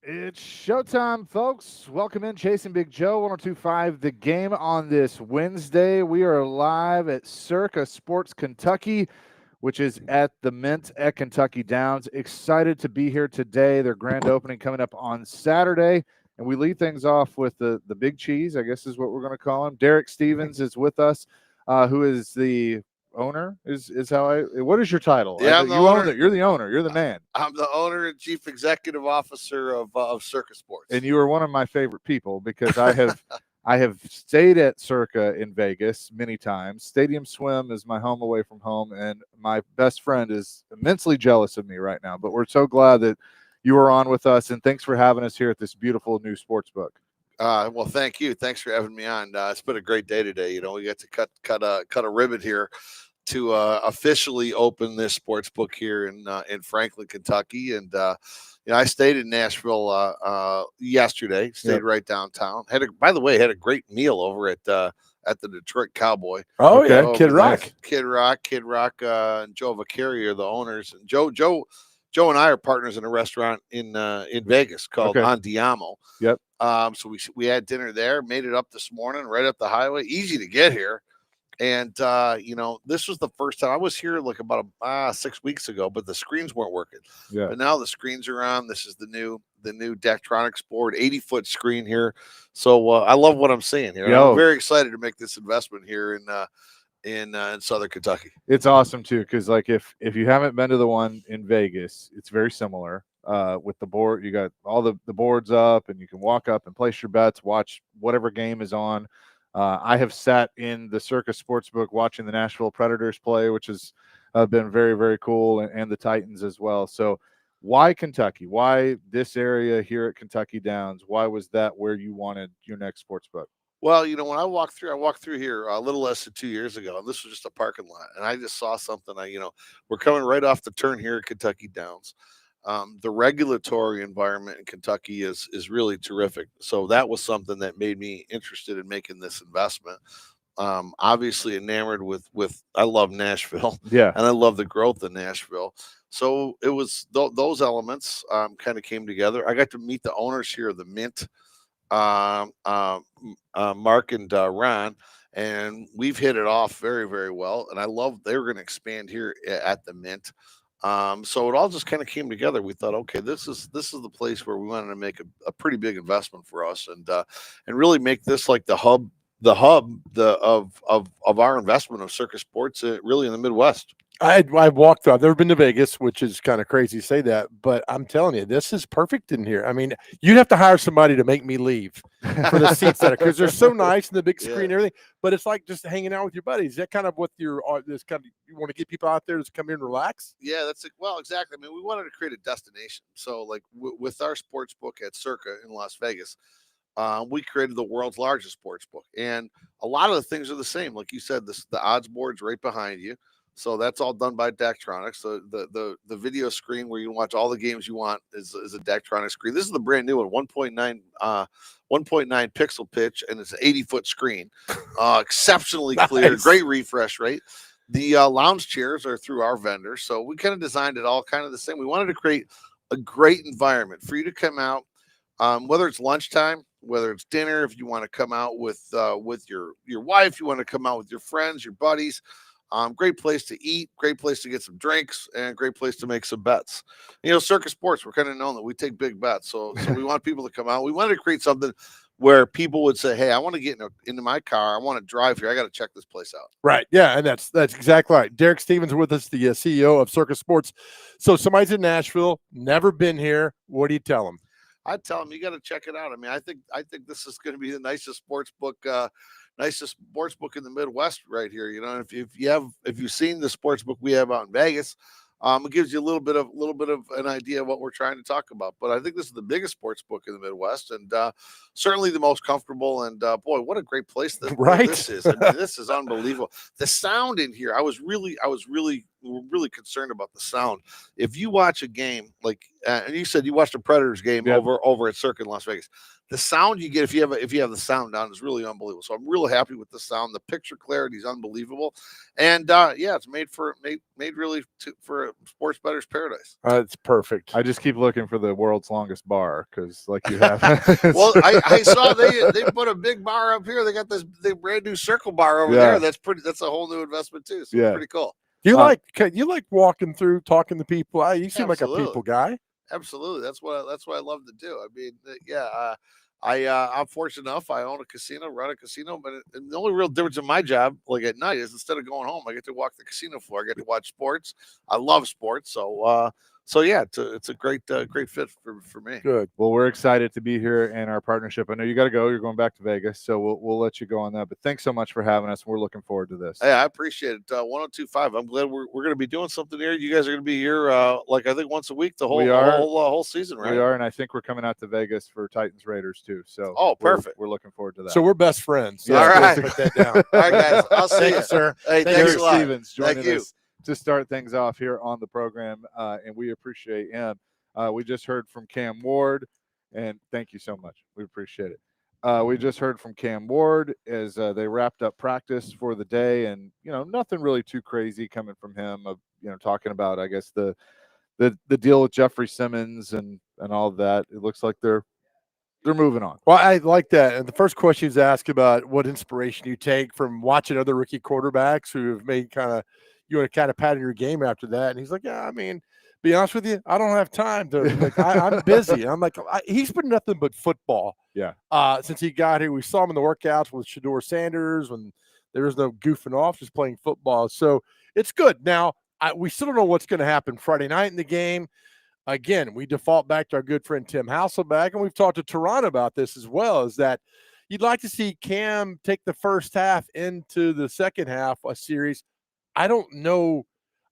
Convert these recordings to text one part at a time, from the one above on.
It's showtime, folks. Welcome in, Chasing Big Joe, 1025 The Game on this Wednesday. We are live at Circa Sports Kentucky, which is at the Mint at Kentucky Downs. Excited to be here today. Their grand opening coming up on Saturday. And we lead things off with the big cheese, I guess is what we're going to call him. Derek Stevens is with us, who is the owner, is how I, what is your title? Yeah, I'm the You own owner. it. You're the owner. You're the man. I'm the owner and chief executive officer of Circus And Sports. you are one of my favorite people because I have stayed at Circa in Vegas many times. Stadium Swim is my home away from home, and my best friend is immensely jealous of me right now. But we're so glad that you are on with us, and thanks for having us here at this beautiful new sports book. Well, thank you. Thanks for having me on. It's been a great day today. We got to cut a ribbon here to officially open this sports book here in Franklin, Kentucky, and I stayed in Nashville yesterday. Stayed Yep. right downtown. By the way, had a great meal over at the Detroit Cowboy. Oh Okay. yeah, Over Kid there. Rock. Kid Rock, and Joe Vaccari are the owners, and Joe and I are partners in a restaurant in Vegas called Okay. Andiamo. Yep. So we had dinner there, made it up this morning, right up the highway, easy to get here. And this was the first time I was here like about 6 weeks ago, but the screens weren't working. Yeah. But now the screens are on. This is the new Daktronics board, 80-foot screen here. So I love what I'm seeing here. And I'm Yo, very excited to make this investment here in Southern Kentucky. it's awesome too because like if you haven't been to the one in Vegas, it's very similar. With the board, you got all the boards up, and you can walk up and place your bets, watch whatever game is on. I have sat in the Circus Sportsbook watching the Nashville Predators play, which has been very, very cool, and the Titans as well. So, why Kentucky? Why this area here at Kentucky Downs? Why was that where you wanted your next sportsbook? Well, when I walked through here a little less than 2 years ago, and this was just a parking lot, and I just saw something. We're coming right off the turn here at Kentucky Downs. The regulatory environment in Kentucky is really terrific. So that was something that made me interested in making this investment. Obviously enamored with I love Nashville, Yeah. and I love the growth in Nashville. So it was those elements kind of came together. I got to meet the owners here of the Mint, um, um, Mark and Ron, and we've hit it off very, very well. And I love they were going to expand here at the Mint. So it all just kind of came together. We thought, okay, this is the place where we wanted to make a pretty big investment for us, and really make this like the hub of our investment of Circus Sports, really in the Midwest. I've walked through. I've never been to Vegas, which is kind of crazy to say that, but I'm telling you, this is perfect in here. I mean, you'd have to hire somebody to make me leave for the seats that because they're so nice and the big screen and everything. But it's like just hanging out with your buddies. Is that kind of what this kind of you want to get people out there to come in and relax? Yeah, that's it. Well, exactly. I mean, we wanted to create a destination. So, like with our sports book at Circa in Las Vegas, we created the world's largest sports book, and a lot of the things are the same. Like you said, the odds board's right behind you, so that's all done by Daktronics. So the video screen where you can watch all the games you want is a Daktronics screen. This is the brand new one, 1.9 pixel pitch, and it's an 80-foot screen, exceptionally clear, Nice. great refresh rate. The lounge chairs are through our vendor, so we kind of designed it all kind of the same. We wanted to create a great environment for you to come out, whether it's lunchtime, whether it's dinner, if you want to come out with your wife, you want to come out with your friends, your buddies. Great place to eat, great place to get some drinks, and great place to make some bets. Circus Sports, we're kind of known that we take big bets, so we want people to come out. We wanted to create something where people would say, "Hey, I want to get into my car. I want to drive here. I got to check this place out." Right. Yeah, and that's exactly right. Derek Stevens with us, the CEO of Circus Sports. So somebody's in Nashville, never been here. What do you tell them? I'd tell them you got to check it out. I mean, I think this is going to be the nicest sports book in the Midwest right here. If you've seen the sports book we have out in Vegas, it gives you a little bit of an idea of what we're trying to talk about. But I think this is the biggest sports book in the Midwest, and certainly the most comfortable. And boy, what a great place Right. this is! I mean, this is unbelievable. The sound in here, I was really concerned about the sound. If you watch a game like, and you said you watched a Predators game Yep. over at Circuit in Las Vegas, the sound you get if you have the sound down is really unbelievable. So I'm really happy with the sound. The picture clarity is unbelievable, and yeah, it's made really for a sports bettor's paradise. It's perfect. I just keep looking for the world's longest bar because, like you have. Well, I saw they put a big bar up here. They got this brand new circle bar over there. That's a whole new investment too. So it's pretty cool. You like walking through, talking to people? You seem like a people guy. Absolutely. That's what I love to do. I mean, yeah. I'm fortunate enough. I own a casino, run a casino, but the only real difference in my job, like at night, is instead of going home, I get to walk the casino floor. I get to watch sports. I love sports, so yeah, it's a great fit for me. Good. Well, we're excited to be here in our partnership. I know you got to go. You're going back to Vegas, so we'll let you go on that. But thanks so much for having us. We're looking forward to this. Hey, I appreciate it. 1025. I'm glad we're going to be doing something here. You guys are going to be here, like I think once a week, the whole season, right? We are, and I think we're coming out to Vegas for Titans Raiders too. So perfect. We're looking forward to that. So we're best friends. So all right, put that down. All right, guys. I'll see you, sir. Hey, thanks a lot. Stevens joining us to start things off here on the program, and we appreciate him. We just heard from Cam Ward, and thank you so much. We appreciate it. We just heard from Cam Ward as they wrapped up practice for the day, and nothing really too crazy coming from him. Of talking about, I guess, the deal with Jeffrey Simmons and all of that. It looks like they're moving on. Well, I like that. And the first question is asked about what inspiration you take from watching other rookie quarterbacks who have made you want to kind of pattern your game after that. And he's like, yeah, I mean, be honest with you, I don't have time to. I'm busy. I'm like, he's been nothing but football. Yeah. Since he got here, we saw him in the workouts with Shedeur Sanders when there was no goofing off, just playing football. So it's good. Now we still don't know what's going to happen Friday night in the game. Again, we default back to our good friend Tim Hasselbeck, and we've talked to Tehran about this as well. Is that you'd like to see Cam take the first half into the second half a series? I don't know.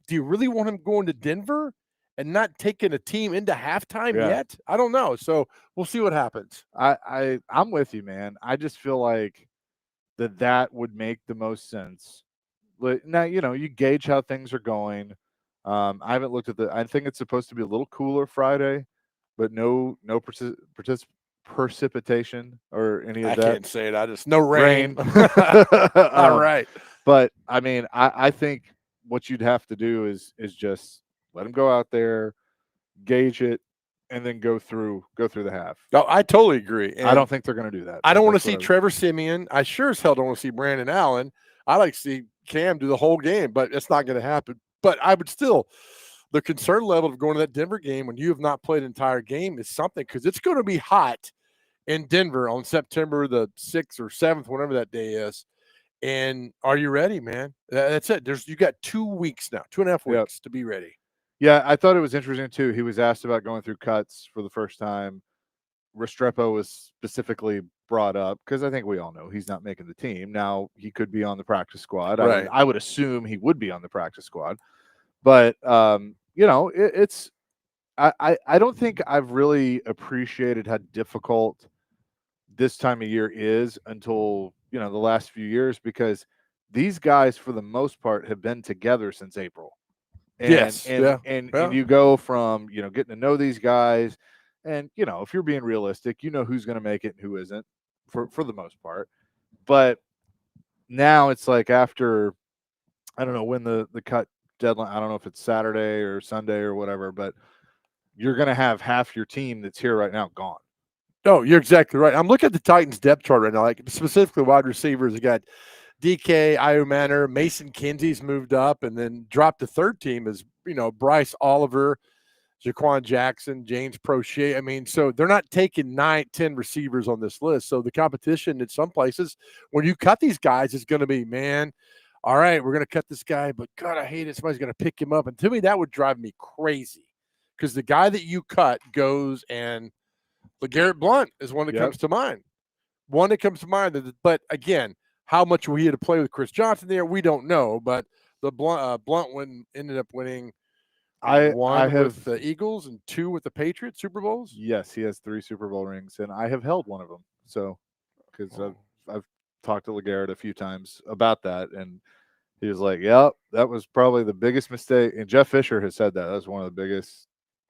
Do you really want him going to Denver and not taking a team into halftime yet? I don't know. So we'll see what happens. I'm with you, man. I just feel like that would make the most sense. Now, you gauge how things are going. I haven't looked at I think it's supposed to be a little cooler Friday, but no precipitation or any of that. I can't say it. I just no rain. All right. But I mean, I think what you'd have to do is just let him go out there, gauge it, and then go through the half. No, I totally agree. And I don't think they're going to do that. I don't want to see Trevor Siemian. I sure as hell don't want to see Brandon Allen. I like to see Cam do the whole game, but it's not going to happen. But I would still, the concern level of going to that Denver game when you have not played an entire game is something, because it's going to be hot in Denver on September the 6th or 7th, whatever that day is. And are you ready, man? That's it. You got 2 weeks now, 2.5 weeks to be ready. Yeah, I thought it was interesting too. He was asked about going through cuts for the first time. Restrepo was specifically brought up because I think we all know he's not making the team. Now he could be on the practice squad. Right. I would assume he would be on the practice squad. But it's I don't think I've really appreciated how difficult this time of year is until the last few years, because these guys for the most part have been together since April. And you go from getting to know these guys, and if you're being realistic, who's going to make it and who isn't for the most part. But now it's like after, I don't know when the cut deadline, I don't know if it's Saturday or Sunday or whatever, but you're going to have half your team that's here right now gone. No, you're exactly right. I'm looking at the Titans depth chart right now, like specifically wide receivers. You got DK, Iomanner, Mason Kinsey's moved up, and then dropped the third team is, Bryce Oliver, Jaquan Jackson, James Prochet. I mean, so they're not taking 9-10 receivers on this list. So the competition in some places, when you cut these guys, is going to be, man, all right, we're going to cut this guy, but God, I hate it. Somebody's going to pick him up. And to me, that would drive me crazy, because the guy that you cut goes, and LeGarrette Blount is one that comes to mind. One that comes to mind. But again, how much we had to play with Chris Johnson there, we don't know. But the Blount ended up winning one with the Eagles and 2 with the Patriots Super Bowls. Yes, he has 3 Super Bowl rings, and I have held one of them. So, because I've talked to LeGarrette a few times about that, and he was like, "Yep, that was probably the biggest mistake." And Jeff Fisher has said that was one of the biggest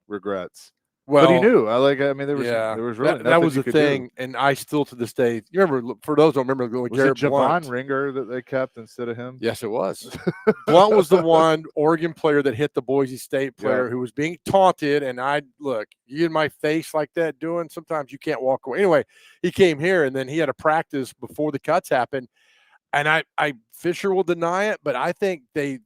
regrets But he Well, knew. I mean, there was yeah, really that nothing was you the could thing, do. and I still to this day. You remember? For those who don't remember, Was it Garrett Javon Blunt. Ringer that they kept instead of him? Yes, it was. Blunt was the one Oregon player that hit the Boise State player who was being taunted. And I look, you in my face like that doing, sometimes you can't walk away. Anyway, he came here and then he had a practice before the cuts happened. And I Fisher will deny it, but I think they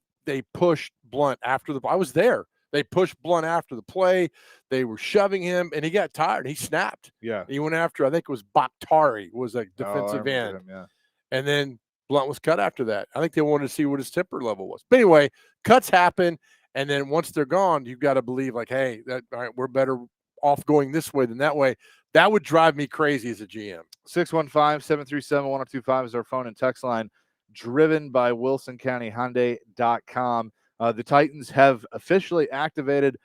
pushed Blunt after I was there. They pushed Blunt after the play. They were shoving him and he got tired. He snapped. Yeah. He went after, I think it was Bakhtari was a defensive end. Him, yeah. And then Blunt was cut after that. I think they wanted to see what his temper level was. But anyway, cuts happen, and then once they're gone, you've got to believe like, hey, all right, we're better off going this way than that way. That would drive me crazy as a GM. 615-737-1025 is our phone and text line, driven by WilsonCountyHyundai.com. The Titans have officially activated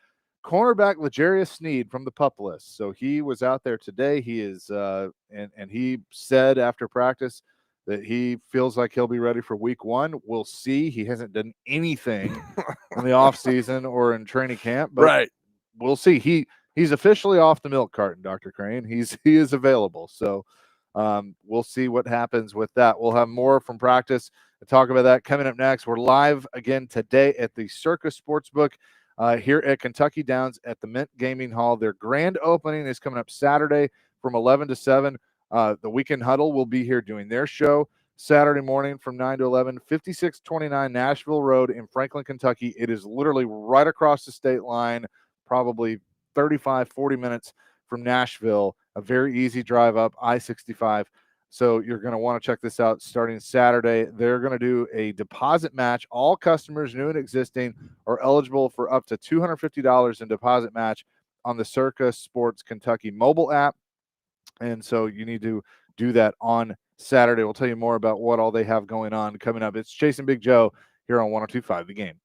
cornerback L'Jarius Sneed from the PUP list. So he was out there today. He is, and he said after practice that he feels like he'll be ready for week 1. We'll see. He hasn't done anything in the offseason or in training camp, but right. We'll see. He's officially off the milk carton, Dr. Crane. He is available. So we'll see what happens with that. We'll have more from practice to talk about that coming up next. We're live again today at the Circus Sportsbook here at Kentucky Downs at the Mint Gaming Hall. Their grand opening is coming up Saturday from 11 to 7. The Weekend Huddle will be here doing their show Saturday morning from 9 to 11, 5629 Nashville Road in Franklin, Kentucky. It is literally right across the state line, probably 35, 40 minutes from Nashville, a very easy drive up I-65. So you're going to want to check this out starting Saturday. They're going to do a deposit match. All customers, new and existing, are eligible for up to $250 in deposit match on the Circus Sports Kentucky mobile app. And so you need to do that on Saturday. We'll tell you more about what all they have going on coming up. It's Chasing Big Joe here on 102.5 The Game.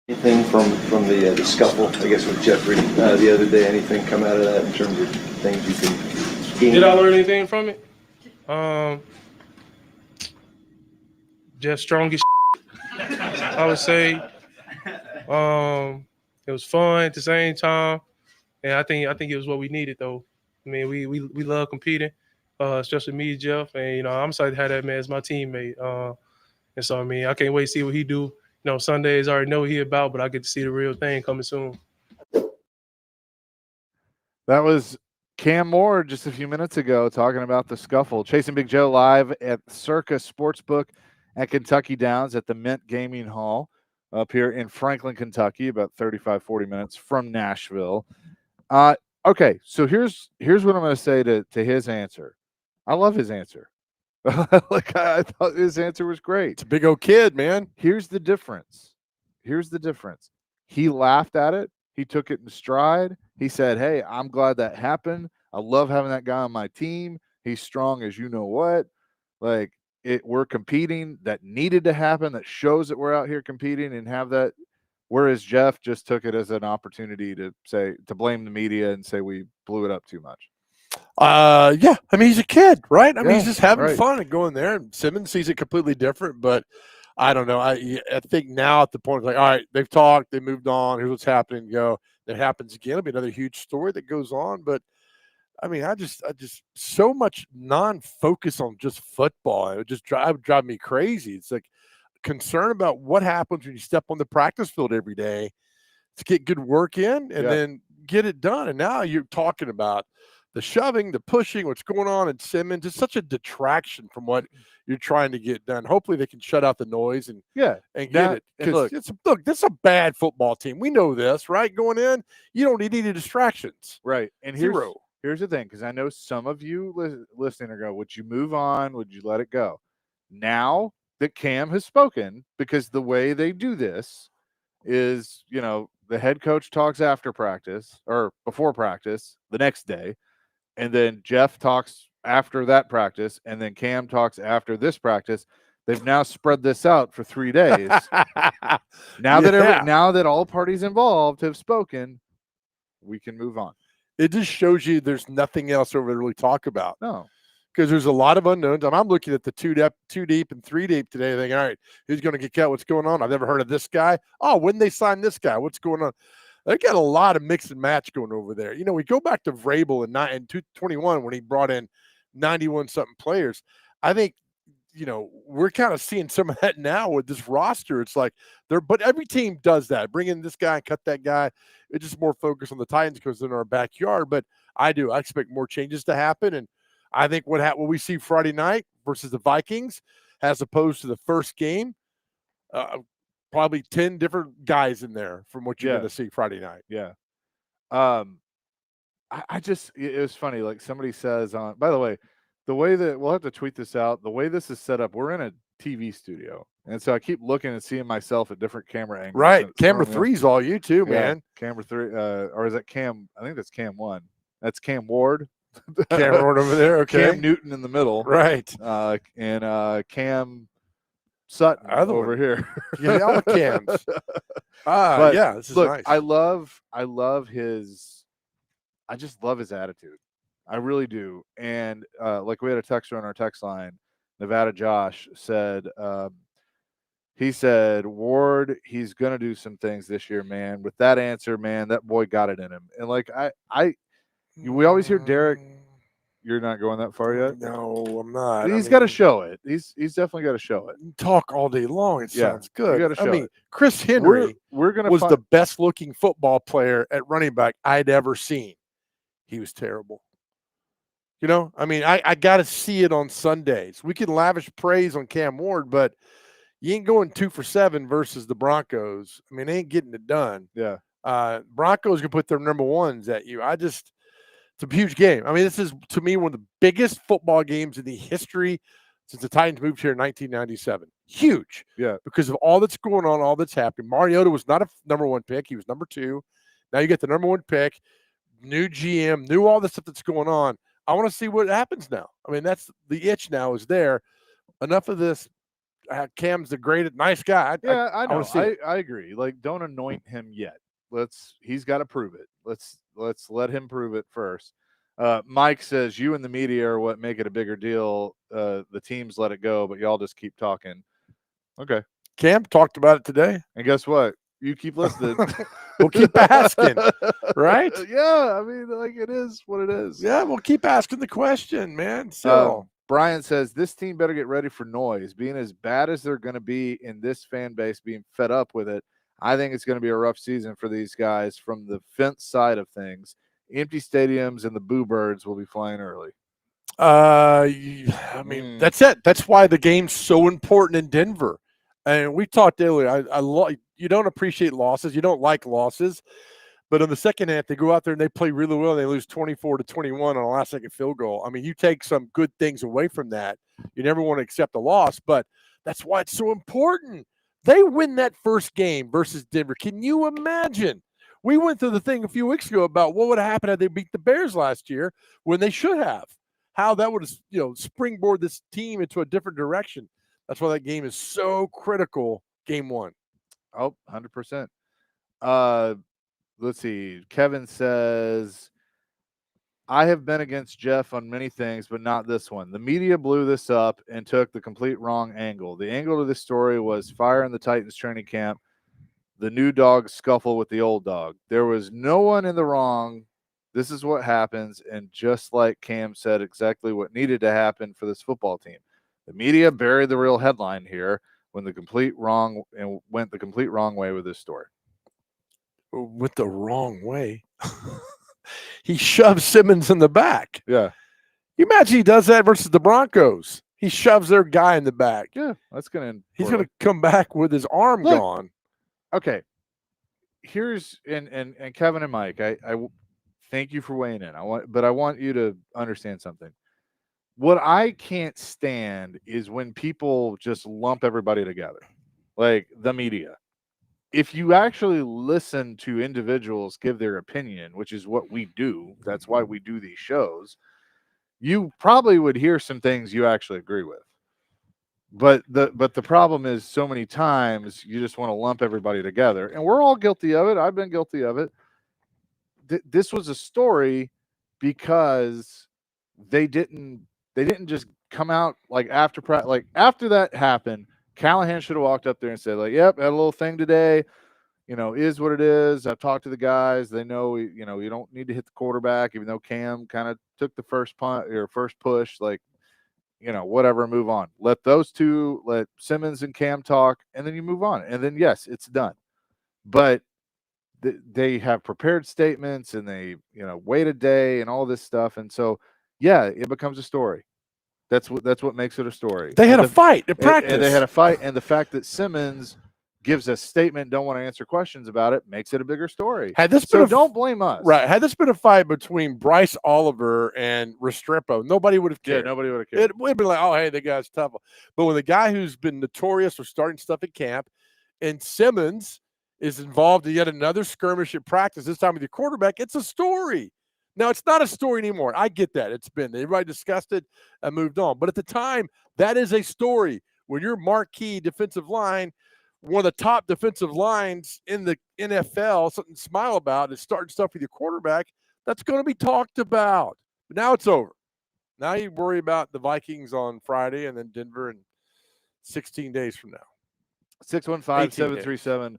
Anything from the scuffle, I guess, with Jeffrey the other day? Anything come out of that in terms of things you can gain? Did I learn anything from it? Just strong as I would say. It was fun at the same time, and I think it was what we needed though. I mean, we love competing, especially me, Jeff, and I'm excited to have that man as my teammate. And so I mean, I can't wait to see what he do. Sundays I already know what he about, but I get to see the real thing coming soon. That was Cam Moore just a few minutes ago talking about the scuffle. Chasing Big Joe live at Circa Sportsbook at Kentucky Downs at the Mint Gaming Hall up here in Franklin, Kentucky, about 35, 40 minutes from Nashville. Okay, so here's what I'm going to say to his answer. I love his answer. I thought his answer was great. It's a big old kid, man. Here's the difference. He laughed at it. He took it in stride. He said, hey, I'm glad that happened. I love having that guy on my team. He's strong as you know what. Like, we're competing. That needed to happen. That shows that we're out here competing and have that. Whereas Jeff just took it as an opportunity to blame the media and say we blew it up too much. Yeah. I mean, he's a kid, right? I mean, he's just having right. fun and going there. And Simmons sees it completely different, but I don't know. I think now at the point, like, all right, they've talked, they moved on. Here's what's happening. Go. That happens again. It'll be another huge story that goes on. But I mean, I just so much non-focus on just football. It would just drive me crazy. It's like concern about what happens when you step on the practice field every day to get good work in and then get it done. And now you're talking about the shoving, the pushing, what's going on in Simmons. It's such a detraction from what you're trying to get done. Hopefully they can shut out the noise and get it. Because look, this is a bad football team. We know this, right? Going in, you don't need any distractions. Right. And here's the thing, because I know some of you listening are going, would you move on? Would you let it go? Now that Cam has spoken, because the way they do this is, the head coach talks after practice or before practice the next day. And then Jeff talks after that practice, and then Cam talks after this practice. They've now spread this out for 3 days. Now that all parties involved have spoken, we can move on. It just shows you there's nothing else over to really talk about. No, because there's a lot of unknowns. I'm looking at the two deep and 3 deep today, thinking, all right, who's going to get cut? What's going on? I've never heard of this guy. Oh, when they sign this guy, what's going on? They got a lot of mix and match going over there. We go back to Vrabel in 2021 when he brought in 91-something players. I think, we're kind of seeing some of that now with this roster. It's like but every team does that. Bring in this guy and cut that guy. It's just more focused on the Titans because they're in our backyard. But I expect more changes to happen. And I think what we see Friday night versus the Vikings, as opposed to the first game, probably 10 different guys in there from what you're going to see Friday night. Yeah. It was funny. Like somebody says by the way, the way that we'll have to tweet this out, the way this is set up, we're in a TV studio. And so I keep looking and seeing myself at different camera angles. Right. Camera 3 is all you too, man. Camera 3, or is that Cam? I think that's Cam 1. That's Cam Ward. Cam Ward over there. Okay. Cam Newton in the middle. Right. And Cam Sutton over here. Yeah, all the Cams. This is nice. I just love his attitude. I really do. And like we had a texter on our text line, Nevada Josh said, he said, Ward, he's going to do some things this year, man. With that answer, man, that boy got it in him. And like, we always hear Derek. You're not going that far yet? No, I'm not. He's got to show it. He's definitely got to show it. Talk all day long. It sounds good. You got to show it. Chris Henry was the best looking football player at running back I'd ever seen. He was terrible. I got to see it on Sundays. We can lavish praise on Cam Ward, but you ain't going 2 for 7 versus the Broncos. They ain't getting it done. Yeah. Broncos can put their number ones at you. It's a huge game. This is, to me, one of the biggest football games in the history since the Titans moved here in 1997. Huge. Yeah. Because of all that's going on, all that's happening. Mariota was not a number 1 pick. He was number 2. Now you get the number 1 pick, new GM, new all the stuff that's going on. I want to see what happens now. That's the itch now is there. Enough of this Cam's the greatest, nice guy. Yeah, I know. wanna see it. I agree. Like, don't anoint him yet. He's got to prove it. Let's let him prove it first. Mike says you and the media are what make it a bigger deal. The teams let it go, but y'all just keep talking. Okay. Cam talked about it today. And guess what? You keep listening. We'll keep asking, right? Yeah, I mean, like, it is what it is. Yeah, we'll keep asking the question, man. So Brian says this team better get ready for noise. Being as bad as they're going to be in this fan base, being fed up with it, I think it's going to be a rough season for these guys from the fence side of things. Empty stadiums and the boo birds will be flying early. I mean, that's it. That's why the game's so important in Denver. And we talked earlier. You don't appreciate losses. You don't like losses. But in the second half, they go out there and they play really well. And they lose 24-21 on a last-second field goal. I mean, you take some good things away from that. You never want to accept a loss, but that's why it's so important. They win that first game versus Denver. Can you imagine? We went through the thing a few weeks ago about what would have happened had they beat the Bears last year when they should have. How that would have, springboard this team into a different direction. That's why that game is so critical, game one. Oh, 100%. Let's see. Kevin says, I have been against Jeff on many things, but not this one. The media blew this up and took the complete wrong angle. The angle of this story was fire in the Titans training camp, the new dog scuffle with the old dog. There was no one in the wrong. This is what happens. And just like Cam said, exactly what needed to happen for this football team. The media buried the real headline here went the complete wrong way with this story. With the wrong way. He shoves Simmons in the back. Yeah. You imagine he does that versus the Broncos. He shoves their guy in the back. Yeah, that's going to. He's going to come back with his arm gone. Okay. Here's and Kevin and Mike. I thank you for weighing in. I want you to understand something. What I can't stand is when people just lump everybody together, like the media. If you actually listen to individuals give their opinion, which is what we do, that's why we do these shows, you probably would hear some things you actually agree with. But the problem is so many times you just want to lump everybody together, and we're all guilty of it. I've been guilty of it. This was a story because they didn't just come out like after that happened. Callahan should have walked up there and said, like, yep, had a little thing today, is what it is. I've talked to the guys. They know, you don't need to hit the quarterback, even though Cam kind of took the first punt or first push, like, whatever, move on. Let Simmons and Cam talk, and then you move on. And then, yes, it's done. But they have prepared statements and they, wait a day and all this stuff. And so, yeah, it becomes a story. That's what makes it a story. They had a fight at practice. And they had a fight, and the fact that Simmons gives a statement, don't want to answer questions about it, makes it a bigger story. Don't blame us. Right. Had this been a fight between Bryce Oliver and Restrepo, nobody would have cared. Yeah, nobody would have cared. It would have been like, oh, hey, the guy's tough. But when the guy who's been notorious for starting stuff at camp and Simmons is involved in yet another skirmish at practice, this time with your quarterback, it's a story. Now, it's not a story anymore. I get that. It's been. Everybody discussed it and moved on. But at the time, that is a story. When your marquee defensive line, one of the top defensive lines in the NFL, something to smile about is starting stuff with your quarterback, that's going to be talked about. But now it's over. Now you worry about the Vikings on Friday and then Denver in 16 days from now. 615-737-1025.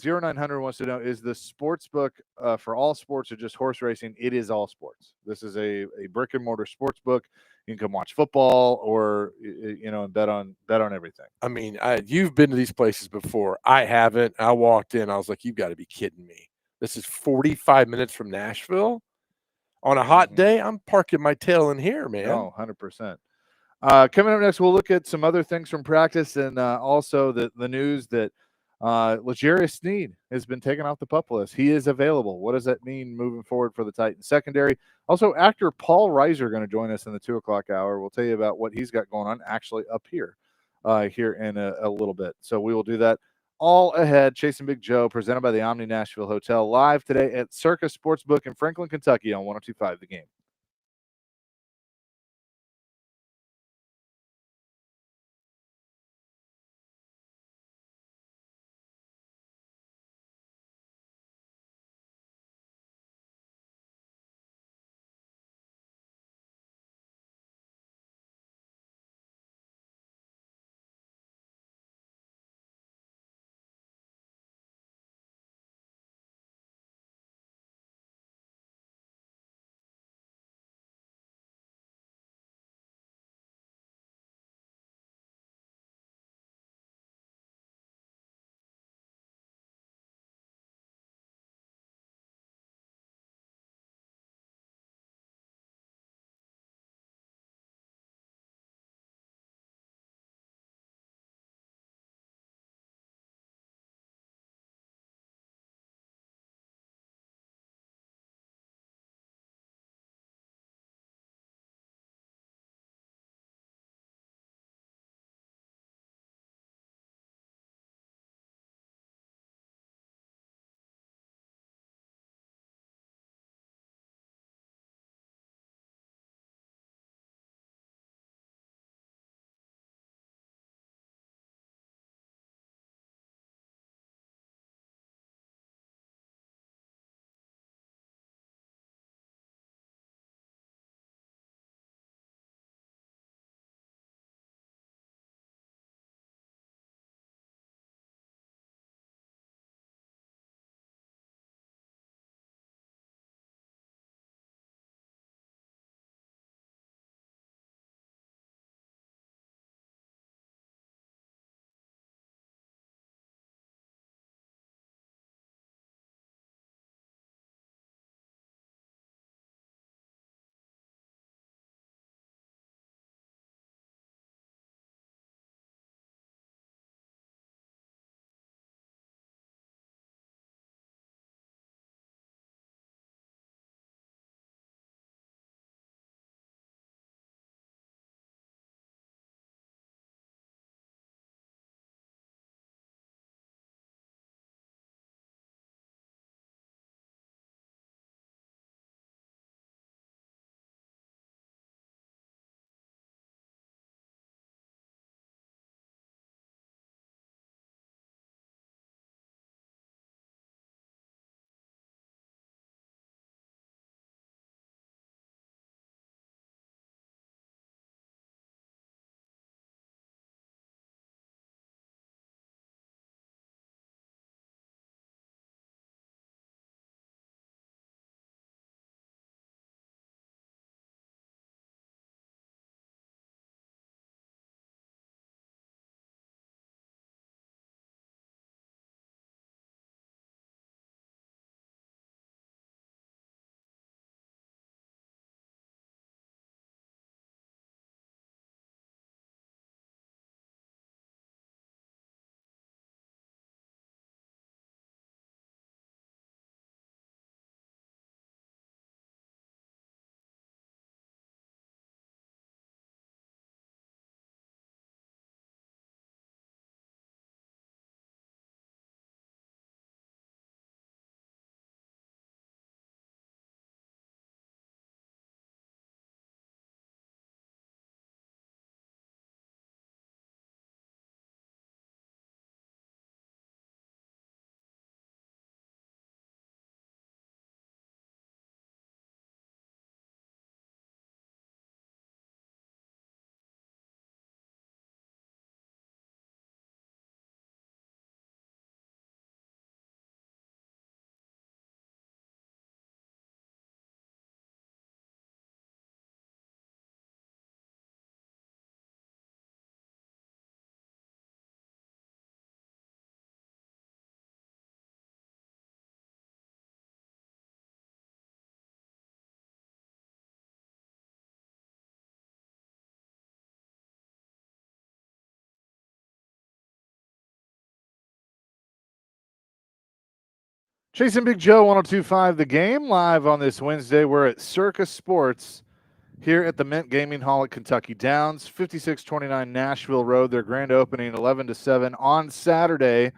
0900 wants to know, is the sports book for all sports or just horse racing? It is all sports. This is a brick and mortar sports book. You can come watch football or and bet on everything. I mean, you've been to these places before. I haven't. I walked in. I was like, you've got to be kidding me. This is 45 minutes from Nashville on a hot day. I'm parking my tail in here, man. Oh, 100%. Coming up next, we'll look at some other things from practice and also the news that L'Jarius Sneed has been taken off the PUP list. He is available. What does that mean moving forward for the Titans secondary? Also, actor Paul Reiser going to join us in the 2 o'clock hour. We'll tell you about what he's got going on actually up here in a little bit. So we will do that all ahead. Chasing Big Joe, presented by the Omni Nashville Hotel, live today at Circa Sportsbook in Franklin, Kentucky on 102.5 The Game. Chasing Big Joe, 102.5 The Game, live on this Wednesday. We're at Circus Sports here at the Mint Gaming Hall at Kentucky Downs, 5629 Nashville Road. Their grand opening 11 to 7 on Saturday.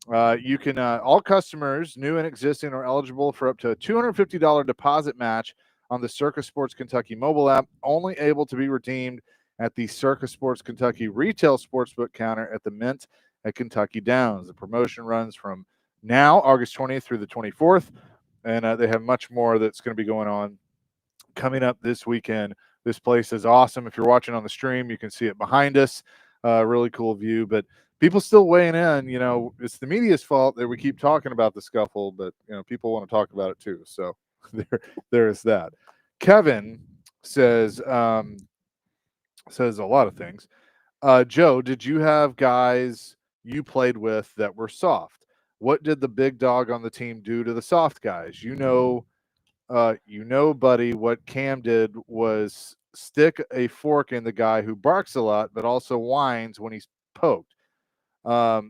You can all customers, new and existing, are eligible for up to a $250 deposit match on the Circus Sports Kentucky mobile app, only able to be redeemed at the Circus Sports Kentucky retail sportsbook counter at the Mint at Kentucky Downs. The promotion runs from now, August 20th through the 24th, and they have much more that's going to be going on coming up this weekend. This place is awesome. If you're watching on the stream, you can see it behind us. Really cool view, but people still weighing in. You know, it's the media's fault that we keep talking about the scuffle, but you know, people want to talk about it too. So there is that. Kevin says says a lot of things. Joe, did you have guys you played with that were soft? What did the big dog on the team do to the soft guys? You know, buddy, what Cam did was stick a fork in the guy who barks a lot, but also whines when he's poked.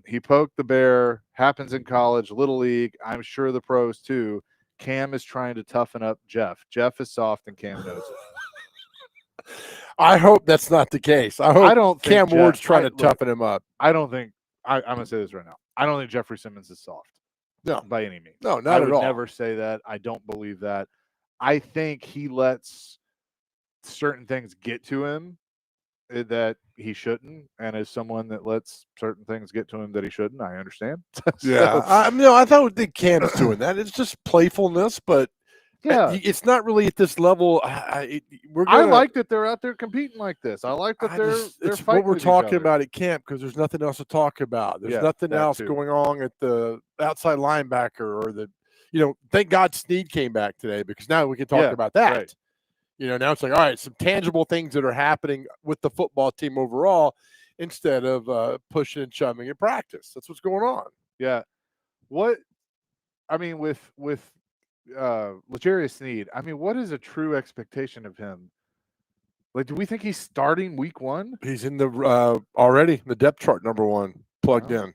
He poked the bear, happens in college, little league. I'm sure the pros too. Cam is trying to toughen up Jeff. Jeff is soft and Cam knows it. I hope that's not the case. I hope I don't think Cam Ward's trying to toughen him up. I don't think I'm gonna say this right now. I don't think Jeffrey Simmons is soft. No, by any means. No, not at all. I would never say that. I don't believe that. I think he lets certain things get to him that he shouldn't, and as someone that lets certain things get to him that he shouldn't, I understand. Yeah, I thought Cam's doing that. It's just playfulness, but yeah, it's not really at this level. I like that they're out there competing like this. I like that they're it's fighting what we're with talking about at camp, because there's nothing else to talk about. There's nothing else going on at the outside linebacker or the, thank God Snead came back today, because now we can talk about that. Right. Now it's like, all right, some tangible things that are happening with the football team overall instead of pushing and shoving in practice. That's what's going on. Yeah. With L'Jarius Snead, I mean, what is a true expectation of him? Like, do we think he's starting week 1? He's in the already the depth chart, number 1, plugged in.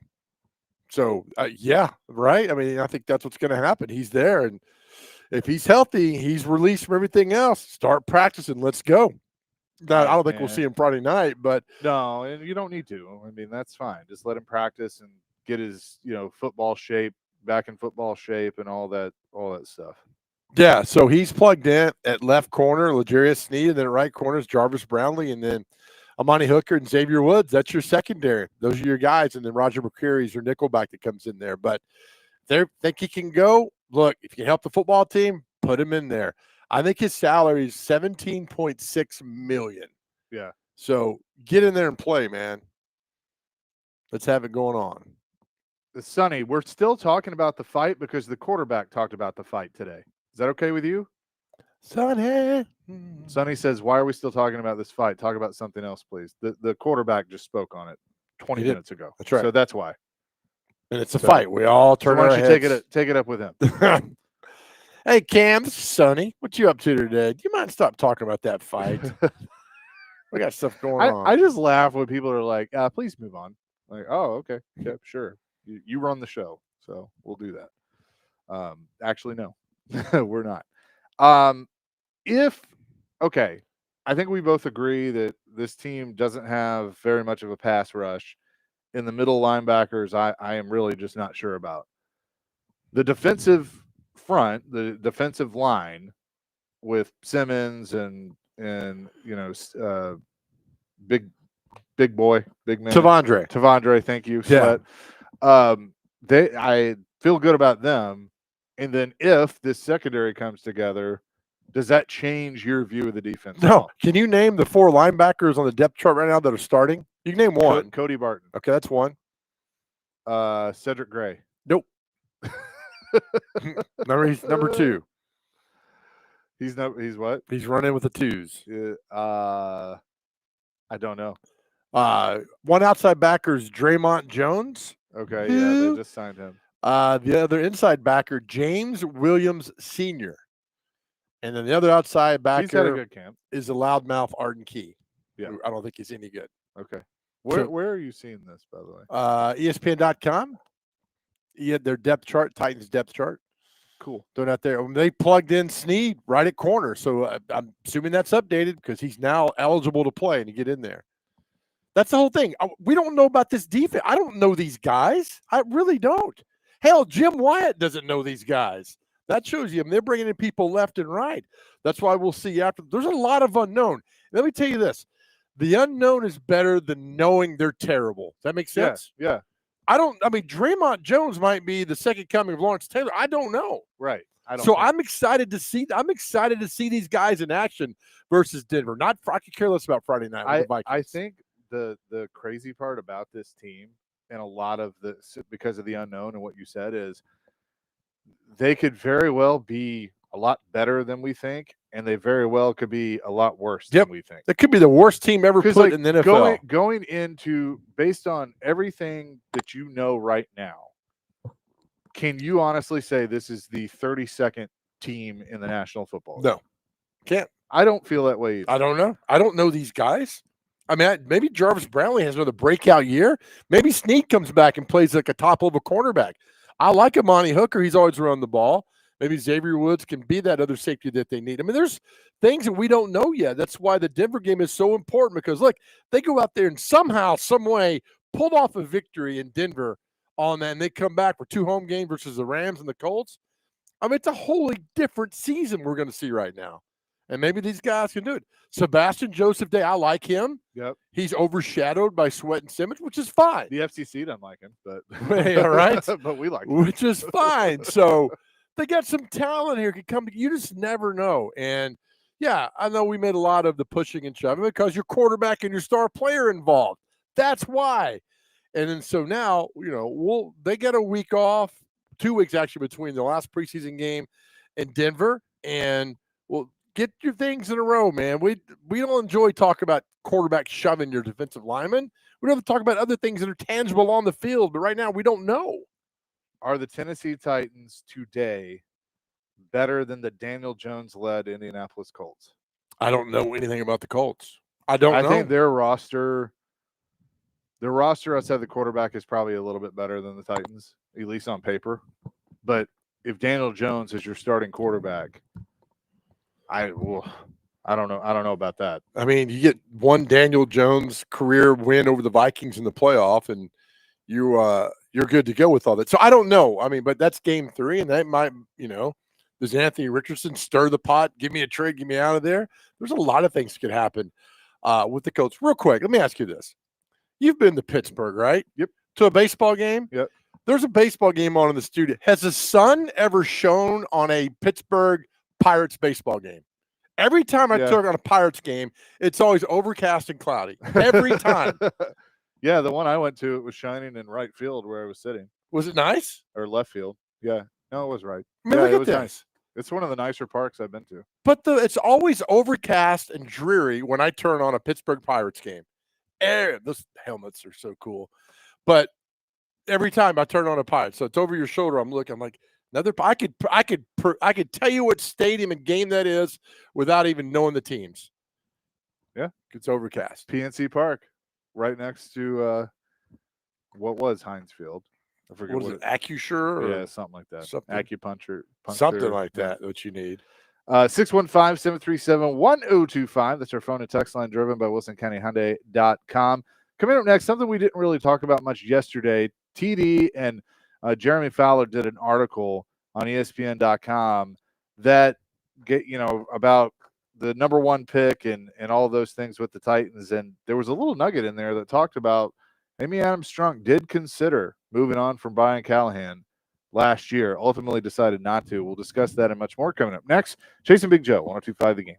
So yeah, right. I mean, I think that's what's going to happen. He's there, and if he's healthy, he's released from everything else. Start practicing. Let's go. Now, I don't think we'll see him Friday night, but no, and you don't need to. I mean, that's fine. Just let him practice and get his, football shape back in football shape and all that stuff. Yeah, so he's plugged in at left corner, L'Jarius Snead, and then at right corner is Jarvis Brownlee, and then Amani Hooker and Xavier Woods. That's your secondary. Those are your guys, and then Roger McCreary's your nickelback that comes in there. But they think he can go. Look, if you can help the football team, put him in there. I think his salary is $17.6 million. Yeah. So get in there and play, man. Let's have it going on. Sonny, we're still talking about the fight because the quarterback talked about the fight today. Is that okay with you? Sonny says, why are we still talking about this fight? Talk about something else, please. The quarterback just spoke on it 20 minutes ago. That's right. So that's why. And it's a fight. We all turn our heads. Why don't you take it up with him? Hey, Cam, this is Sonny. What you up to today? Do you mind stop talking about that fight? We got stuff going on. I just laugh when people are like, please move on. Like, oh, okay. Yeah, sure. You run the show, so we'll do that. Actually, no, we're not. I think we both agree that this team doesn't have very much of a pass rush. In the middle linebackers, I am really just not sure about. The defensive front, the defensive line with Simmons and big man Tavondre, thank you. Yeah. I feel good about them. And then if this secondary comes together, does that change your view of the defense? No. Can you name the 4 linebackers on the depth chart right now that are starting? You can name one. Cody Barton. Okay, that's one. Cedric Gray. Nope. He's number 2. He's what? He's running with the 2s. I don't know. One outside backer is Draymond Jones. Okay, yeah, they just signed him. The other inside backer, James Williams Sr. And then the other outside backer he's had a good camp. Is the loudmouth Arden Key. Yeah. I don't think he's any good. Okay. Where are you seeing this, by the way? ESPN.com. Their depth chart, Titans depth chart. Cool. They're not there. They plugged in Snead right at corner, so I'm assuming that's updated because he's now eligible to play and to get in there. That's the whole thing. We don't know about this defense. I don't know these guys. I really don't. Hell, Jim Wyatt doesn't know these guys. That shows you. I mean, they're bringing in people left and right. That's why we'll see after. There's a lot of unknown. Let me tell you this. The unknown is better than knowing they're terrible. Does that make sense? Yeah. I mean, Draymond Jones might be the second coming of Lawrence Taylor. I don't know. Right. I'm excited to see these guys in action versus Denver. I could care less about Friday night with the Vikings. I think the crazy part about this team and a lot of because of the unknown and what you said is they could very well be a lot better than we think, and they very well could be a lot worse than we think. That could be the worst team ever put in the NFL. Going into, based on everything that you know right now, can you honestly say this is the 32nd team in the National Football League? No, can't. I don't feel that way either. I don't know. I don't know these guys. I mean, maybe Jarvis Brownlee has another breakout year. Maybe Snead comes back and plays like a top-level cornerback. I like Amani Hooker. He's always around the ball. Maybe Xavier Woods can be that other safety that they need. I mean, there's things that we don't know yet. That's why the Denver game is so important because, look, they go out there and somehow, some way, pulled off a victory in Denver on that, and they come back for 2 home games versus the Rams and the Colts. I mean, it's a wholly different season we're going to see right now. And maybe these guys can do it. Sebastian Joseph Day, I like him. Yep. He's overshadowed by Sweat and Simmons, which is fine. The FCC doesn't like him, but all right. But we like him. Which is fine. So they got some talent here. Could come. You just never know. And yeah, I know we made a lot of the pushing and shoving because your quarterback and your star player involved. That's why. And then so now, they get a week off, 2 weeks actually between the last preseason game in Denver, and get your things in a row, man. We don't enjoy talking about quarterback shoving your defensive lineman. We don't have to talk about other things that are tangible on the field, but right now we don't know. Are the Tennessee Titans today better than the Daniel Jones-led Indianapolis Colts? I don't know anything about the Colts. I think their roster outside the quarterback is probably a little bit better than the Titans, at least on paper. But if Daniel Jones is your starting quarterback, I don't know. I don't know about that. I mean, you get one Daniel Jones career win over the Vikings in the playoff, and you're good to go with all that. So I don't know. I mean, but that's game 3, and that might, does Anthony Richardson stir the pot? Give me a trade, get me out of there. There's a lot of things that could happen with the Colts. Real quick, let me ask you this: you've been to Pittsburgh, right? Yep. To a baseball game. Yep. There's a baseball game on in the studio. Has the sun ever shone on a Pittsburgh Pirates baseball game? Every time I turn on a Pirates game, it's always overcast and cloudy. Every time. Yeah, the one I went to, it was shining in right field where I was sitting. Was it nice? Or left field. Yeah. No, it was right. I mean, it was nice. It's one of the nicer parks I've been to. But it's always overcast and dreary when I turn on a Pittsburgh Pirates game. Those helmets are so cool. But every time I turn on a Pirates, so it's over your shoulder, I'm like, I could tell you what stadium and game that is without even knowing the teams. Yeah, it's overcast. PNC Park, right next to what was Heinz Field. I forget what is it, Accusure? Yeah, something like that. Acupuncture. Something like that, what you need. 615-737-1025. That's our phone and text line, driven by WilsonCountyHyundai.com. Coming up next, something we didn't really talk about much yesterday. TD and Jeremy Fowler did an article on ESPN.com that about the number 1 pick and all those things with the Titans. And there was a little nugget in there that talked about Amy Adams-Strunk did consider moving on from Brian Callahan last year, ultimately decided not to. We'll discuss that and much more coming up next. Chasing Big Joe, 102.5 The Game.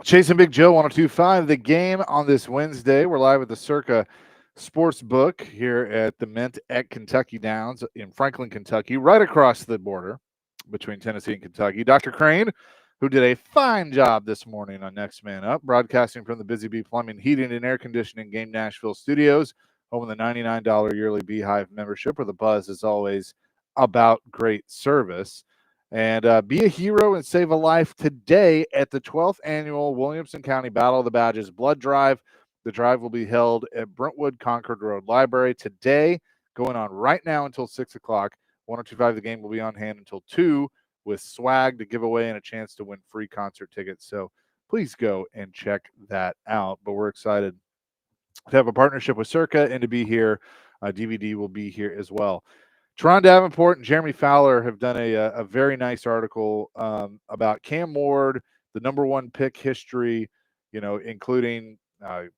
Chasing Big Joe 1025, the game on this Wednesday. We're live at the Circa Sportsbook here at the Mint at Kentucky Downs in Franklin, Kentucky, right across the border between Tennessee and Kentucky. Dr. Crane, who did a fine job this morning on Next Man Up, broadcasting from the Busy Bee Plumbing, Heating, and Air Conditioning Game Nashville studios, home of the $99 yearly Beehive membership, where the buzz is always about great service. And be a hero and save a life today at the 12th annual Williamson County Battle of the Badges Blood Drive. The drive will be held at Brentwood Concord Road Library today, going on right now until 6 o'clock. 1025 The Game will be on hand until 2 with swag to give away and a chance to win free concert tickets. So please go and check that out. But we're excited to have a partnership with Circa and to be here. DVD will be here as well. Teron Davenport and Jeremy Fowler have done a very nice article about Cam Ward, the number one pick history, including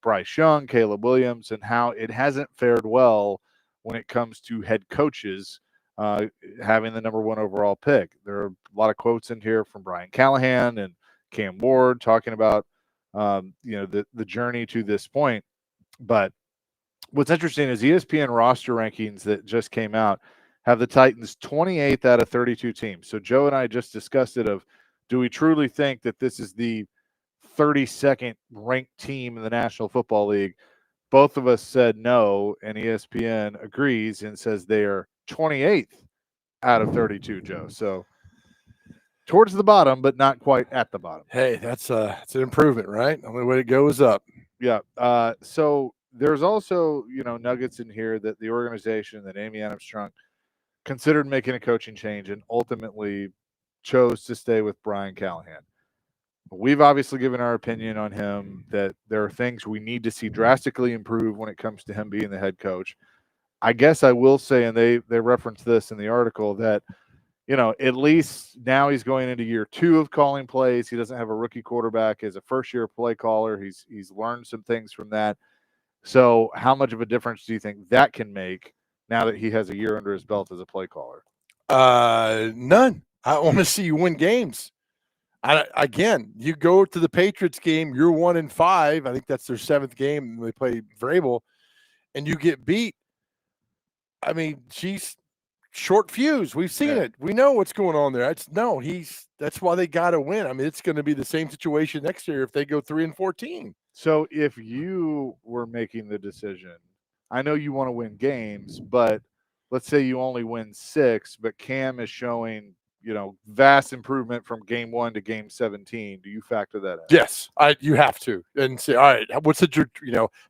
Bryce Young, Caleb Williams, and how it hasn't fared well when it comes to head coaches having the number one overall pick. There are a lot of quotes in here from Brian Callahan and Cam Ward talking about the journey to this point. But what's interesting is ESPN roster rankings that just came out have the Titans 28th out of 32 teams. So Joe and I just discussed it of, do we truly think that this is the 32nd ranked team in the National Football League? Both of us said no, and ESPN agrees and says they are 28th out of 32, Joe. So towards the bottom, but not quite at the bottom. Hey, that's an improvement, right? Only way to go is up. Yeah. So there's also, nuggets in here that the organization that Amy Adams-Strunk considered making a coaching change and ultimately chose to stay with Brian Callahan. We've obviously given our opinion on him that there are things we need to see drastically improve when it comes to him being the head coach. I guess I will say, and they reference this in the article, that, at least now he's going into year 2 of calling plays. He doesn't have a rookie quarterback as a first-year play caller. He's learned some things from that. So how much of a difference do you think that can make now that he has a year under his belt as a play caller? None. I want to see you win games. Again, you go to the Patriots game, you're 1-5. I think that's their 7th game. They play Vrabel, and you get beat. I mean, she's short fuse. We've seen it. We know what's going on there. That's why they got to win. I mean, it's going to be the same situation next year if they go 3-14. So if you were making the decision, I know you want to win games, but let's say you only win 6, but Cam is showing, vast improvement from game 1 to game 17. Do you factor that in? Yes, you have to. And say, all right, what's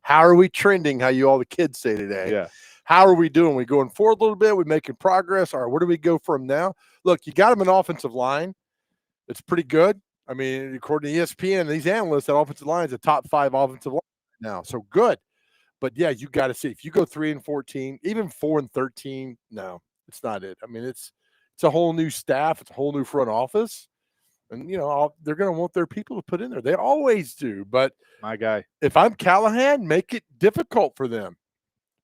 how are we trending? How all the kids say today? Yeah. How are we doing? We going forward a little bit? We making progress? All right, where do we go from now? Look, you got them an offensive line. It's pretty good. I mean, according to ESPN, these analysts, that offensive line is a top 5 offensive line now. So good. But yeah, you got to see if you go 3-14, even 4-13. No, it's not it. I mean, it's a whole new staff. It's a whole new front office, and they're going to want their people to put in there. They always do. But my guy, if I'm Callahan, make it difficult for them.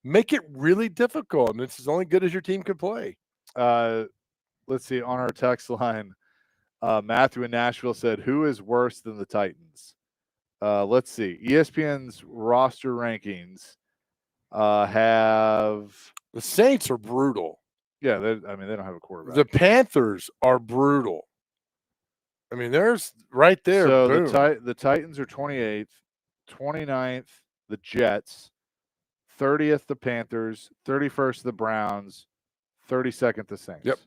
Make it really difficult, and it's as only good as your team can play. Let's see. On our text line, Matthew in Nashville said, "Who is worse than the Titans?" Let's see. ESPN's roster rankings have the Saints are brutal. Yeah, they don't have a quarterback. The Panthers are brutal. I mean, there's right there. So boom. the Titans are 28th, 29th, the Jets, 30th, the Panthers, 31st, the Browns, 32nd, the Saints. Yep.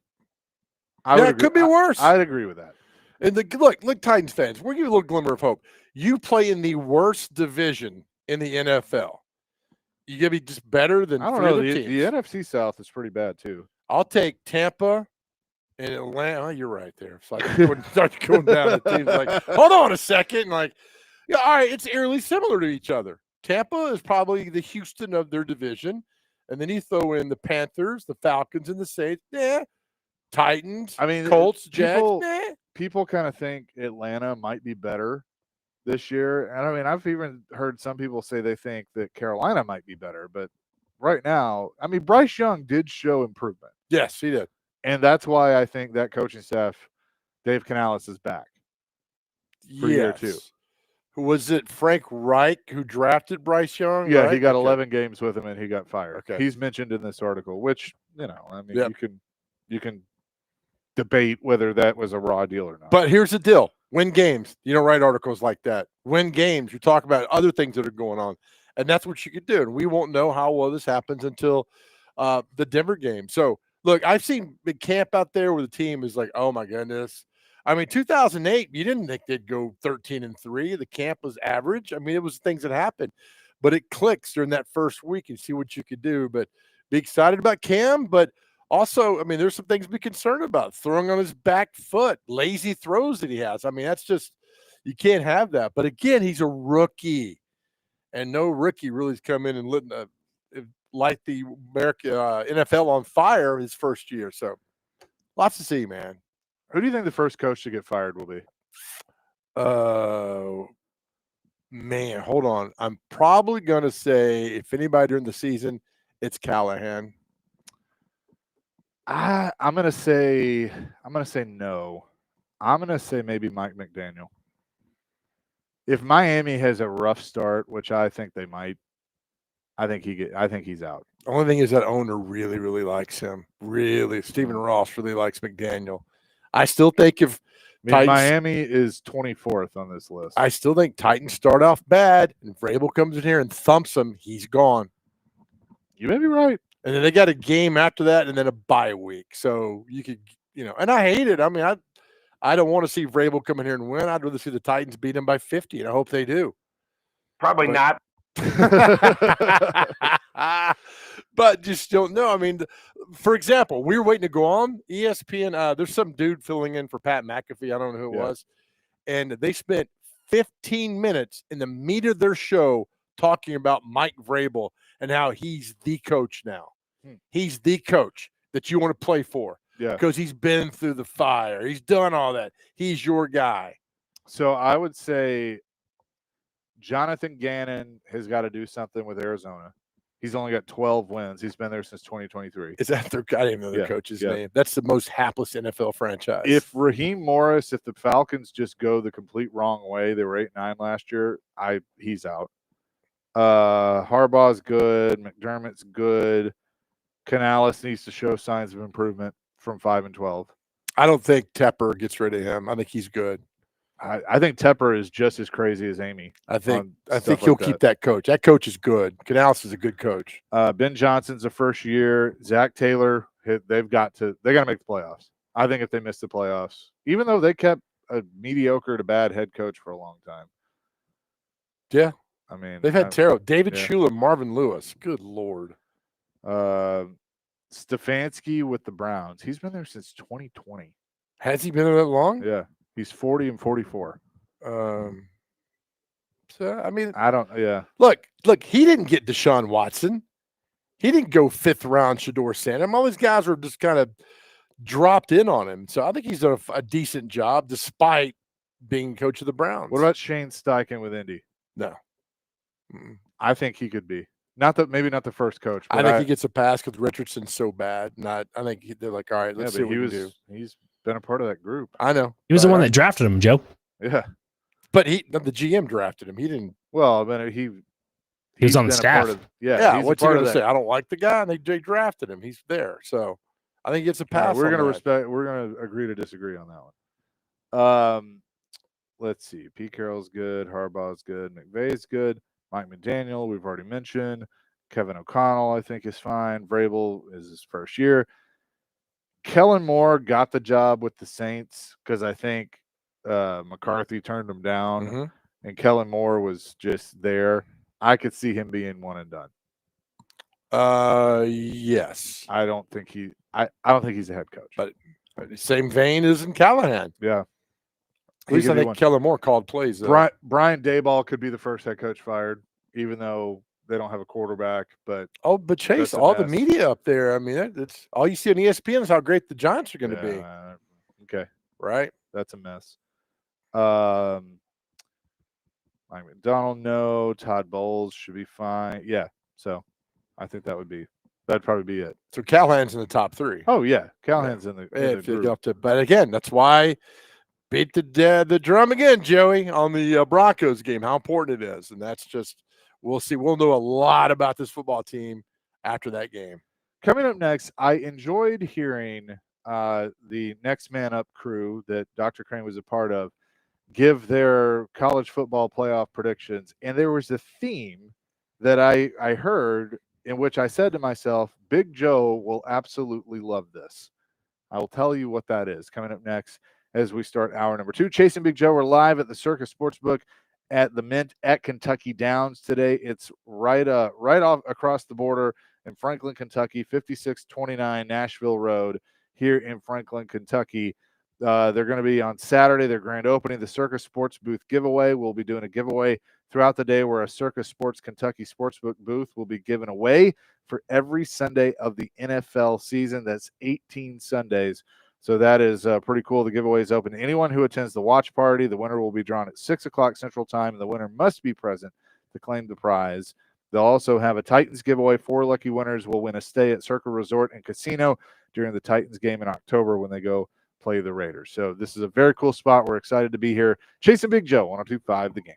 It could be worse. I'd agree with that. And look, Titans fans, we'll give you a little glimmer of hope. You play in the worst division in the NFL. You got to be just better than I don't know. The NFC South is pretty bad too. I'll take Tampa and Atlanta. Oh, you're right there. It's like start going down. The team's like, hold on a second. All right, it's eerily similar to each other. Tampa is probably the Houston of their division, and then you throw in the Panthers, the Falcons, and the Saints. Yeah, Titans. I mean, Colts, Jets. People kind of think Atlanta might be better this year, and I mean, I've even heard some people say they think that Carolina might be better, but right now, I mean, Bryce Young did show improvement. Yes, he did. And that's why I think that coaching staff, Dave Canales, is back for year 2. Was it Frank Reich who drafted Bryce Young? Yeah, right? he got Okay. 11 games with him and he got fired. Okay. He's mentioned in this article, which, I mean, Yep. you can debate whether that was a raw deal or not. But here's the deal. Win games. You don't write articles like that. Win games. You talk about other things that are going on. And that's what you could do. And we won't know how well this happens until the Denver game. So, look, I've seen big camp out there where the team is like, oh, my goodness. I mean, 2008, you didn't think they'd go 13-3. The camp was average. I mean, it was things that happened. But it clicks during that first week and see what you could do. But be excited about Cam. But also, I mean, there's some things to be concerned about. Throwing on his back foot, lazy throws that he has. I mean, that's just – you can't have that. But, again, he's a rookie. And no rookie really has come in and light the NFL on fire his first year. So, lots to see, man. Who do you think the first coach to get fired will be? Man, hold on. I'm probably going to say, if anybody during the season, it's Callahan. I'm gonna say no. I'm gonna say maybe Mike McDaniel. If Miami has a rough start, which I think they might, I think he's out. The only thing is that owner really, really likes him. Really, Stephen Ross really likes McDaniel. I still think if Miami is 24th on this list. I still think Titans start off bad, and if Vrabel comes in here and thumps him, he's gone. You may be right. And then they got a game after that, and then a bye week. So you could, and I hate it. I mean, I don't want to see Vrabel come in here and win. I'd rather see the Titans beat him by 50, and I hope they do. Probably not. But just don't know. I mean, for example, we were waiting to go on ESPN. There's some dude filling in for Pat McAfee. I don't know who it was. And they spent 15 minutes in the meat of their show talking about Mike Vrabel and how he's the coach now. He's the coach that you want to play for. Yeah. Because he's been through the fire. He's done all that. He's your guy. So I would say Jonathan Gannon has got to do something with Arizona. He's only got 12 wins. He's been there since 2023. Is that their? I didn't even know the coach's name. That's the most hapless NFL franchise. If Raheem Morris, if the Falcons just go the complete wrong way, they were 8-9 last year. He's out. Harbaugh's good. McDermott's good. Canales needs to show signs of improvement from 5-12. I don't think Tepper gets rid of him. I think he's good. I think Tepper is just as crazy as Amy. I think he'll keep that coach. That coach is good. Canales is a good coach. Ben Johnson's a first year. Zach Taylor, they got to make the playoffs. I think if they miss the playoffs, even though they kept a mediocre to bad head coach for a long time. Yeah. I mean, they've had terrible. David Shula, Marvin Lewis. Good Lord. Stefanski with the Browns. He's been there since 2020. Has he been there that long? Yeah. He's 40-44. So I mean, I don't. Yeah. Look. He didn't get Deshaun Watson. He didn't go 5th round. Shador Sanders. All these guys were just kind of dropped in on him. So I think he's done a decent job despite being coach of the Browns. What about Shane Steichen with Indy? No. I think he could be. Maybe not the first coach. But I think he gets a pass because Richardson's so bad. I think they're like, all right, let's see what we do. He's been a part of that group. I know. He was the one that drafted him, Joe. Yeah. But the GM drafted him. He didn't. Well, I mean, he was on the staff. Yeah. What's he going to say? I don't like the guy, and they drafted him. He's there. So I think he gets a pass. We're going to agree to disagree on that one. Let's see. Pete Carroll's good. Harbaugh's good. McVay's good. Mike McDaniel, we've already mentioned. Kevin O'Connell, I think, is fine. Vrabel is his first year. Kellen Moore got the job with the Saints because I think McCarthy turned him down, and Kellen Moore was just there. I could see him being one and done. Yes. I don't think he's a head coach. But same vein as in Callahan. Yeah. At least I think Kellen Moore called plays. Brian Daboll could be the first head coach fired, even though they don't have a quarterback. But Chase, all the media up there. I mean, that's all you see on ESPN is how great the Giants are going to be. Okay, right. That's a mess. Mike McDonald, no. Todd Bowles should be fine. Yeah. So, I think that'd probably be it. So Callahan's in the top 3. Oh yeah, Callahan's in the group. But again, that's why beat the drum again, Joey, on the Broncos game, how important it is. And that's just, we'll see. We'll know a lot about this football team after that game. Coming up next, I enjoyed hearing the Next Man Up crew that Dr. Crane was a part of give their college football playoff predictions. And there was a theme that I heard in which I said to myself, Big Joe will absolutely love this. I will tell you what that is coming up next as we start hour number 2. Chase and Big Joe are live at the Circus Sportsbook at the Mint at Kentucky Downs today. It's right off across the border in Franklin, Kentucky, 5629 Nashville Road here in Franklin, Kentucky. They're going to be on Saturday, their grand opening, the Circus Sports Booth giveaway. We'll be doing a giveaway throughout the day where a Circus Sports Kentucky Sportsbook booth will be given away for every Sunday of the NFL season. That's 18 Sundays. So that is pretty cool. The giveaway is open to anyone who attends the watch party. The winner will be drawn at 6 o'clock Central Time, and the winner must be present to claim the prize. They'll also have a Titans giveaway. 4 lucky winners will win a stay at Circa Resort and Casino during the Titans game in October when they go play the Raiders. So this is a very cool spot. We're excited to be here. Chasing Big Joe, 102.5 The Game.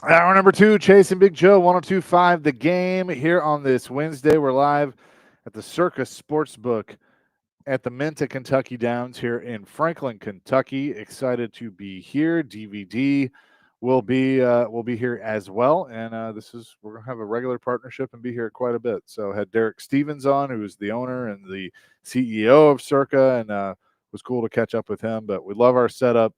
Hour number 2, Chasing Big Joe, 102.5 The Game here on this Wednesday. We're live at the Circus Sportsbook at the Mint at Kentucky Downs here in Franklin, Kentucky. Excited to be here. DVD will be here as well, and we're gonna have a regular partnership and be here quite a bit. So had Derek Stevens on, who is the owner and the CEO of Circa, and was cool to catch up with him. But we love our setup.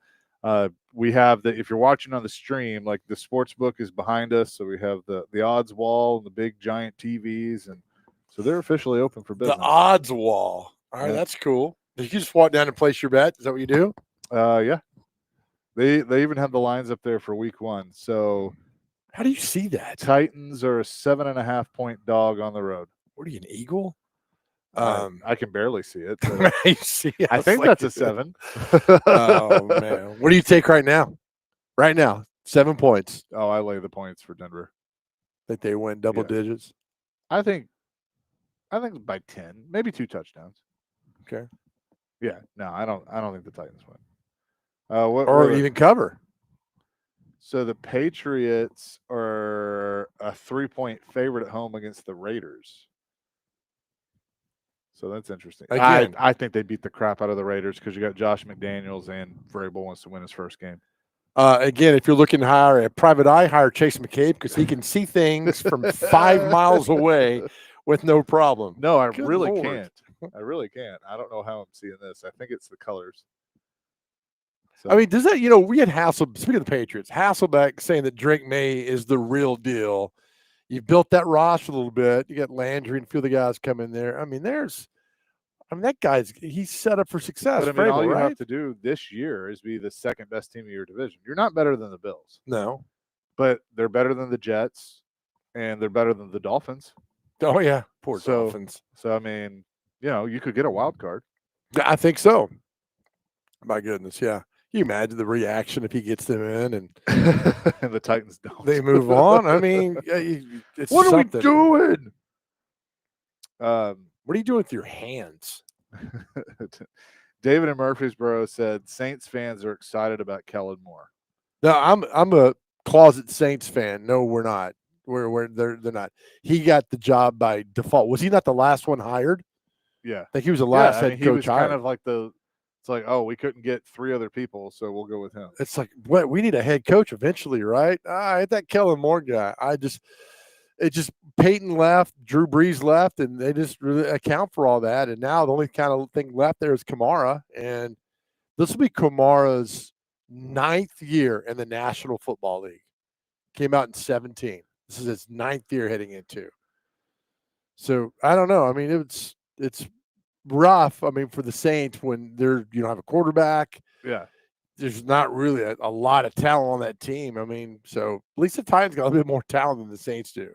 We have if you're watching on the stream, like the sports book is behind us, so we have the odds wall and the big giant TVs, and so they're officially open for business. The odds wall. All right, that's cool. Did you just walk down and place your bet? Is that what you do? Yeah. They even have the lines up there for week 1. So how do you see that? Titans are a 7.5 point dog on the road. What are you, an eagle? I can barely see it. You see, I think that's a 7. Oh man, what do you take right now? Right now, 7 points. Oh, I lay the points for Denver. Think they win double digits? I think by 10, maybe 2 touchdowns. Okay. Yeah. No, I don't think the Titans win. Or even cover. So the Patriots are a 3-point favorite at home against the Raiders. So that's interesting. Again, I think they beat the crap out of the Raiders because you got Josh McDaniels and Vrabel wants to win his first game. Again, if you're looking to hire a private eye, hire Chase McCabe because he can see things from 5 miles away with no problem. No, I really can't. I really can't. I don't know how I'm seeing this. I think it's the colors. So. I mean, does that, we had speaking of the Patriots, Hasselbeck saying that Drake May is the real deal. You built that roster a little bit. You got Landry and a few of the guys come in there. I mean, that guy's he's set up for success. But all you have to do this year is be the second best team of your division. You're not better than the Bills. No. But they're better than the Jets, and they're better than the Dolphins. Oh, yeah. Poor Dolphins. So, I mean, you could get a wild card. I think so. My goodness, yeah. Can you imagine the reaction if he gets them in and and the Titans don't? They move on. I mean, it's what are we doing? What are you doing with your hands? David in Murfreesboro said Saints fans are excited about Kellen Moore. No, I'm a closet Saints fan. No, we're not. They're not. He got the job by default. Was he not the last one hired? Yeah, I think he was the last head he coach was hired. Kind of like it's like, oh, we couldn't get 3 other people, so we'll go with him. It's like, what? We need a head coach eventually, right? That Kellen Moore guy. Peyton left, Drew Brees left, and they just really account for all that. And now the only kind of thing left there is Kamara. And this will be Kamara's 9th year in the National Football League. Came out in 2017. This is his 9th year heading into. So I don't know. I mean, it's rough. I mean, for the Saints when you don't have a quarterback. Yeah. There's not really a lot of talent on that team. I mean, so at least the Titans got a bit more talent than the Saints do.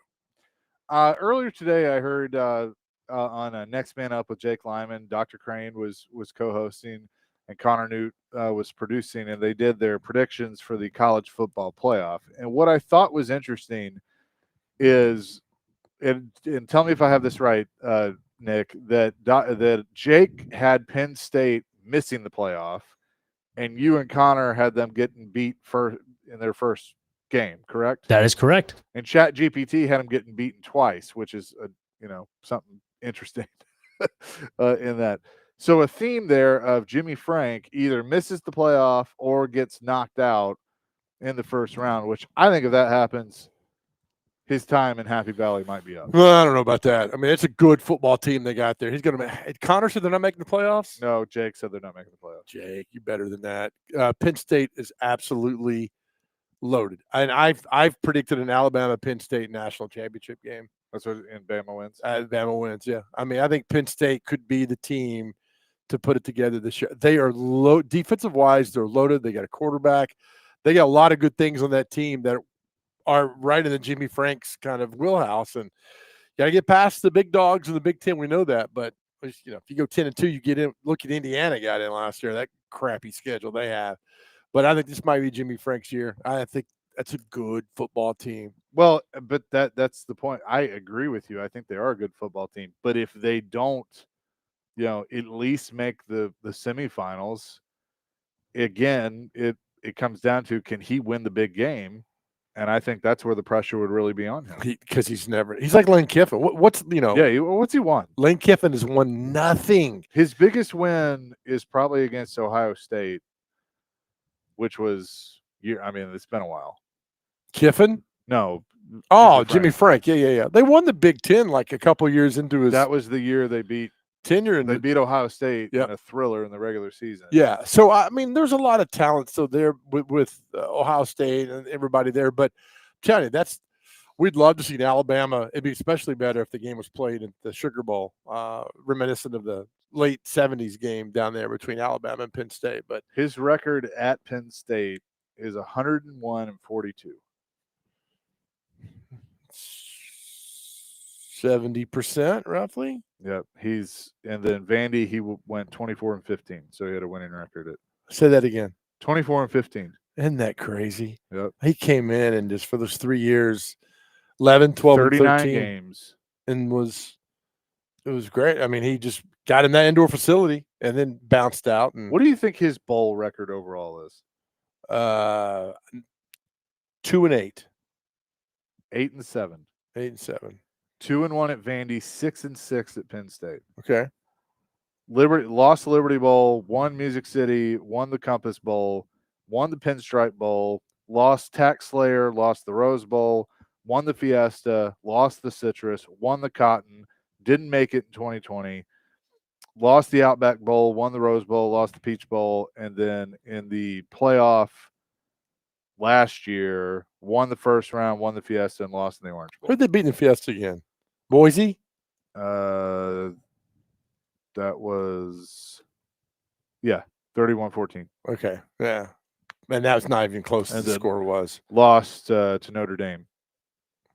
Earlier today, I heard on Next Man Up with Jake Lyman, Dr. Crane was co-hosting, and Connor Newt was producing, and they did their predictions for the college football playoff. And what I thought was interesting is, and tell me if I have this right, Nick, that Jake had Penn State missing the playoff, and you and Connor had them getting beat in their first game, correct? That is correct. And ChatGPT had them getting beaten twice, which is something interesting in that. So a theme there of Jimmy Frank either misses the playoff or gets knocked out in the first round, which I think if that happens, his time in Happy Valley might be up. Well, I don't know about that. I mean, it's a good football team they got there. He's going to – Connor said they're not making the playoffs? No, Jake said they're not making the playoffs. Jake, you better than that. Penn State is absolutely loaded. And I've predicted an Alabama-Penn State national championship game. That's what in Bama wins? Bama wins, yeah. I mean, I think Penn State could be the team to put it together this year. They are low defensive-wise. They're loaded. They got a quarterback. They got a lot of good things on that team that are right in the Jimmy Frank's kind of wheelhouse, and you got to get past the big dogs in the Big Ten. We know that, but if you go 10-2, you get in. Look at Indiana got in last year. That crappy schedule they have, but I think this might be Jimmy Frank's year. I think that's a good football team. Well, but that's the point. I agree with you. I think they are a good football team, but if they don't, at least make the semifinals, again, it comes down to, can he win the big game? And I think that's where the pressure would really be on him. Because he's like Lane Kiffin. What's what's he won? Lane Kiffin has won nothing. His biggest win is probably against Ohio State, which was it's been a while. Kiffin? No. Oh, Jimmy Frank. Yeah. They won the Big Ten like a couple years into his. That was the year they beat tenure, and they beat Ohio State in a thriller in the regular season. Yeah. So there's a lot of talent still there with Ohio State and everybody there. But I'm telling you, we'd love to see Alabama. It'd be especially better if the game was played at the Sugar Bowl, reminiscent of the late '70s game down there between Alabama and Penn State. But his record at Penn State is 101-42. 70% roughly. Yep. And then Vandy, he went 24-15. So he had a winning record at. Say that again. 24-15. Isn't that crazy? Yep. He came in and just for those 3 years, 11, 12, 39 13, games. And it was great. I mean, he just got in that indoor facility and then bounced out. And what do you think his bowl record overall is? 2-8. 8-7. 8-7. 2-1 at Vandy, 6-6 at Penn State. Okay. Lost the Liberty Bowl, won Music City, won the Compass Bowl, won the Pinstripe Bowl, lost Tax Slayer, lost the Rose Bowl, won the Fiesta, lost the Citrus, won the Cotton, didn't make it in 2020, lost the Outback Bowl, won the Rose Bowl, lost the Peach Bowl, and then in the playoff last year, won the first round, won the Fiesta, and lost in the Orange Bowl. Who'd they beat in the Fiesta again? Boise? That was, 31-14. Okay, yeah. And that was not even close as the score was. Lost to Notre Dame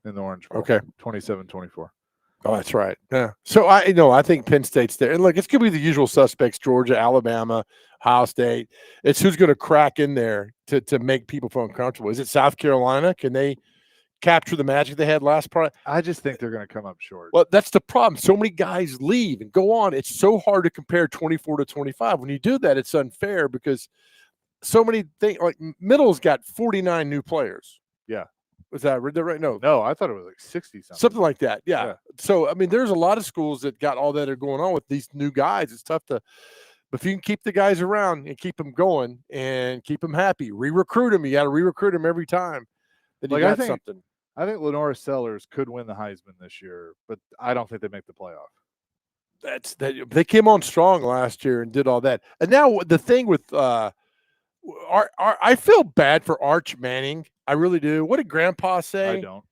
in the Orange Bowl. Okay. 27-24. Oh, that's right. Yeah. So I think Penn State's there. And look, it's going to be the usual suspects, Georgia, Alabama, Ohio State. It's who's going to crack in there to make people feel uncomfortable. Is it South Carolina? Can they capture the magic they had last part? I just think they're going to come up short. Well, that's the problem. So many guys leave and go on. It's so hard to compare 24 to 25. When you do that, it's unfair because so many things, like Middle's got 49 new players. Yeah. Was that right? No, I thought it was like 60 something. Something like that. Yeah. So, there's a lot of schools that got all that are going on with these new guys. It's tough but if you can keep the guys around and keep them going and keep them happy, re-recruit them. You got to re-recruit them every time. Then you got something. I think Lenora Sellers could win the Heisman this year, but I don't think they make the playoff. They came on strong last year and did all that. And now the thing with I feel bad for Arch Manning. I really do. What did Grandpa say? I don't.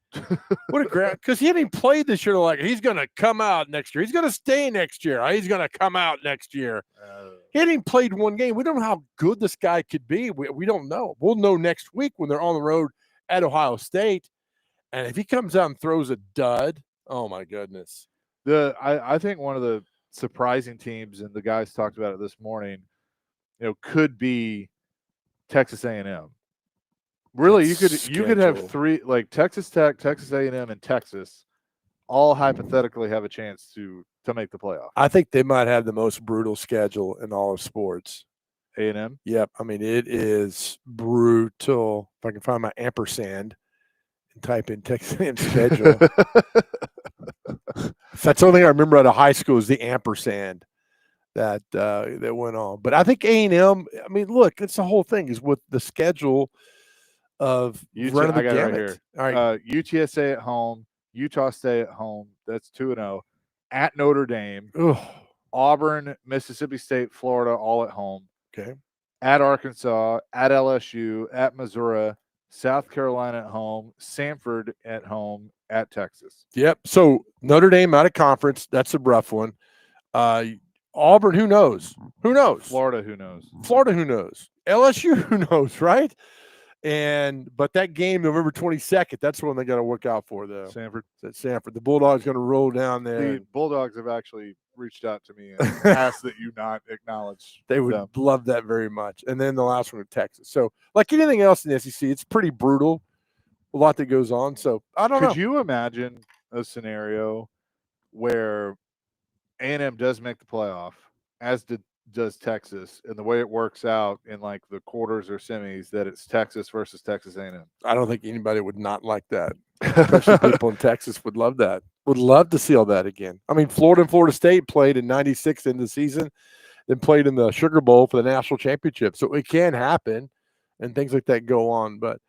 Because he hadn't played this year. Like, he's going to come out next year. He's going to stay next year. He's going to come out next year. He hadn't played one game. We don't know how good this guy could be. We don't know. We'll know next week when they're on the road at Ohio State. And if he comes out and throws a dud, oh my goodness. I think one of the surprising teams, and the guys talked about it this morning, could be Texas A&M. Really, you could have three, like Texas Tech, Texas A&M, and Texas, all hypothetically have a chance to make the playoff. I think they might have the most brutal schedule in all of sports. A&M? Yep. It is brutal. If I can find my ampersand and type in Texas A&M schedule. That's the only thing I remember out of high school is the ampersand that went on. But I think A&M, look, it's the whole thing is with the schedule of running the gamut. Right here. All right. UTSA at home, Utah State at home. That's 2-0. At Notre Dame. Ugh. Auburn, Mississippi State, Florida, all at home. Okay. At Arkansas, at LSU, at Missouri, South Carolina at home, Samford at home, at Texas. Yep. So Notre Dame out of conference. That's a rough one. Auburn, who knows? Who knows? Florida, who knows? LSU, who knows, right? But that game, November 22nd, that's the one they got to look out for, though. Samford. Samford. The Bulldogs going to roll down there. The Bulldogs have actually reached out to me and asked that you not acknowledge They would love that very much. And then the last one with Texas. So, like anything else in the SEC, it's pretty brutal. A lot that goes on. So, I don't know. Could you imagine a scenario where A&M does make the playoff, as does Texas, and the way it works out in like the quarters or semis, that it's Texas versus Texas A&M. I don't think anybody would not like that. Especially people in Texas would love that. Would love to see all that again. I mean, Florida and Florida State played in '96 in the season, then played in the Sugar Bowl for the national championship. So it can happen, and things like that go on. But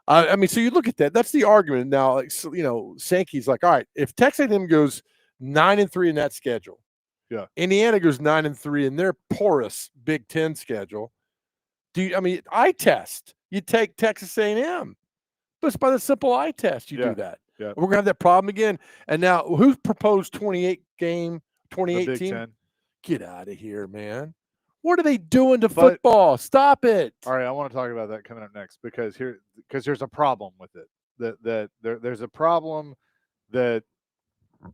I mean, so you look at that. That's the argument now. Like, so, Sankey's like, all right, if Texas A&M goes 9-3 in that schedule, yeah, Indiana goes 9-3 in their porous Big Ten schedule. Eye test. You take Texas A&M. Just by the simple eye test, you do that. Yeah. We're gonna have that problem again. And now, who proposed 2018? The Big Ten. Get out of here, man! What are they doing to football? Stop it! All right, I want to talk about that coming up next because there's a problem with it. There's a problem that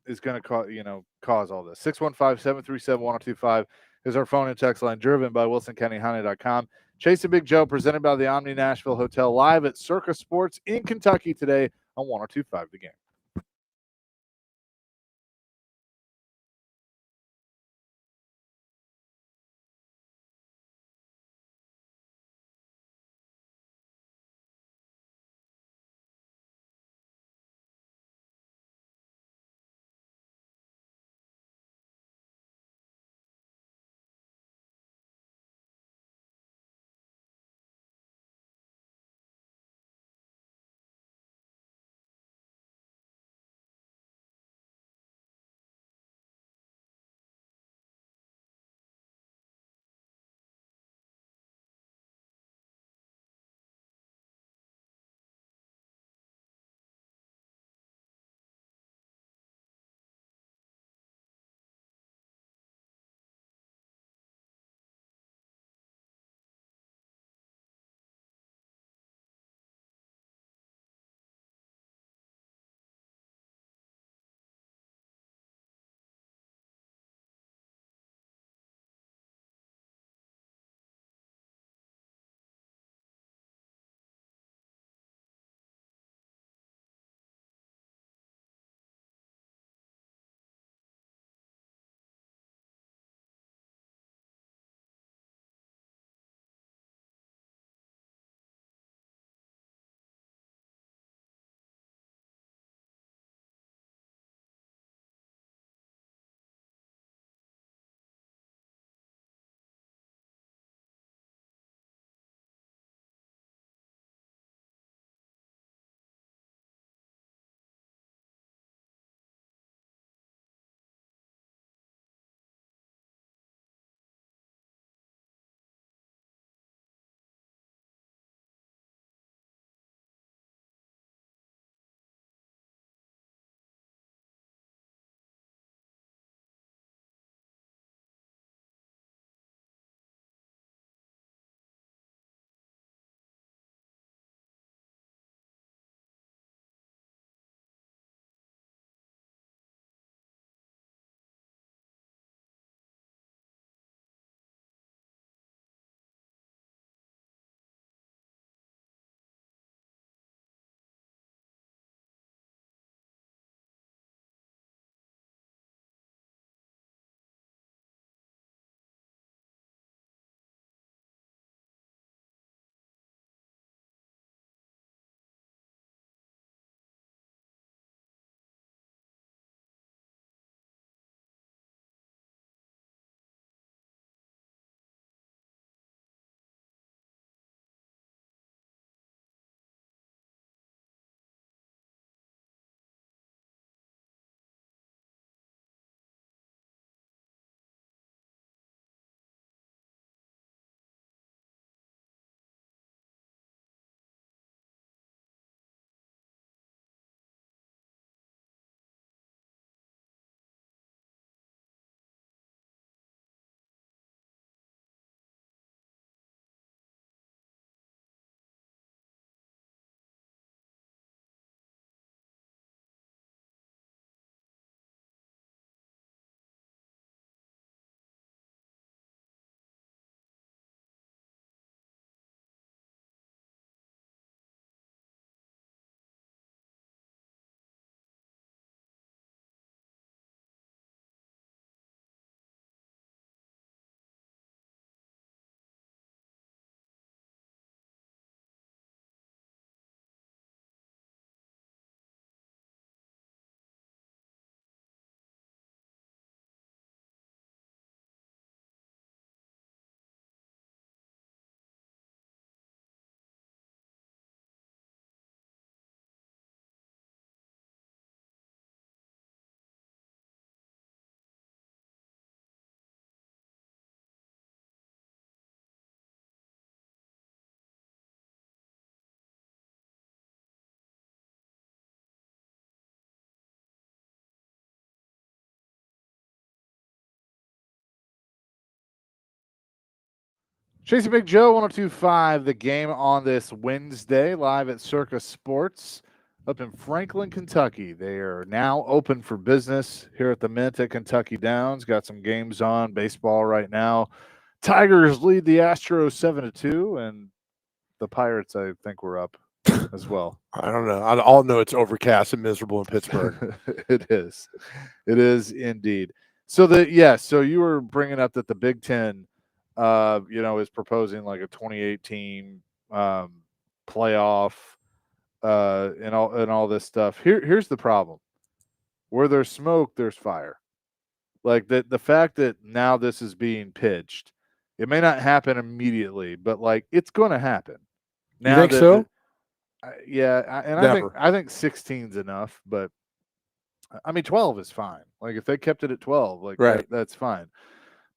is going to cause all this. 615-737-1025 is our phone and text line, driven by WilsonCountyHonda.com. Chase and Big Joe, presented by the Omni Nashville Hotel, live at Circa Sports in Kentucky today on 1025 The Game. Chasing Big Joe, 102.5, the game on this Wednesday, live at Circus Sports up in Franklin, Kentucky. They are now open for business here at the Mint at Kentucky Downs. Got some games on, baseball right now. Tigers lead the Astros 7-2, and the Pirates, I think, were up as well. I don't know. I all know it's overcast and miserable in Pittsburgh. It is. It is indeed. So you were bringing up that the Big Ten, is proposing like a 2018 playoff and all this stuff. Here's the problem. Where there's smoke, there's fire. Like the fact that now this is being pitched, it may not happen immediately, but like it's going to happen. You think so? I think 16's enough, but I mean 12 is fine. Like if they kept it at 12, like right. That's fine.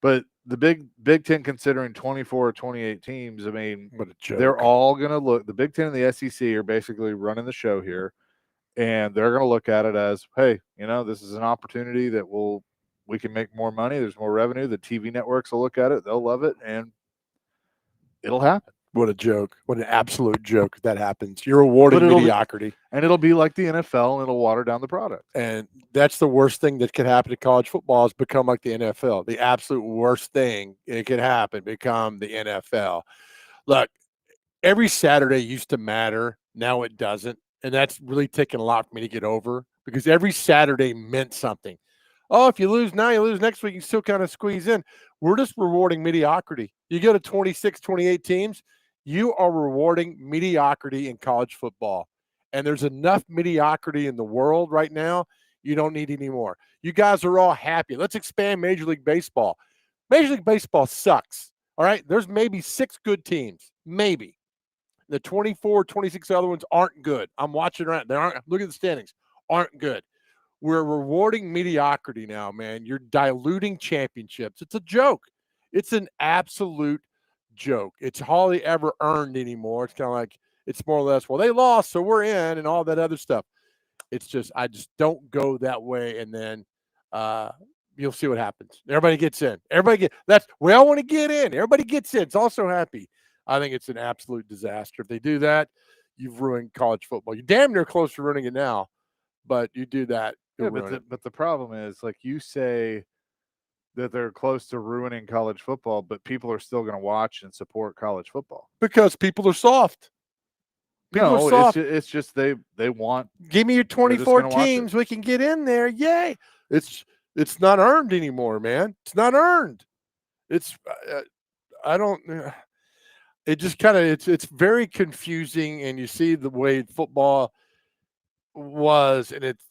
But the Big Ten, considering 24 or 28 teams, I mean, what a joke. They're all going to look. The Big Ten and the SEC are basically running the show here, and they're going to look at it as, hey, this is an opportunity that we can make more money. There's more revenue. The TV networks will look at it. They'll love it, and it'll happen. What a joke. What an absolute joke if that happens. You're rewarding mediocrity. And it'll be like the NFL, and it'll water down the product. And that's the worst thing that could happen to college football is become like the NFL. The absolute worst thing it could happen, become the NFL. Look, every Saturday used to matter. Now it doesn't. And that's really taken a lot for me to get over because every Saturday meant something. Oh, if you lose now, you lose next week, you still kind of squeeze in. We're just rewarding mediocrity. You go to 26, 28 teams, you are rewarding mediocrity in college football. And there's enough mediocrity in the world right now, you don't need any more. You guys are all happy. Let's expand Major League Baseball. Major League Baseball sucks, all right? There's maybe 6 good teams, maybe. The 24, 26 other ones aren't good. I'm watching around. They aren't. Look at the standings. Aren't good. We're rewarding mediocrity now, man. You're diluting championships. It's a joke. It's an absolute joke. It's hardly ever earned anymore. It's kind of like, it's more or less, well, they lost, so we're in, and all that other stuff. It's just, I just don't go that way, and then you'll see what happens. Everybody gets in. We all want to get in. Everybody gets in. It's also happy. I think it's an absolute disaster. If they do that, you've ruined college football. You're damn near close to ruining it now, but you do that. Yeah, but the problem is, like you say, that they're close to ruining college football, but people are still going to watch and support college football because people are soft. People are soft. It's just they want. Give me your 24 teams. We can get in there. Yay! It's not earned anymore, man. It's not earned. It's I don't. It just kind of it's very confusing, and you see the way football was, and it's.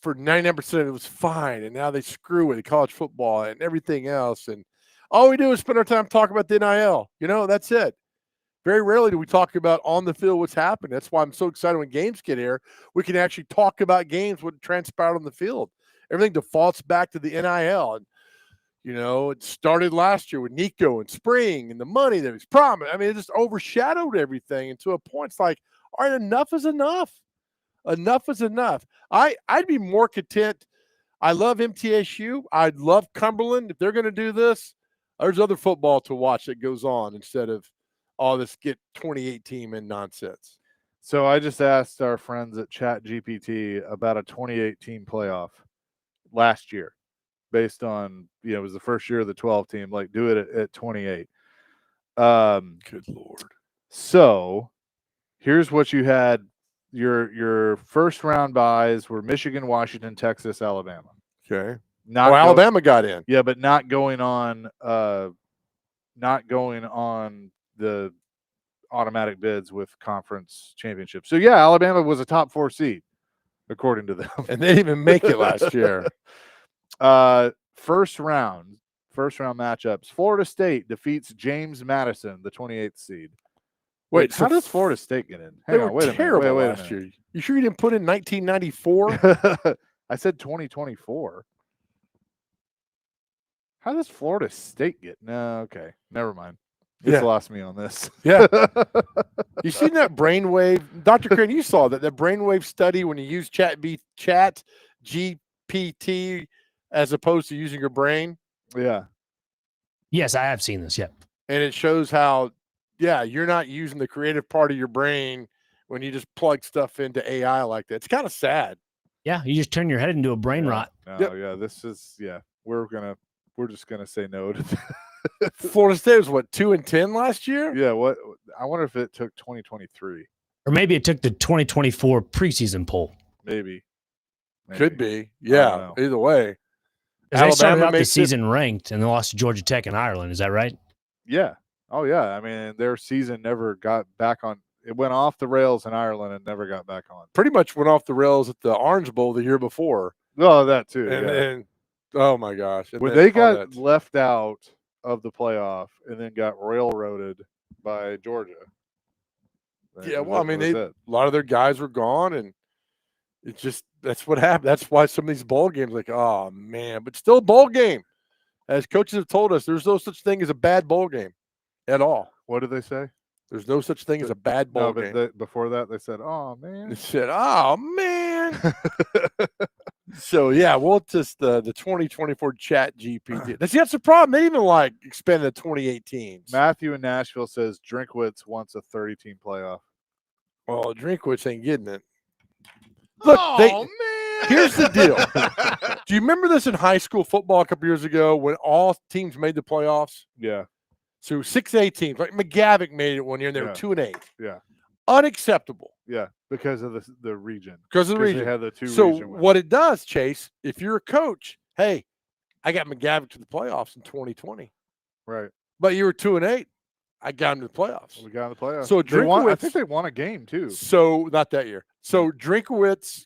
For 99% it was fine, and now they screw with college football and everything else. And all we do is spend our time talking about the NIL. That's it. Very rarely do we talk about on the field what's happening. That's why I'm so excited when games get here. We can actually talk about games, what transpired on the field. Everything defaults back to the NIL. And, it started last year with Nico and Spring and the money that was promised. I mean, it just overshadowed everything. And to a point, it's like, all right, enough is enough. Enough is enough. I'd be more content. I love MTSU. I'd love Cumberland. If they're going to do this, there's other football to watch that goes on instead of all this get 28 team and nonsense. So I just asked our friends at ChatGPT about a 28 team playoff last year based on, it was the first year of the 12 team, like do it at 28. Good Lord. So here's what you had. Your first round buys were Michigan, Washington, Texas, Alabama. Okay. Alabama got in. Yeah, but not going on the automatic bids with conference championships. So yeah, Alabama was a top 4 seed, according to them. And they didn't even make it last year. First round matchups. Florida State defeats James Madison, the 28th seed. Wait, how does Florida State get in? They were terrible last year. You sure you didn't put in 1994? I said 2024. How does Florida State get? No, okay. Never mind. It's lost me on this. Yeah. You seen that brainwave? Dr. Crane, you saw that brainwave study when you use Chat GPT as opposed to using your brain? Yeah. Yes, I have seen this. Yep. And it shows how, you're not using the creative part of your brain when you just plug stuff into AI like that. It's kind of sad. Yeah, you just turn your head into a brain rot. No, this is we're just gonna say no to that. Florida State was what, 2-10 last year? Yeah, what I wonder if it took 2023. Or maybe it took the 2024 preseason poll. Maybe. Could be. Yeah, either way. They started out the season ranked and they lost to Georgia Tech and Ireland. Is that right? Yeah. Oh, yeah. I mean, their season never got back on. It went off the rails in Ireland and never got back on. Pretty much went off the rails at the Orange Bowl the year before. Oh, that too. And oh, my gosh. When they got left out of the playoff and then got railroaded by Georgia. Yeah, well, I mean, a lot of their guys were gone, and it's just that's what happened. That's why some of these bowl games, like, oh man, but still a bowl game. As coaches have told us, there's no such thing as a bad bowl game at all. What did they say? There's no such thing as a bad bowl game. Before that, they said, "Oh man." They said, "Oh man." So yeah, we'll just the 2024 Chat GPT. That's the problem. They even like expand the 2018. Matthew in Nashville says Drinkwitz wants a 30-team playoff. Well, Drinkwitz ain't getting it. Look, man. Here's the deal. Do you remember this in high school football a couple years ago when all teams made the playoffs? Yeah. So 6A teams, like McGavick made it one year, and they were 2-8. Yeah. Unacceptable. Yeah, because of the region. Because of the region. They had the two so region what it does, Chase, if you're a coach, hey, I got McGavick to the playoffs in 2020. Right. But you were 2-8. I got him to the playoffs. We got him to the playoffs. So I think they won a game too. So not that year. So Drinkwitz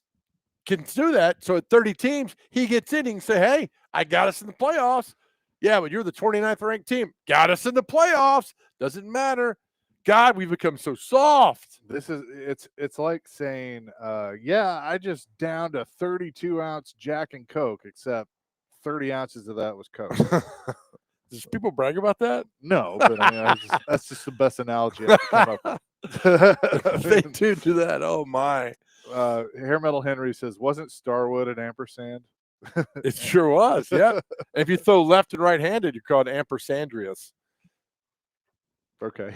can do that. So at 30 teams, he gets in. He can say, hey, I got us in the playoffs. Yeah, but you're the 29th ranked team. Got us in the playoffs. Doesn't matter. God, we've become so soft. It's like saying, I just downed a 32-ounce Jack and Coke, except 30 ounces of that was Coke. Does people brag about that? No, but I mean, that's just the best analogy I can come up with. They do that. Oh my. Hair Metal Henry says, wasn't Starwood an ampersand? It sure was. Yeah. If you throw left and right handed, you're called ampersandrius. Okay.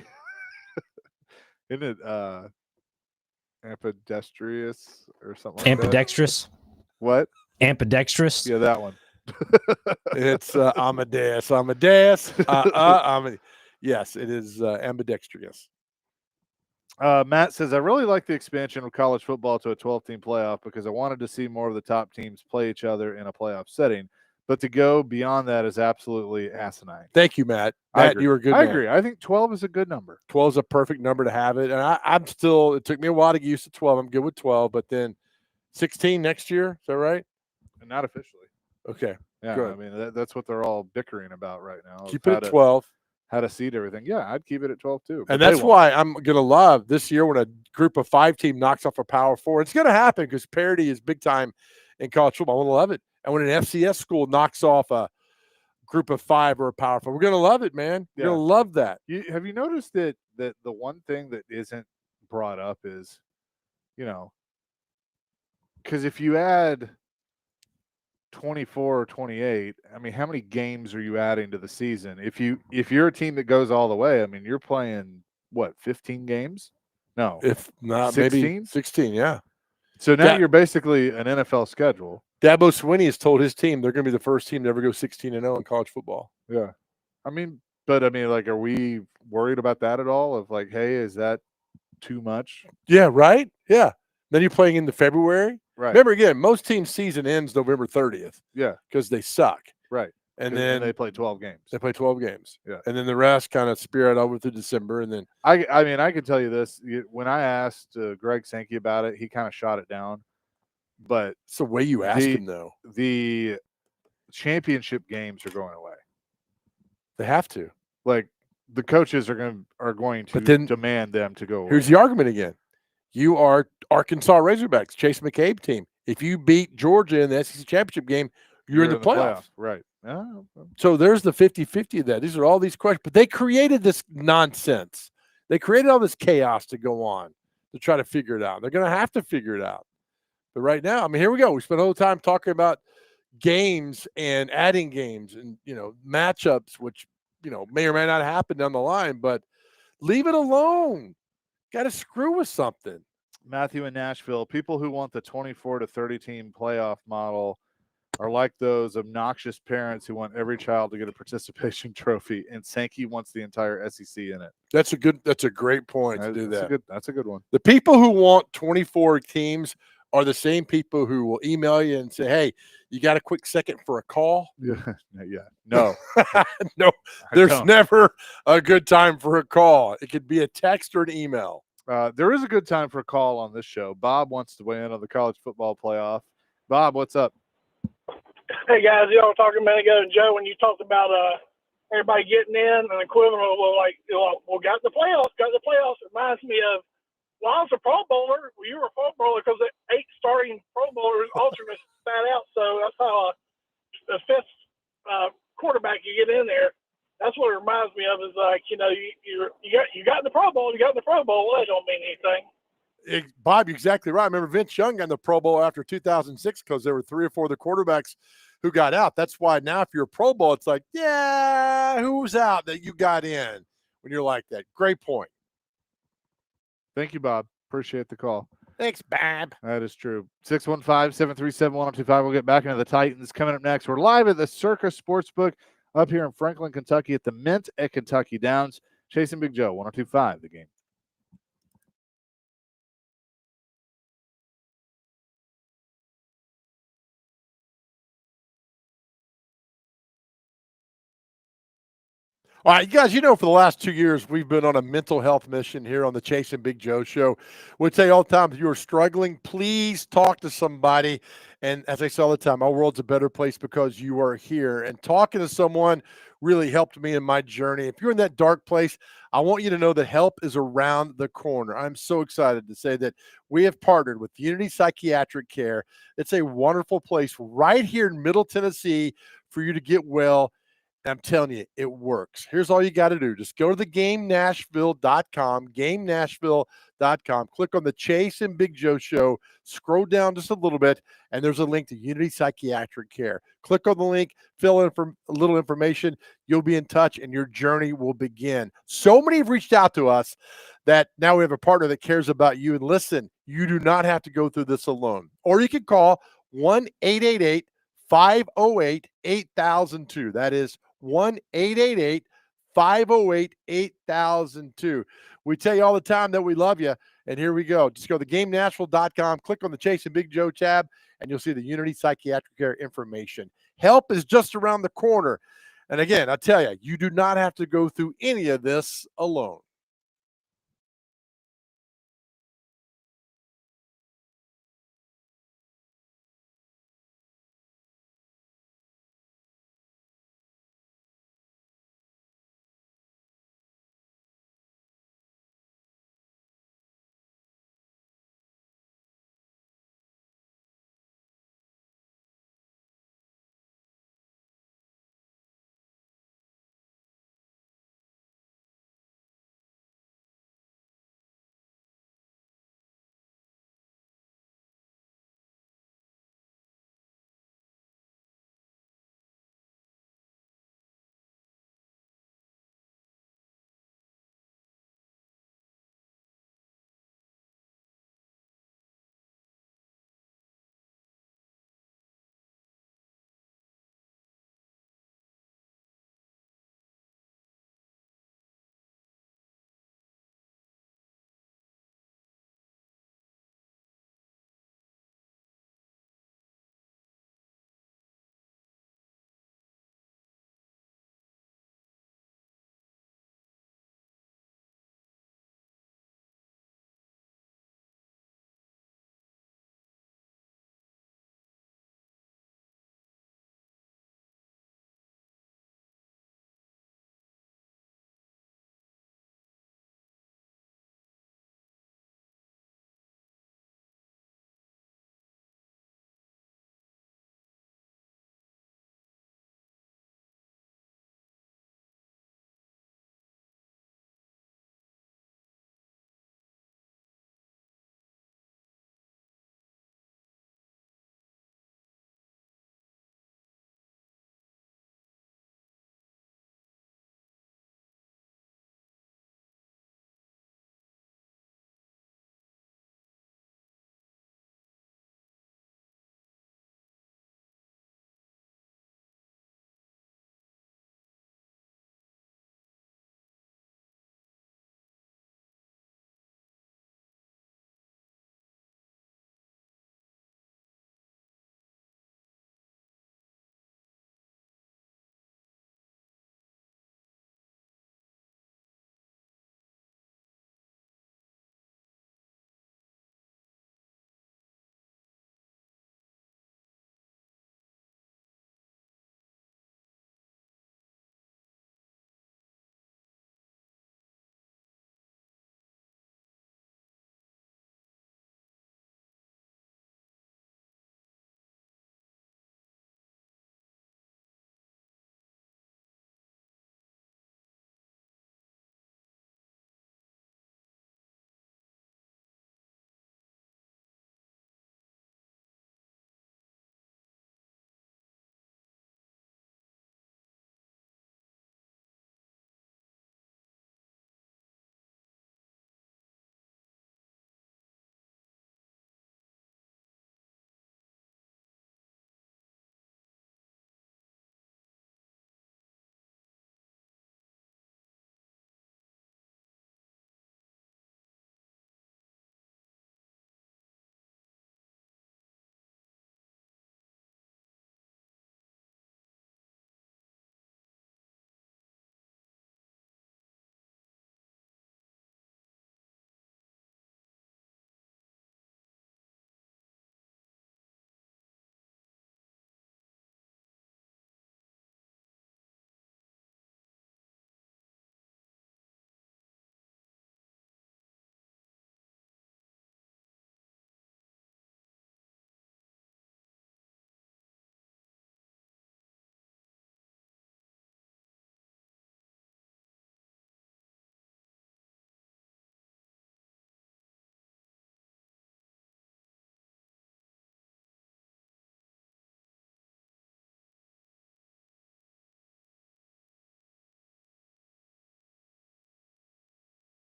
Isn't it ambidextrous or something like ambidextrous? That? What? Ambidextrous? Yeah, that one. It's Amadeus. Yes, it is ambidextrous. Matt says, I really like the expansion of college football to a 12-team playoff because I wanted to see more of the top teams play each other in a playoff setting. But to go beyond that is absolutely asinine. Thank you, Matt. Matt, you were good. I agree. I think 12 is a good number. 12 is a perfect number to have it. And I'm still, it took me a while to get used to 12. I'm good with 12, but then 16 next year. Is that right? Not officially. Okay. Yeah. Good. I mean, that's what they're all bickering about right now. Keep it at 12. How to seed everything. Yeah, I'd keep it at 12 too. And that's why I'm going to love this year when a group of 5 team knocks off a power 4. It's going to happen because parity is big time in college football. I want to love it. And when an FCS school knocks off a group of 5 or a power 4, we're going to love it, man. You're going to love that. Have you noticed that the one thing that isn't brought up is, because if you add 24 or 28, I mean, how many games are you adding to the season? If you're a team that goes all the way, I mean, you're playing what, 15 games? No, if not 16? maybe 16. Yeah. So now you're basically an NFL schedule. Dabo Swinney has told his team they're going to be the first team to ever go 16-0 in college football. Yeah, like, are we worried about that at all? Of like, hey, is that too much? Yeah. Right. Yeah. Then you're playing into February. Right. Remember, again, most teams' season ends November 30th. Yeah. Because they suck. Right. And then they play 12 games. They play 12 games. Yeah. And then the rest kind of spear out over through December. And then I mean, I can tell you this. When I asked Greg Sankey about it, he kind of shot it down. But it's the way you asked him, though. The championship games are going away. They have to. Like, the coaches are going to demand them to go away. Here's the argument again. You are Arkansas Razorbacks, Chase McCabe team. If you beat Georgia in the SEC championship game, you're in the playoffs. Right. So there's the 50-50 of that. These are all these questions. But they created this nonsense. They created all this chaos to go on to try to figure it out. They're going to have to figure it out. But right now, I mean, here we go. We spent the whole time talking about games and adding games and, matchups, which may or may not happen down the line, but leave it alone. Got to screw with something. Matthew in Nashville, people who want the 24 to 30 team playoff model are like those obnoxious parents who want every child to get a participation trophy, and Sankey wants the entire SEC in it. That's a great point to do that. That's a good one. The people who want 24 teams are the same people who will email you and say, "Hey, you got a quick second for a call?" Yeah. No. No, there's never a good time for a call. It could be a text or an email. There is a good time for a call on this show. Bob wants to weigh in on the college football playoff. Bob, what's up? Hey guys, y'all were talking a minute ago, Joe, when you talked about everybody getting in and equivalent of got the playoffs. It reminds me of I was a Pro Bowler. Well, you were a Pro Bowler because the 8 starting Pro Bowlers alternates sat out. So that's how the 5th quarterback you get in there. That's what it reminds me of. Is like you got in the Pro Bowl. You got in the Pro Bowl. Well, that don't mean anything. Bob, you're exactly right. I remember Vince Young got in the Pro Bowl after 2006 because there were 3 or 4 of the quarterbacks who got out. That's why now if you're a Pro Bowl, it's like, yeah, who's out that you got in when you're like that. Great point. Thank you, Bob. Appreciate the call. Thanks, Bob. That is true. 615-737-1025. We'll get back into the Titans coming up next. We're live at the Circa Sportsbook up here in Franklin, Kentucky at the Mint at Kentucky Downs. Chasing Big Joe, 102.5 The Game. All right, you guys, for the last 2 years, we've been on a mental health mission here on the Chasing Big Joe show. We tell you all the time, if you are struggling, please talk to somebody. And as I say all the time, our world's a better place because you are here. And talking to someone really helped me in my journey. If you're in that dark place, I want you to know that help is around the corner. I'm so excited to say that we have partnered with Unity Psychiatric Care. It's a wonderful place right here in Middle Tennessee for you to get well. I'm telling you, it works. Here's all you got to do. Just go to the GameNashville.com, GameNashville.com. Click on the Chase and Big Joe show. Scroll down just a little bit, and there's a link to Unity Psychiatric Care. Click on the link, fill in for a little information. You'll be in touch, and your journey will begin. So many have reached out to us that now we have a partner that cares about you. And listen, you do not have to go through this alone. Or you can call 1-888-508-8002. That is 1-888-508-8002. We tell you all the time that we love you, and here we go. Just go to GameNashville.com, click on the Chase and Big Joe tab, and you'll see the Unity Psychiatric Care information. Help is just around the corner. And again, I tell you, you do not have to go through any of this alone.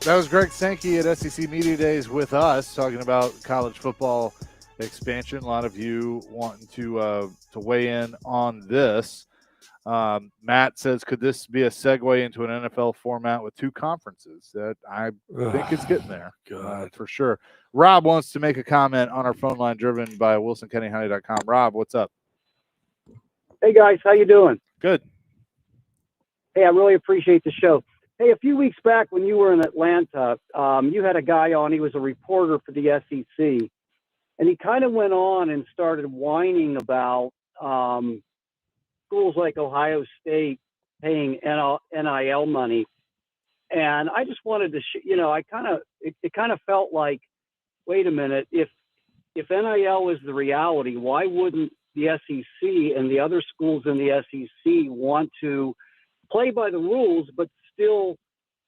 That was Greg Sankey at SEC Media Days with us talking about college football expansion. A lot of you wanting to weigh in on this. Matt says, could this be a segue into an NFL format with two conferences? That I think it's getting there for sure. Rob wants to make a comment on our phone line driven by WilsonKennyHoney.com. Rob, what's up? Hey, guys. How you doing? Good. Hey, I really appreciate the show. Hey, a few weeks back when you were in Atlanta, you had a guy on. He was a reporter for the SEC, and he kind of went on and started whining about schools like Ohio State paying NIL money. And I just wanted to, it kind of felt like, wait a minute, if NIL is the reality, why wouldn't the SEC and the other schools in the SEC want to play by the rules, but still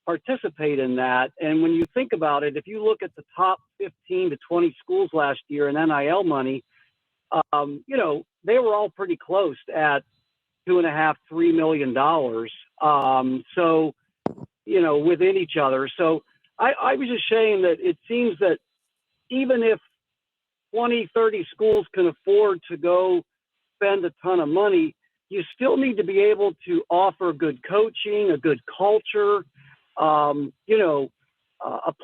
participate in that? And when you think about it, if you look at the top 15 to 20 schools last year in NIL money, they were all pretty close at $2.5–3 million. Within each other. So I was just saying that it seems that even if 20, 30 schools can afford to go spend a ton of money, you still need to be able to offer good coaching, a good culture, a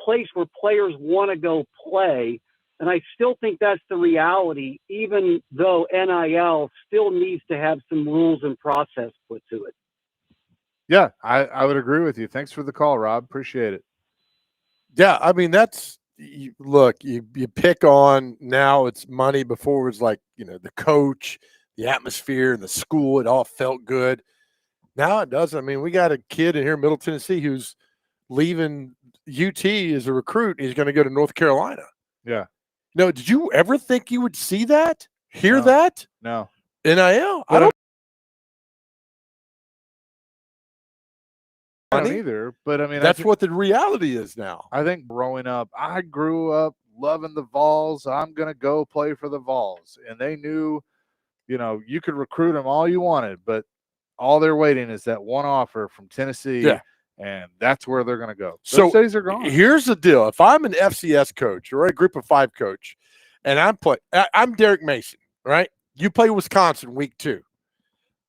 place where players want to go play. And I still think that's the reality, even though NIL still needs to have some rules and process put to it. Yeah, I would agree with you. Thanks for the call, Rob. Appreciate it. Yeah, I mean, look, you pick on now it's money. Before it was like, the coach, the atmosphere, and the school. It all felt good. Now it doesn't. I mean, we got a kid in here in Middle Tennessee who's leaving UT as a recruit. He's going to go to North Carolina. Yeah. No, did you ever think you would see that? Hear that? No. NIL? I don't either, but I mean, that's what the reality is now. I think growing up, I grew up loving the Vols. I'm going to go play for the Vols. And they knew, you could recruit them all you wanted, but all they're waiting is that one offer from Tennessee. Yeah. And that's where they're going to go. So those days are gone. Here's the deal. If I'm an FCS coach or a group of 5 coach, and I'm Derek Mason, right? You play Wisconsin week 2.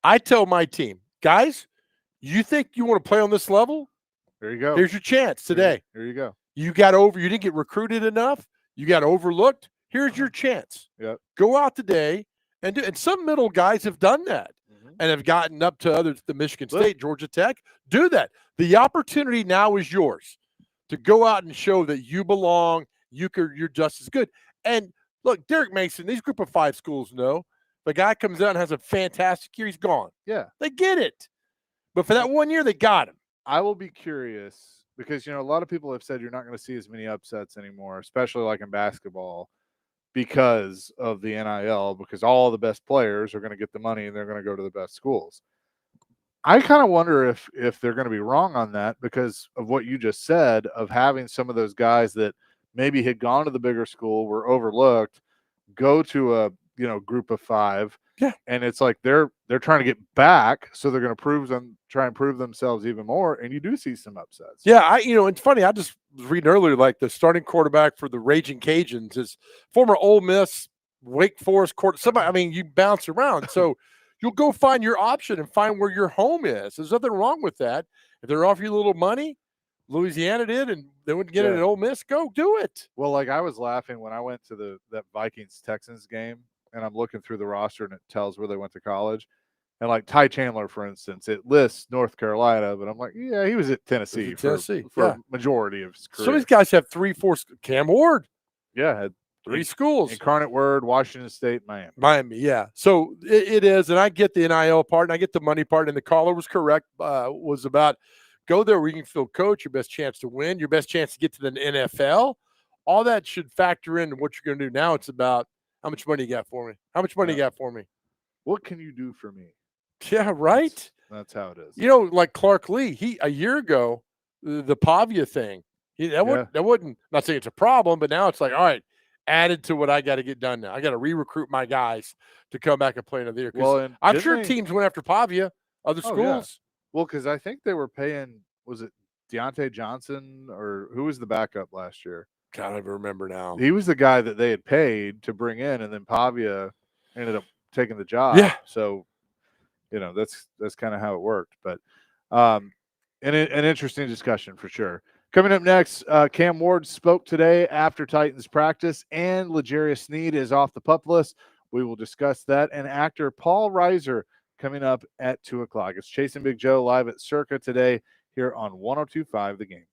I tell my team, guys, you think you want to play on this level? There you go. Here's your chance today. There you go. You didn't get recruited enough. You got overlooked. Here's your chance. Yep. Go out today and do. And some middle guys have done that and have gotten up to the Michigan State, Georgia Tech. Do that. The opportunity now is yours to go out and show that you belong. You're just as good. And look, Derek Mason, these group of 5 schools know the guy comes out and has a fantastic year. He's gone. Yeah. They get it. But for that 1 year, they got him. I will be curious because, a lot of people have said you're not going to see as many upsets anymore, especially like in basketball, because of the NIL, because all the best players are going to get the money and they're going to go to the best schools. I kind of wonder if they're going to be wrong on that because of what you just said of having some of those guys that maybe had gone to the bigger school, were overlooked, go to a group of 5. Yeah. And it's like they're trying to get back, so they're going to try and prove themselves even more, and you do see some upsets. Yeah, it's funny. I just was reading earlier, like the starting quarterback for the Raging Cajuns is former Ole Miss, Wake Forest somebody. I mean, you bounce around, so you'll go find your option and find where your home is. There's nothing wrong with that. If they're offering you a little money, Louisiana did, and they wouldn't get it at Ole Miss. Go do it. Well, like I was laughing when I went to that Vikings-Texans game, and I'm looking through the roster, and it tells where they went to college. And like Ty Chandler, for instance, it lists North Carolina, but I'm like, yeah, he was at Tennessee for majority of his career. Some of these guys have 3, 4. Cam Ward, had 3 schools: Incarnate Word, Washington State, Miami. Yeah, so it is, and I get the NIL part, and I get the money part. And the caller was correct. Was about go there where you can feel coach, your best chance to win, your best chance to get to the NFL. All that should factor into what you're going to do. Now it's about how much money you got for me. How much money you got for me? What can you do for me? Yeah, right. That's how it is. Like Clark Lee, a year ago, the Pavia thing, that wouldn't. Not saying it's a problem, but now it's like, all right, added to what I got to get done now. I got to re-recruit my guys to come back and play another year. Well, I'm sure teams went after Pavia, other schools. Yeah. Well, because I think they were paying, was it Deontay Johnson, or who was the backup last year? God, I remember now. He was the guy that they had paid to bring in, and then Pavia ended up taking the job. Yeah. So, that's kind of how it worked. But an interesting discussion for sure. Coming up next, Cam Ward spoke today after Titans practice, and L'Jarius Sneed is off the PUP list. We will discuss that. And actor Paul Reiser coming up at 2 o'clock. It's Chasing Big Joe live at Circa today here on 102.5 The Game.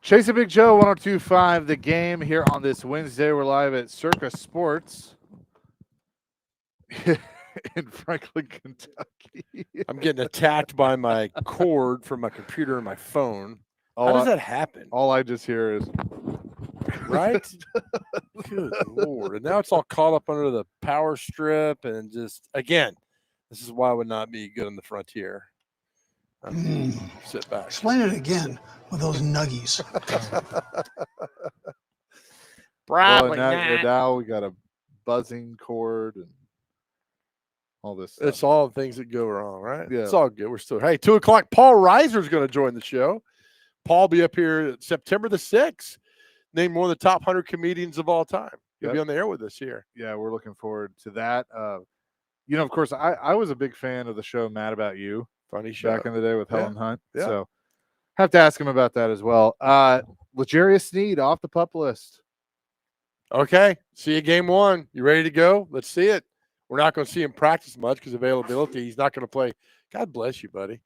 Chasing Big Joe, 102.5 The Game here on this Wednesday. We're live at Circa Sports in Franklin, Kentucky. I'm getting attacked by my cord from my computer and my phone. How does that happen? All I just hear is Right? Good Lord. And now it's all caught up under the power strip. And just, again, this is why I would not be good on the frontier. Sit back. Explain it again with those nuggies. Probably and now we got a buzzing cord and all this stuff. It's all things that go wrong, right? Yeah. It's all good. We're still, hey, 2 o'clock. Paul Reiser is going to join the show. Paul will be up here September the 6th, named one of the top 100 comedians of all time. He'll be on the air with us here. Yeah, we're looking forward to that. Of course, I was a big fan of the show Mad About You. Funny show. Back in the day with Helen Hunt. Yeah. So have to ask him about that as well. L'Jarius Sneed off the PUP list. Okay. See you game 1. You ready to go? Let's see it. We're not going to see him practice much because availability. He's not going to play. God bless you, buddy.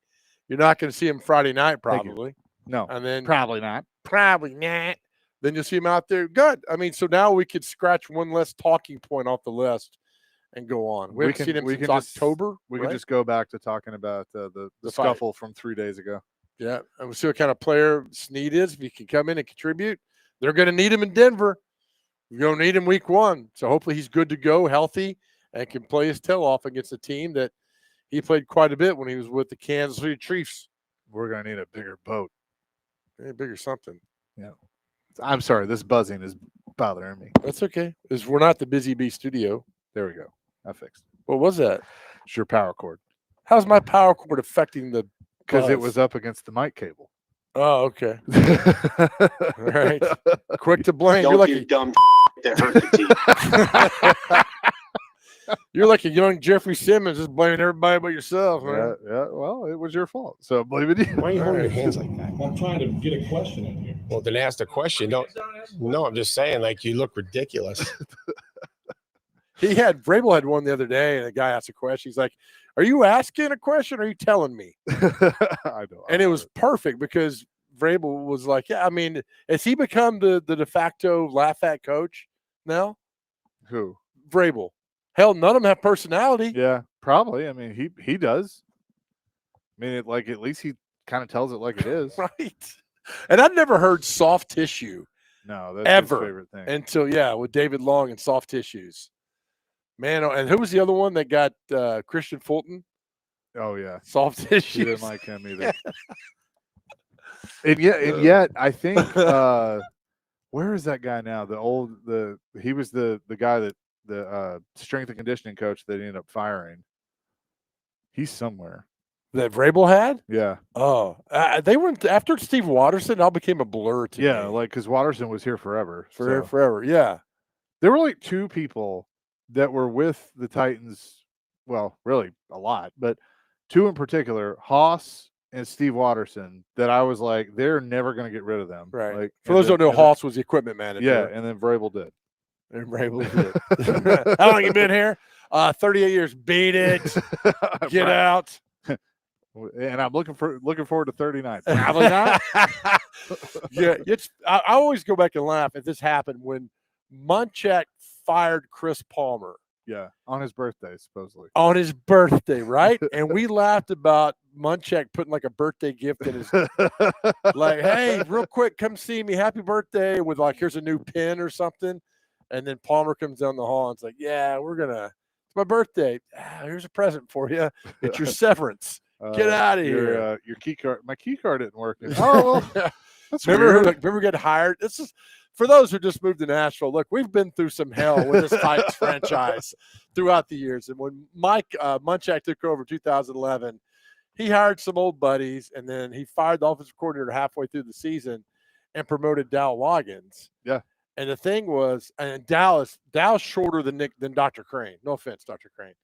You're not going to see him Friday night, probably. No. And then probably not. Probably not. Then you'll see him out there. Good. I mean, so now we could scratch one less talking point off the list and go on. We haven't seen him since October. We can just go back to talking about the scuffle from 3 days ago. Yeah. And we'll see what kind of player Sneed is. If he can come in and contribute, they're going to need him in Denver. We're going to need him week 1. So hopefully he's good to go, healthy, and can play his tail off against a team that he played quite a bit when he was with the Kansas City Chiefs. We're going to need a bigger boat. Bigger something. Yeah. I'm sorry. This buzzing is bothering me. That's okay. We're not the Busy Bee studio. There we go. I fixed it. What was that? It's your power cord. How's my power cord affecting the Because it was up against the mic cable. Oh, okay. All right. Quick to blame. Don't You're like do dumb that hurt the team. You're like a young Jeffrey Simmons, just blaming everybody but yourself, man. Yeah. Well, it was your fault. So blame it. Why are you holding your hands like that? I'm trying to get a question in here. Well, then ask the question. No, I'm just saying, like, you look ridiculous. Vrabel had one the other day, and a guy asked a question. He's like, "Are you asking a question or are you telling me?" I know. And it was perfect because Vrabel was like, "Yeah, I mean, has he become the de facto laugh at coach now?" Who? Vrabel. Hell, none of them have personality. Yeah, probably. I mean, he does. I mean, at least he kind of tells it like it is. Right. And I've never heard soft tissue. No, that's ever his favorite thing. Until with David Long and soft tissues. Man, and who was the other one that got Christian Fulton? Oh yeah, soft tissues. She didn't like him either. and yet, I think where is that guy now? He was the guy that the strength and conditioning coach that ended up firing. He's somewhere. That Vrabel had? Yeah. Oh, they went after Steve Watterson. All became a blur to me. Yeah, like because Watterson was here forever. Forever. Yeah. There were like 2 people that were with the Titans. Well, really a lot, but 2 in particular, Haas and Steve Watterson, that I was like, they're never going to get rid of them. Right. Like, for those who don't know, Haas was the equipment manager. Yeah, and then Vrabel did. And Vrabel did. How long you been here? 38 years. Beat it. Get out. And I'm looking forward to 39. Probably not. Yeah, I always go back and laugh if this happened when Munchak fired Chris Palmer. Yeah, on his birthday, supposedly. On his birthday, right? And we laughed about Munchak putting like a birthday gift in his like, hey, real quick, come see me. Happy birthday with like, here's a new pin or something. And then Palmer comes down the hall and it's like, yeah, it's my birthday. Here's a present for you. It's your severance. Get out of here. Your key card. My key card didn't work. Oh, well, that's remember getting hired? This is for those who just moved to Nashville. Look, we've been through some hell with this Titans franchise throughout the years. And when Mike Munchak took over 2011, he hired some old buddies, and then he fired the offensive coordinator halfway through the season and promoted Dow Loggins. Yeah. And the thing was, and Dow's shorter than Dr. Crane. No offense, Dr. Crane.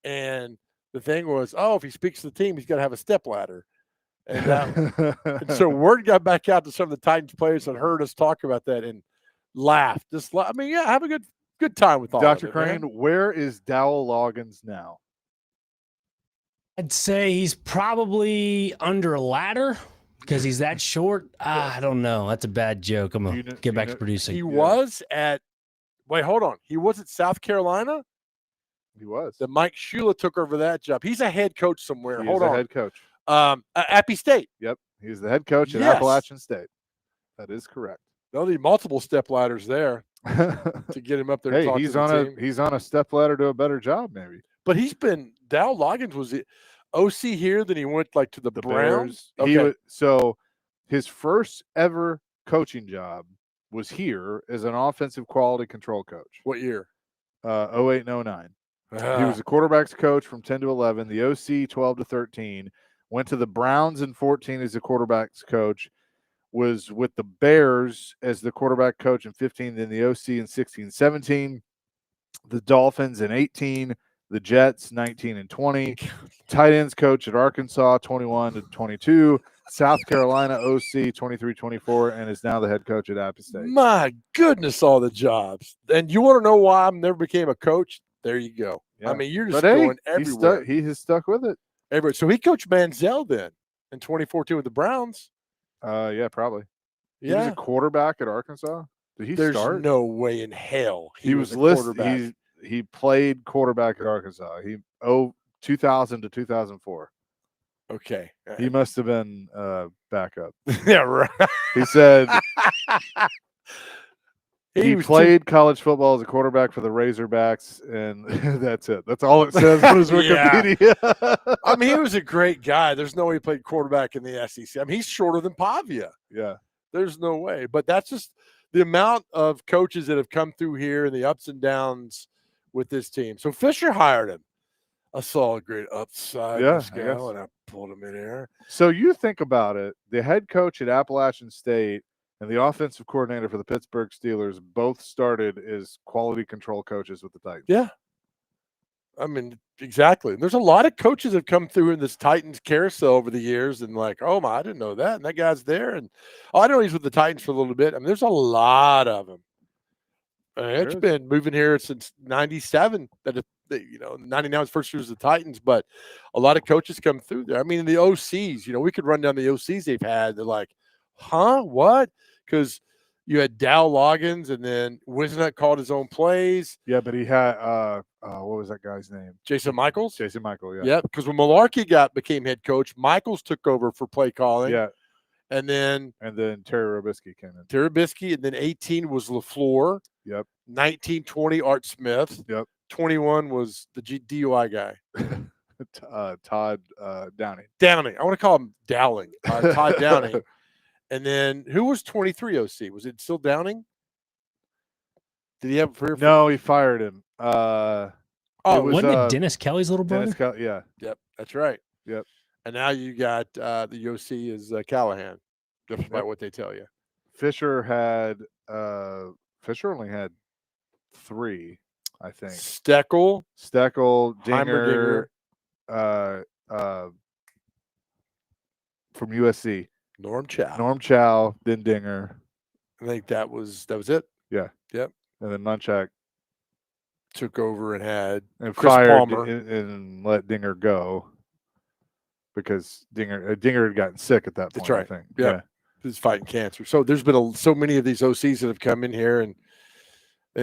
And the thing was, if he speaks to the team, he's got to have a stepladder. And so word got back out to some of the Titans players that heard us talk about that and laughed. Have a good time with all Dr. of it, Crane, man. where is Dowell Loggins now? I'd say he's probably under a ladder because he's that short. I don't know. That's a bad joke. I'm going to get back to producing. He was at – wait, hold on. He was at South Carolina? He was. That Mike Shula took over that job. He's a head coach somewhere. Hold on. Head coach. Appy State. Yep. He's the head coach at Appalachian State. That is correct. They'll need multiple step ladders there to get him up there. Hey, to talk he's to the on team. he's on a step ladder to a better job, maybe. But he's been Dow Loggins was the OC here. Then he went like to the Browns. Bears. So his first ever coaching job was here as an offensive quality control coach. What year? 08 and 09. He was the quarterback's coach from 10 to 11, the OC 12 to 13, went to the Browns in 14 as the quarterback's coach, was with the Bears as the quarterback coach in 15, then the OC in 16, 17, the Dolphins in 18, the Jets 19 and 20, tight ends coach at Arkansas 21 to 22, South Carolina OC 23-24, and is now the head coach at App State. My goodness, all the jobs. And you want to know why I never became a coach? There you go. Yeah. I mean, you're just going everywhere. He has stuck with it. Everywhere. So he coached Manziel then in 2014 with the Browns. Yeah, probably. Yeah. He was a quarterback at Arkansas. Did he There's start? no way in hell he was listed. He played quarterback at Arkansas. 2000 to 2004. Okay. He must have been backup. Yeah, right. He said he played college football as a quarterback for the Razorbacks, and that's it. That's all it says on his Wikipedia. I mean, he was a great guy. There's no way he played quarterback in the SEC. I mean, he's shorter than Pavia. Yeah. There's no way. But that's just the amount of coaches that have come through here and the ups and downs with this team. So Fisher hired him. I saw a great upside scale, and I pulled him in there. So you think about it, the head coach at Appalachian State and the offensive coordinator for the Pittsburgh Steelers both started as quality control coaches with the Titans. Yeah. I mean, exactly. There's a lot of coaches that have come through in this Titans carousel over the years and like, oh, I didn't know that. And that guy's there. And I know he's with the Titans for a little bit. I mean, there's a lot of them. It's been moving here since 97 that 99 was first year was the Titans, but a lot of coaches come through there. I mean, the OCs, we could run down the OCs they've had. They're like, huh, what? Because you had Dow Loggins, and then Wisnut called his own plays. Yeah, but he had what was that guy's name? Jason Michaels. Jason Michael, yeah. Yeah, because when Malarkey became head coach, Michaels took over for play calling. Yeah. And then Terry Robisky came in. Terry Robisky, and then 18 was LaFleur. Yep. 19, 20, Art Smith. Yep. 21 was the DUI guy. Todd Downing. Downing. I want to call him Dowling. Todd Downing. And then who was 23 OC? Was it still Downing? Did he have a career? No, he fired him. Wasn't it Dennis Kelly's little brother? Yeah. Yep, that's right. Yep. And now you got the OC is Callahan. Just about what they tell you. Fisher only had 3, I think. Steckel, Dinger, from USC. Norm Chow, then Dinger. I think that was it. Yeah. Yep. And then Nunchak took over and had Chris fired Palmer and let Dinger go because Dinger had gotten sick at that point. That's right. I think. Yeah. He's fighting cancer. So there's been so many of these OCs that have come in here, and I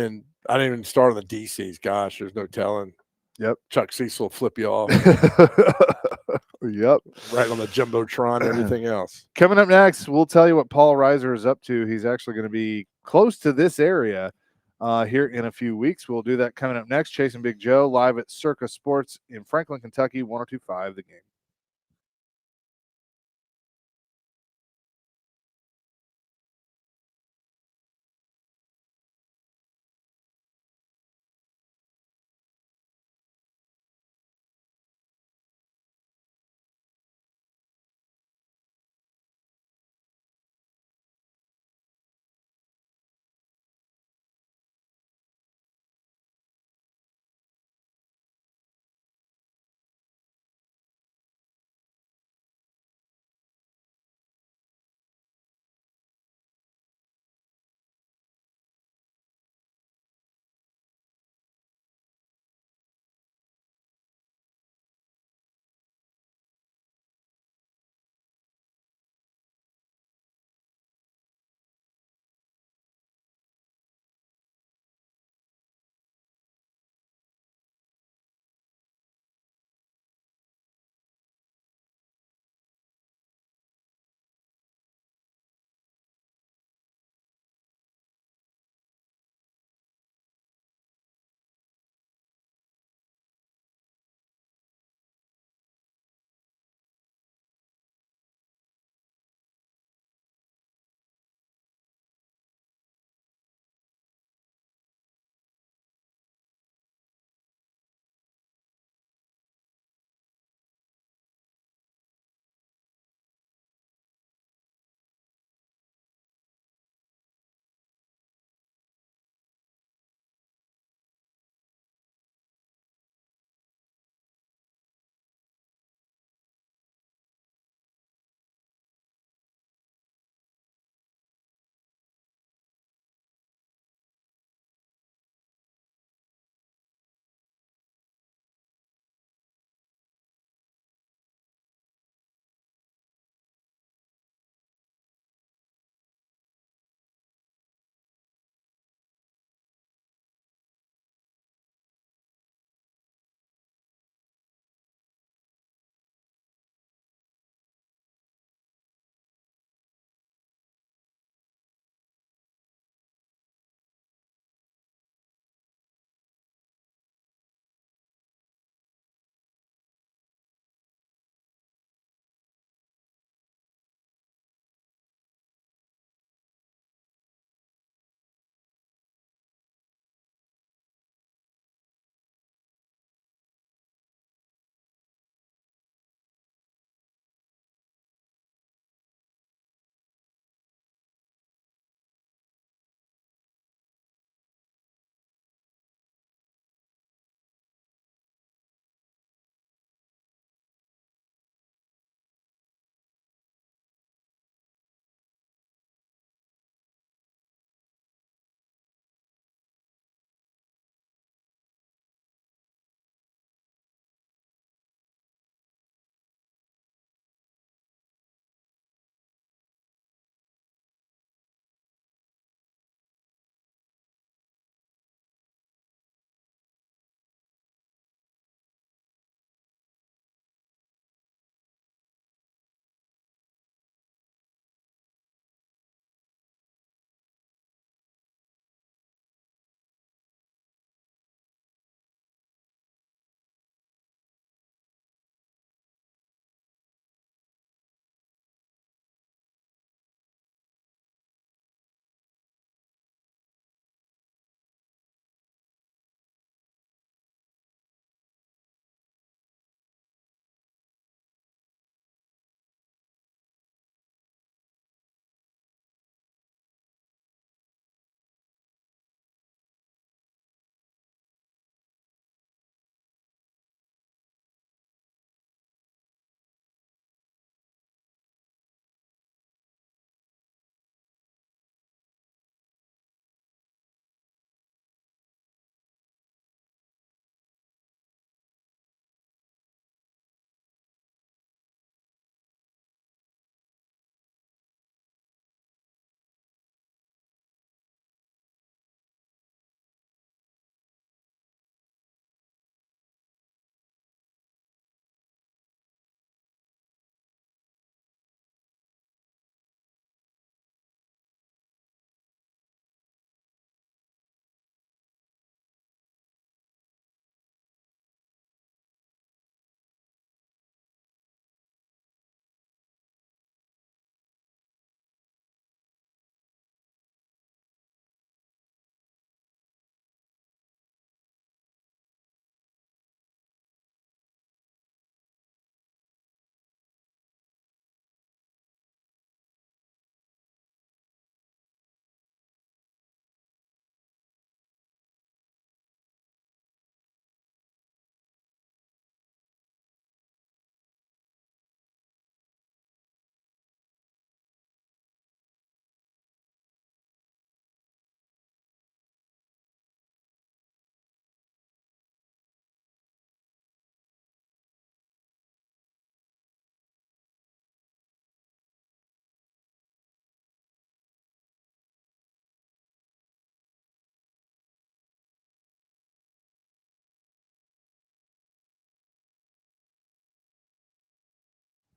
didn't even start on the DCs. Gosh, there's no telling. Yep. Chuck Cecil will flip you off. Yep. Right on the Jumbotron and everything else. Coming up next, we'll tell you what Paul Reiser is up to. He's actually going to be close to this area here in a few weeks. We'll do that coming up next. Chasing Big Joe live at Circa Sports in Franklin, Kentucky, 102.5 The Game.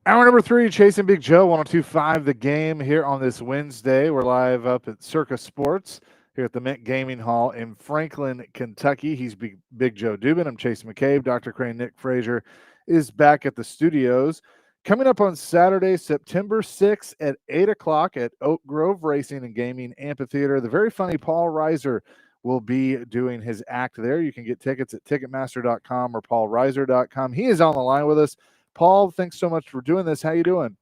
Hour number 3, Chasing Big Joe, 102.5 The Game here on this Wednesday. We're live up at Circa Sports here at the Mint Gaming Hall in Franklin, Kentucky. He's Big Joe Dubin. I'm Chase McCabe. Dr. Crane, Nick Frazier is back at the studios. Coming up on Saturday, September 6th at 8 o'clock at Oak Grove Racing and Gaming Amphitheater, the very funny Paul Reiser will be doing his act there. You can get tickets at Ticketmaster.com or paulreiser.com. He is on the line with us. Paul, thanks so much for doing this. How you doing?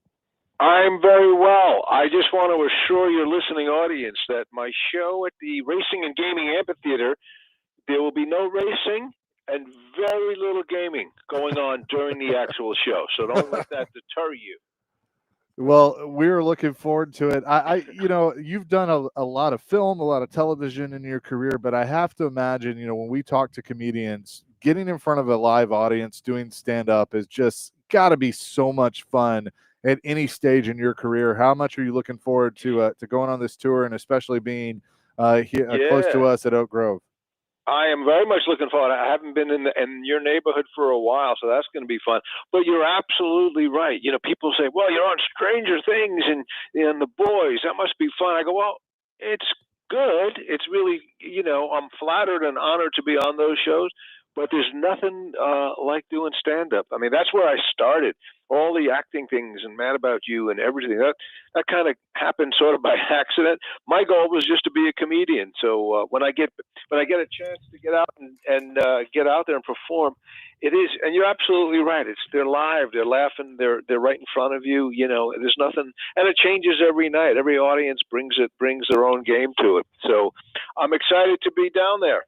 I'm very well. I just want to assure your listening audience that my show at the Racing and Gaming Amphitheater, there will be no racing and very little gaming going on during the actual show. So don't let that deter you. Well, we're looking forward to it. You've done a lot of film, a lot of television in your career, but I have to imagine, when we talk to comedians, getting in front of a live audience, doing stand-up is just got to be so much fun at any stage in your career. How much are you looking forward to going on this tour, and especially being here close to us at Oak Grove? I am very much looking forward. I haven't been in your neighborhood for a while, so that's going to be fun. But you're absolutely right. People say, well, you're on Stranger Things and The Boys. That must be fun. I go, well, it's good. It's really, I'm flattered and honored to be on those shows. But there's nothing like doing stand-up. I mean, that's where I started. All the acting things and Mad About You and everything, that kind of happened sort of by accident. My goal was just to be a comedian. So when I get a chance to get out and get out there and perform, it is. And you're absolutely right. They're live. They're laughing. They're right in front of you. There's nothing, and it changes every night. Every audience brings their own game to it. So I'm excited to be down there.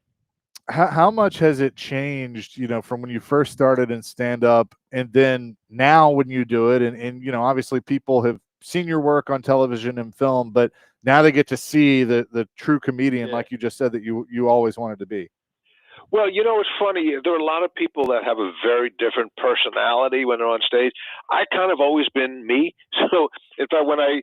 How much has it changed, from when you first started in stand-up and then now when you do it? And obviously people have seen your work on television and film, but now they get to see the true comedian, like you just said, that you always wanted to be. Well, it's funny. There are a lot of people that have a very different personality when they're on stage. I kind of always been me. So in fact, when I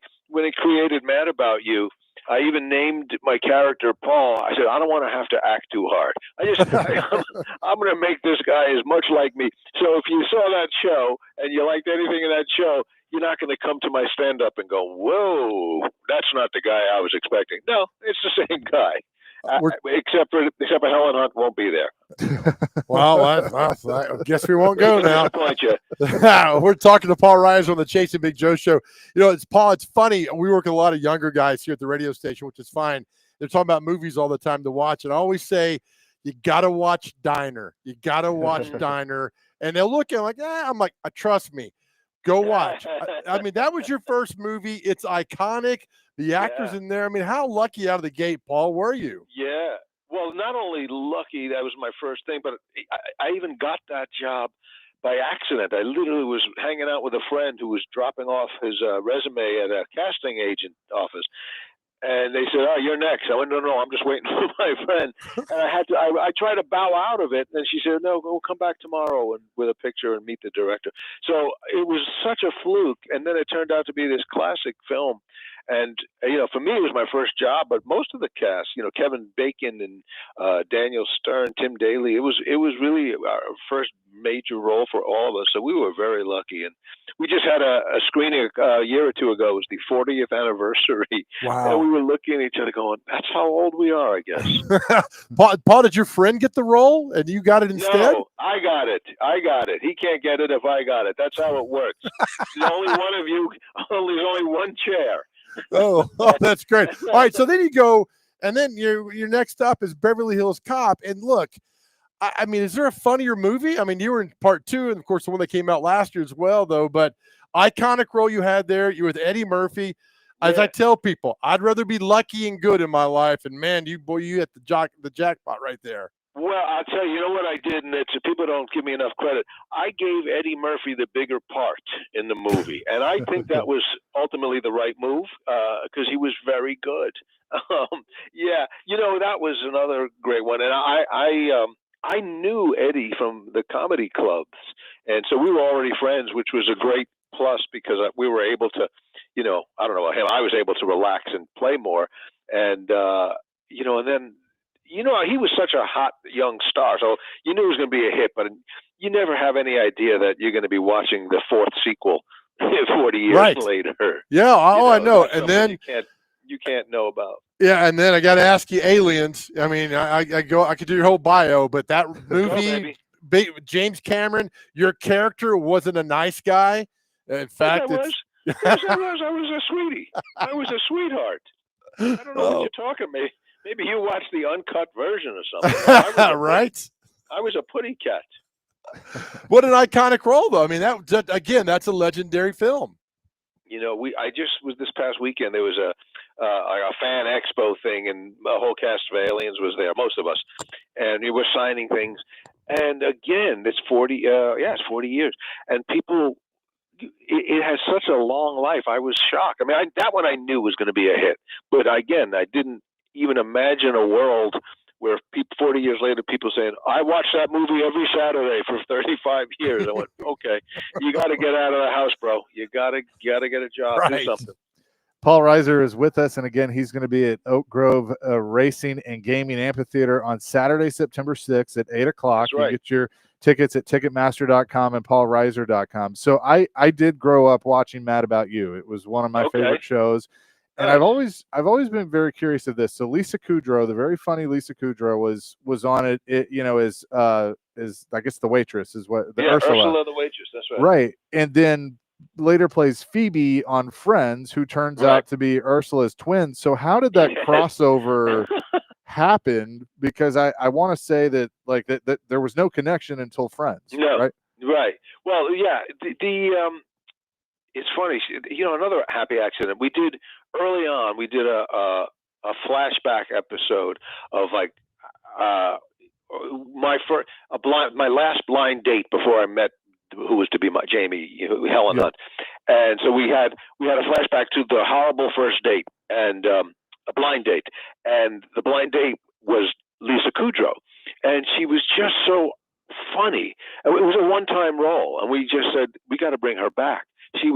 created Mad About You, I even named my character Paul. I said, I don't want to have to act too hard. I'm going to make this guy as much like me. So if you saw that show and you liked anything in that show, you're not going to come to my stand-up and go, whoa, that's not the guy I was expecting. No, it's the same guy. Except for Helen Hunt won't be there. Well, I guess we won't go now. You. We're talking to Paul Reiser on the Chasing Big Joe show. It's Paul. It's funny. We work with a lot of younger guys here at the radio station, which is fine. They're talking about movies all the time to watch, and I always say, you got to watch Diner. You got to watch Diner, and they'll look at it like, I'm like, trust me. Go watch. I mean, that was your first movie. It's iconic. The actors in there. I mean, how lucky out of the gate, Paul, were you? Yeah. Well, not only lucky, that was my first thing, but I even got that job by accident. I literally was hanging out with a friend who was dropping off his resume at a casting agent office. And they said, "Oh, you're next." I went, "No, I'm just waiting for my friend." And I tried to bow out of it, and she said, "No, we'll come back tomorrow and with a picture and meet the director." So it was such a fluke, and then it turned out to be this classic film. And for me, it was my first job, but most of the cast, Kevin Bacon and Daniel Stern, Tim Daly, it was really our first major role for all of us. So we were very lucky, and we just had a screening a year or two ago. It was the 40th anniversary. Wow! And we were looking at each other, going, "That's how old we are, I guess." Paul, did your friend get the role, and you got it instead? No, I got it. He can't get it if I got it. That's how it works. There's only one of you. There's only one chair. Oh, that's great. All right, so then you go, and then your next up is Beverly Hills Cop. And look, I mean, is there a funnier movie? I mean, you were in part 2, and of course the one that came out last year as well, though. But iconic role you had there. You were with Eddie Murphy. As I tell people, I'd rather be lucky and good in my life. And man, you hit the jackpot right there. Well, I'll tell you, what I did, and people don't give me enough credit. I gave Eddie Murphy the bigger part in the movie, and I think that was ultimately the right move because he was very good. That was another great one, and I knew Eddie from the comedy clubs, and so we were already friends, which was a great plus because we were able to, I don't know, I was able to relax and play more, and and then. He was such a hot young star, so you knew it was going to be a hit, but you never have any idea that you're going to be watching the 4th sequel. years later. Yeah. I know. And then you can't know about. Yeah, and then I got to ask you, Aliens. I mean, I could do your whole bio, but that movie, James Cameron, your character wasn't a nice guy. In fact, yes, I was. I was a sweetie. I was a sweetheart. I don't know what you're talking about. Maybe you watched the uncut version or something. No, right? I was a putty cat. What an iconic role, though. I mean, that's a legendary film. You know, I just was this past weekend. There was a fan expo thing, and a whole cast of Aliens was there, most of us, and we were signing things. And again, it's 40 years, and people. It has such a long life. I was shocked. I mean, that one I knew was going to be a hit, but again, I didn't even imagine a world where 40 years later, people saying, "I watched that movie every Saturday for 35 years." I went, "Okay, you got to get out of the house, bro. You got to get a job, do something." Paul Reiser is with us, and again, he's going to be at Oak Grove Racing and Gaming Amphitheater on Saturday, September 6th at 8 o'clock. That's right. You get your tickets at Ticketmaster.com and PaulReiser.com. So I did grow up watching Mad About You. It was one of my favorite shows, and I've always been very curious of this. So Lisa Kudrow, the very funny Lisa Kudrow, was on it. As I guess the waitress is what Ursula the waitress. That's right. Right, and then later plays Phoebe on Friends, who turns out to be Ursula's twin. So how did that crossover happen? Because I want to say that that there was no connection until Friends. No, right. Well, yeah. It's funny. You know, another happy accident. We did early on. We did a flashback episode of my last blind date before I met who was to be my Jamie, Helen Hunt. And so we had a flashback to the horrible first date and a blind date. And the blind date was Lisa Kudrow. And she was just so funny. It was a one-time role. And we just said, we got to bring her back. She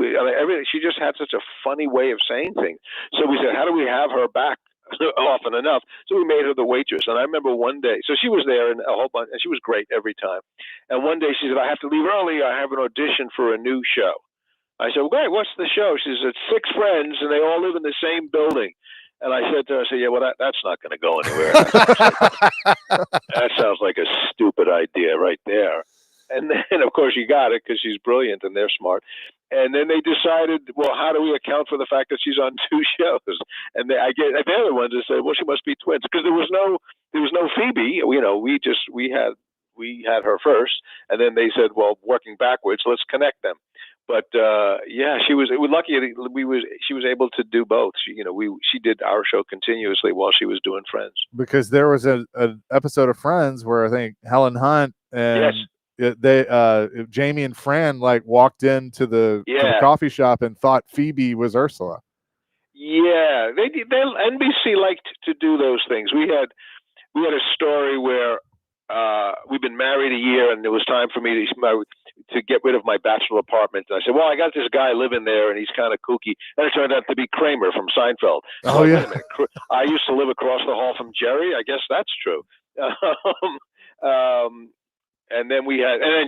just had such a funny way of saying things. So we said, how do we have her back often enough? So we made her the waitress. And I remember one day, so she was there and a whole bunch, and she was great every time. And one day she said, I have to leave early. I have an audition for a new show. I said, well, great, what's the show? She said, 6 friends, and they all live in the same building. And I said to her, yeah, well, that's not going to go anywhere. That sounds like a stupid idea right there. And then, of course, you got it because she's brilliant and they're smart. And then they decided, well, how do we account for the fact that she's on 2 shows? And they're the ones that said, well, she must be twins because there was no Phoebe. You know, we had her first, and then they said, well, working backwards, let's connect them. But she was lucky. She was able to do both. She did our show continuously while she was doing Friends. Because there was an episode of Friends where I think Helen Hunt and Jamie and Fran walked into the coffee shop and thought Phoebe was Ursula. Yeah, NBC liked to do those things. We had a story where we'd been married a year and it was time for me to get rid of my bachelor apartment. And I said, well, I got this guy living there and he's kind of kooky. And it turned out to be Kramer from Seinfeld. Oh, yeah. Wait a minute. I used to live across the hall from Jerry. I guess that's true. And then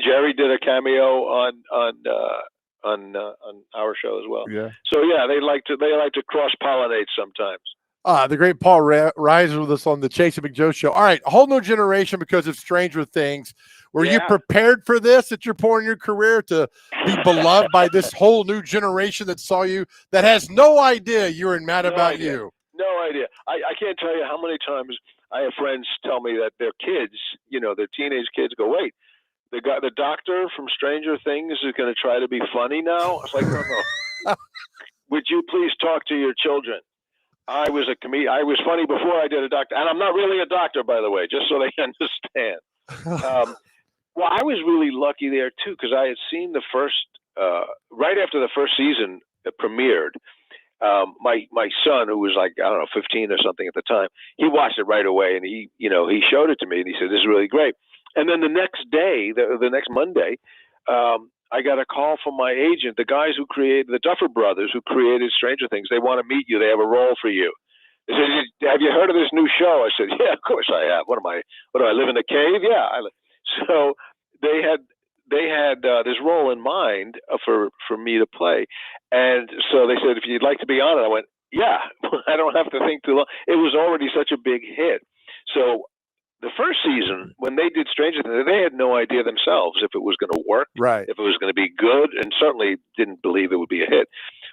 Jerry did a cameo on our show as well. Yeah. So yeah, they like to cross pollinate sometimes. The great Paul Reiser with us on the Chase and Big Joe show. All right, a whole new generation because of Stranger Things. Were you prepared for this at your point in your career to be beloved by this whole new generation that saw you that has no idea you were in Mad About You? No idea. I can't tell you how many times I have friends tell me that their kids, their teenage kids go, wait, the doctor from Stranger Things is going to try to be funny now? It's like, no. Would you please talk to your children? I was a comedian. I was funny before I did a doctor. And I'm not really a doctor, by the way, just so they understand. Well, I was really lucky there, too, because I had seen the first, right after the first season premiered, my son, who was 15 or something at the time, he watched it right away and he showed it to me and he said, this is really great. And then the next day, the next Monday, I got a call from my agent, the guys who created the Duffer Brothers, who created Stranger Things. They want to meet you. They have a role for you. They said, have you heard of this new show? I said, yeah, of course I have. What do I live in a cave? Yeah. So they had this role in mind for me to play. And so they said, if you'd like to be on it, I went, yeah, I don't have to think too long. It was already such a big hit. So the first season, when they did Stranger Things, they had no idea themselves if it was going to work, right, if it was going to be good, and certainly didn't believe it would be a hit.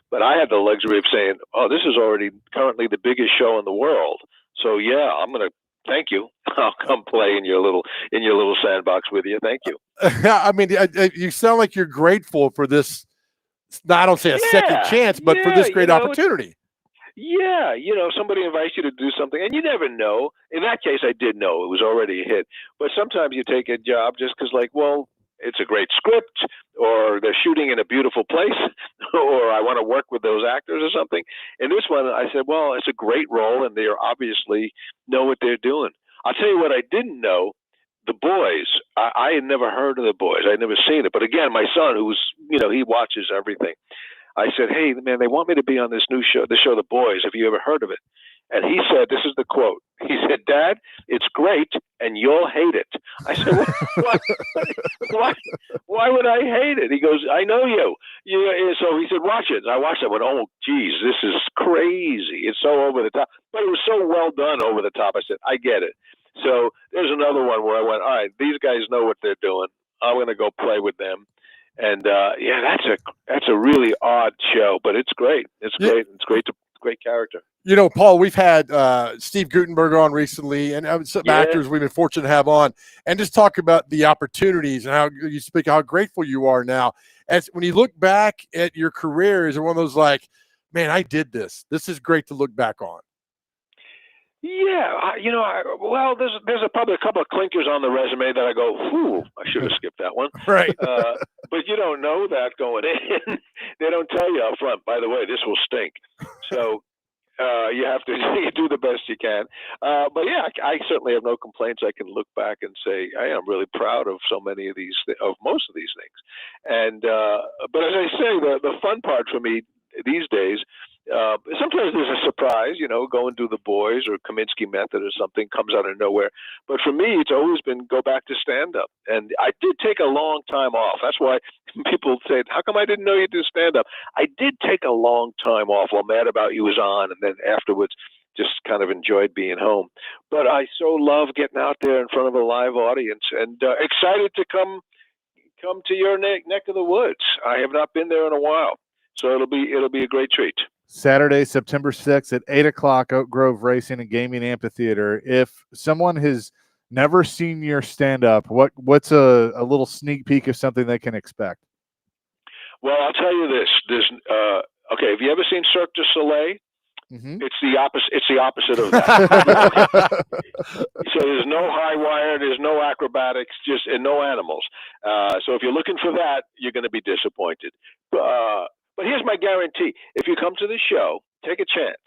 But I had the luxury of saying, oh, this is already currently the biggest show in the world. So yeah, I'm going to thank you. I'll come play in your little sandbox with you. Thank you. I mean, you sound like you're grateful for this. I don't say a second chance, but for this great opportunity. Yeah, somebody invites you to do something, and you never know. In that case, I did know it was already a hit. But sometimes you take a job just because, well, it's a great script, or they're shooting in a beautiful place, or I want to work with those actors or something. In this one, I said, well, it's a great role, and they obviously know what they're doing. I'll tell you what I didn't know. The Boys, I had never heard of The Boys. I'd never seen it. But again, my son, who's, he watches everything. I said, hey, man, they want me to be on this new show, the show The Boys. Have you ever heard of it? And he said, this is the quote. He said, Dad, it's great, and you'll hate it. I said, why would I hate it? He goes, I know you. So he said, watch it. And I watched it. I went, oh, geez, this is crazy. It's so over the top. But it was so well done over the top. I said, I get it. So there's another one where I went, all right, these guys know what they're doing. I'm going to go play with them. And that's a really odd show, but it's great. It's great. It's great character. Paul, we've had Steve Guttenberg on recently, and some actors we've been fortunate to have on, and just talk about the opportunities and how you speak, how grateful you are now. As when you look back at your career, is it one of those like, man, I did this. This is great to look back on. Yeah, there's probably a couple of clinkers on the resume that I go, whew, I should have skipped that one. Right. But you don't know that going in. They don't tell you up front, by the way, this will stink. So you have to do the best you can. But yeah, I certainly have no complaints. I can look back and say, I am really proud of so many of most of these things. And but as I say, the fun part for me these days, sometimes there's a surprise, going to The Boys or Kaminsky Method or something comes out of nowhere. But for me, it's always been go back to stand-up. And I did take a long time off. That's why people say, how come I didn't know you did stand-up? I did take a long time off while Mad About You was on, and then afterwards just kind of enjoyed being home. But I so love getting out there in front of a live audience and excited to come to your neck of the woods. I have not been there in a while. So it'll be a great treat. Saturday, September 6th at 8 o'clock, Oak Grove Racing and Gaming Amphitheater. If someone has never seen your stand-up, what's a little sneak peek of something they can expect? Well, I'll tell you this. There's okay. Have you ever seen Cirque du Soleil? Mm-hmm. It's the opposite. It's the opposite of that. So there's no high wire, there's no acrobatics, and no animals. So if you're looking for that, you're going to be disappointed. But here's my guarantee: if you come to the show, take a chance,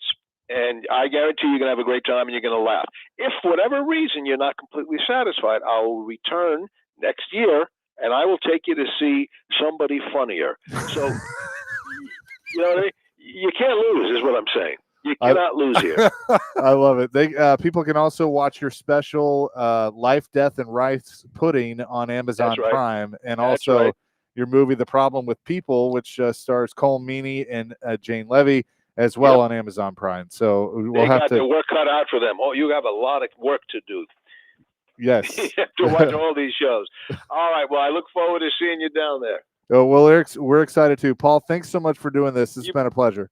and I guarantee you're going to have a great time and you're going to laugh. If for whatever reason you're not completely satisfied, I will return next year and I will take you to see somebody funnier. So you know what I mean? You can't lose, is what I'm saying. You cannot lose here. I love it. People can also watch your special Life, Death, and Rice Pudding on Amazon Prime, and also your movie The Problem with People, which stars Cole Meany and Jane Levy, as well on Amazon Prime. So we'll have their work cut out for them. Oh, you have a lot of work to do. Yes. You have to watch all these shows. All right. Well, I look forward to seeing you down there. Oh, well, we're excited too. Paul, thanks so much for doing this. It's been a pleasure.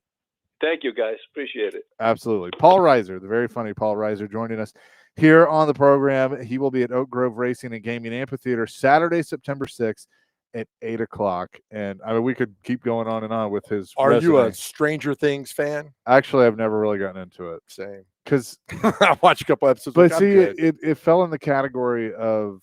Thank you, guys. Appreciate it. Absolutely. Paul Reiser, the very funny Paul Reiser, joining us here on the program. He will be at Oak Grove Racing and Gaming Amphitheater Saturday, September 6th at 8 o'clock. And I mean, we could keep going on and on with his resume. You a Stranger Things fan? Actually, I've never really gotten into it. Same. Because I watched a couple episodes. But see, it fell in the category of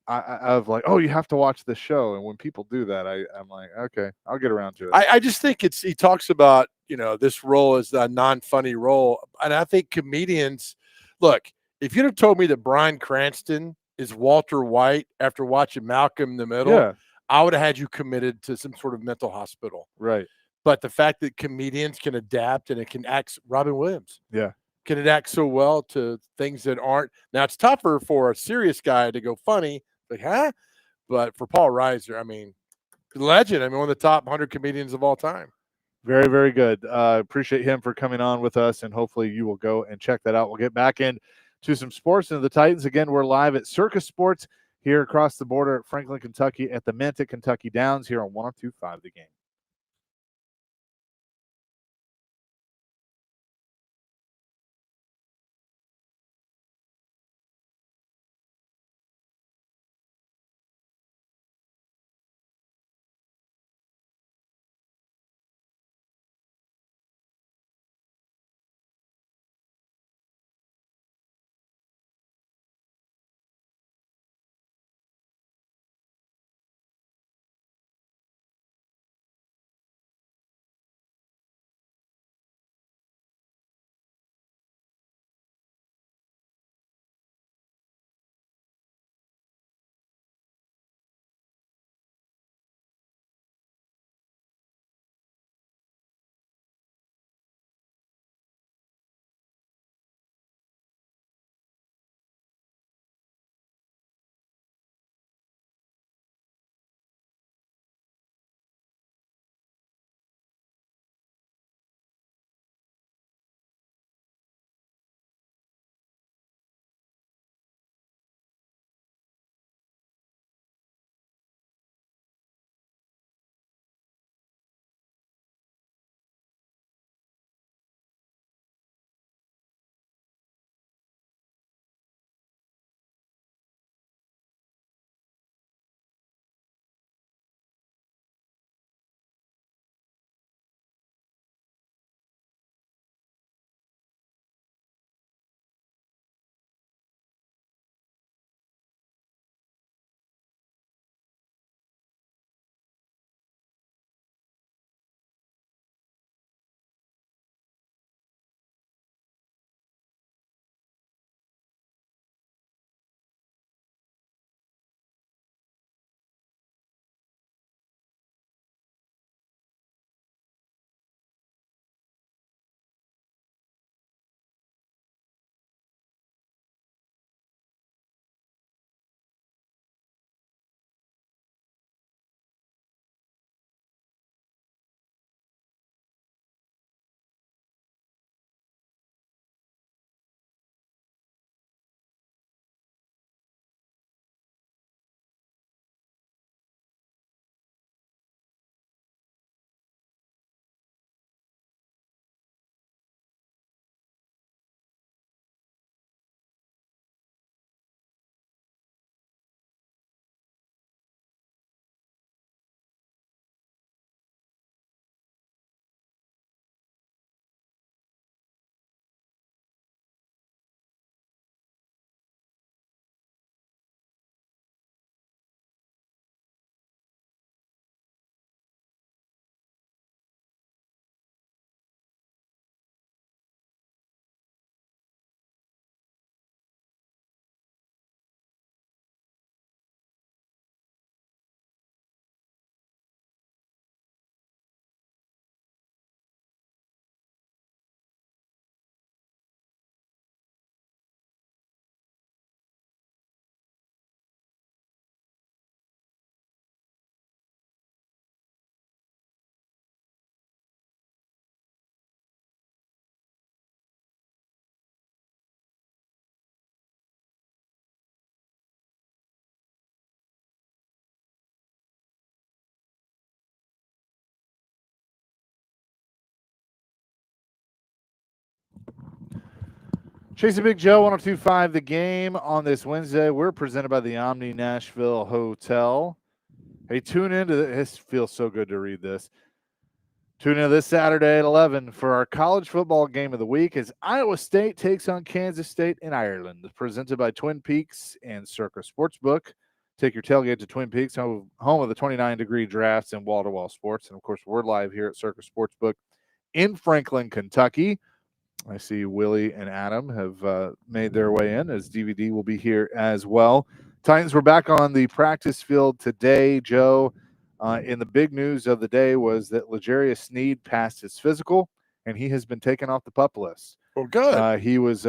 like, oh, you have to watch the show. And when people do that, I'm like, okay, I'll get around to it. I just think he talks about, this role as a non-funny role. And I think comedians, look, if you'd have told me that Bryan Cranston is Walter White after watching Malcolm in the Middle, I would have had you committed to some sort of mental hospital. Right. But the fact that comedians can adapt and it can act, Robin Williams. Yeah. Can adapt so well to things that aren't. Now, it's tougher for a serious guy to go funny. Like, huh? But for Paul Reiser, I mean, legend. I mean, one of the top 100 comedians of all time. Very, very good. Appreciate him for coming on with us, and hopefully you will go and check that out. We'll get back into some sports and the Titans. Again, we're live at Circus Sports here across the border at Franklin, Kentucky, at the Mint at Kentucky Downs here on 102.5 The Game. Chasing Big Joe, 102.5 The Game on this Wednesday. We're presented by the Omni Nashville Hotel. Hey, tune into this. Feels so good to read this. Tune in this Saturday at 11 for our college football game of the week as Iowa State takes on Kansas State in Ireland. Presented by Twin Peaks and Circa Sportsbook. Take your tailgate to Twin Peaks, home of the 29-degree drafts and wall-to-wall sports. And, of course, we're live here at Circa Sportsbook in Franklin, Kentucky. I see Willie and Adam have made their way in, as DVD will be here as well. Titans were back on the practice field today, Joe. And the big news of the day was that L'Jarius Sneed passed his physical, and he has been taken off the PUP list. Well, good. He was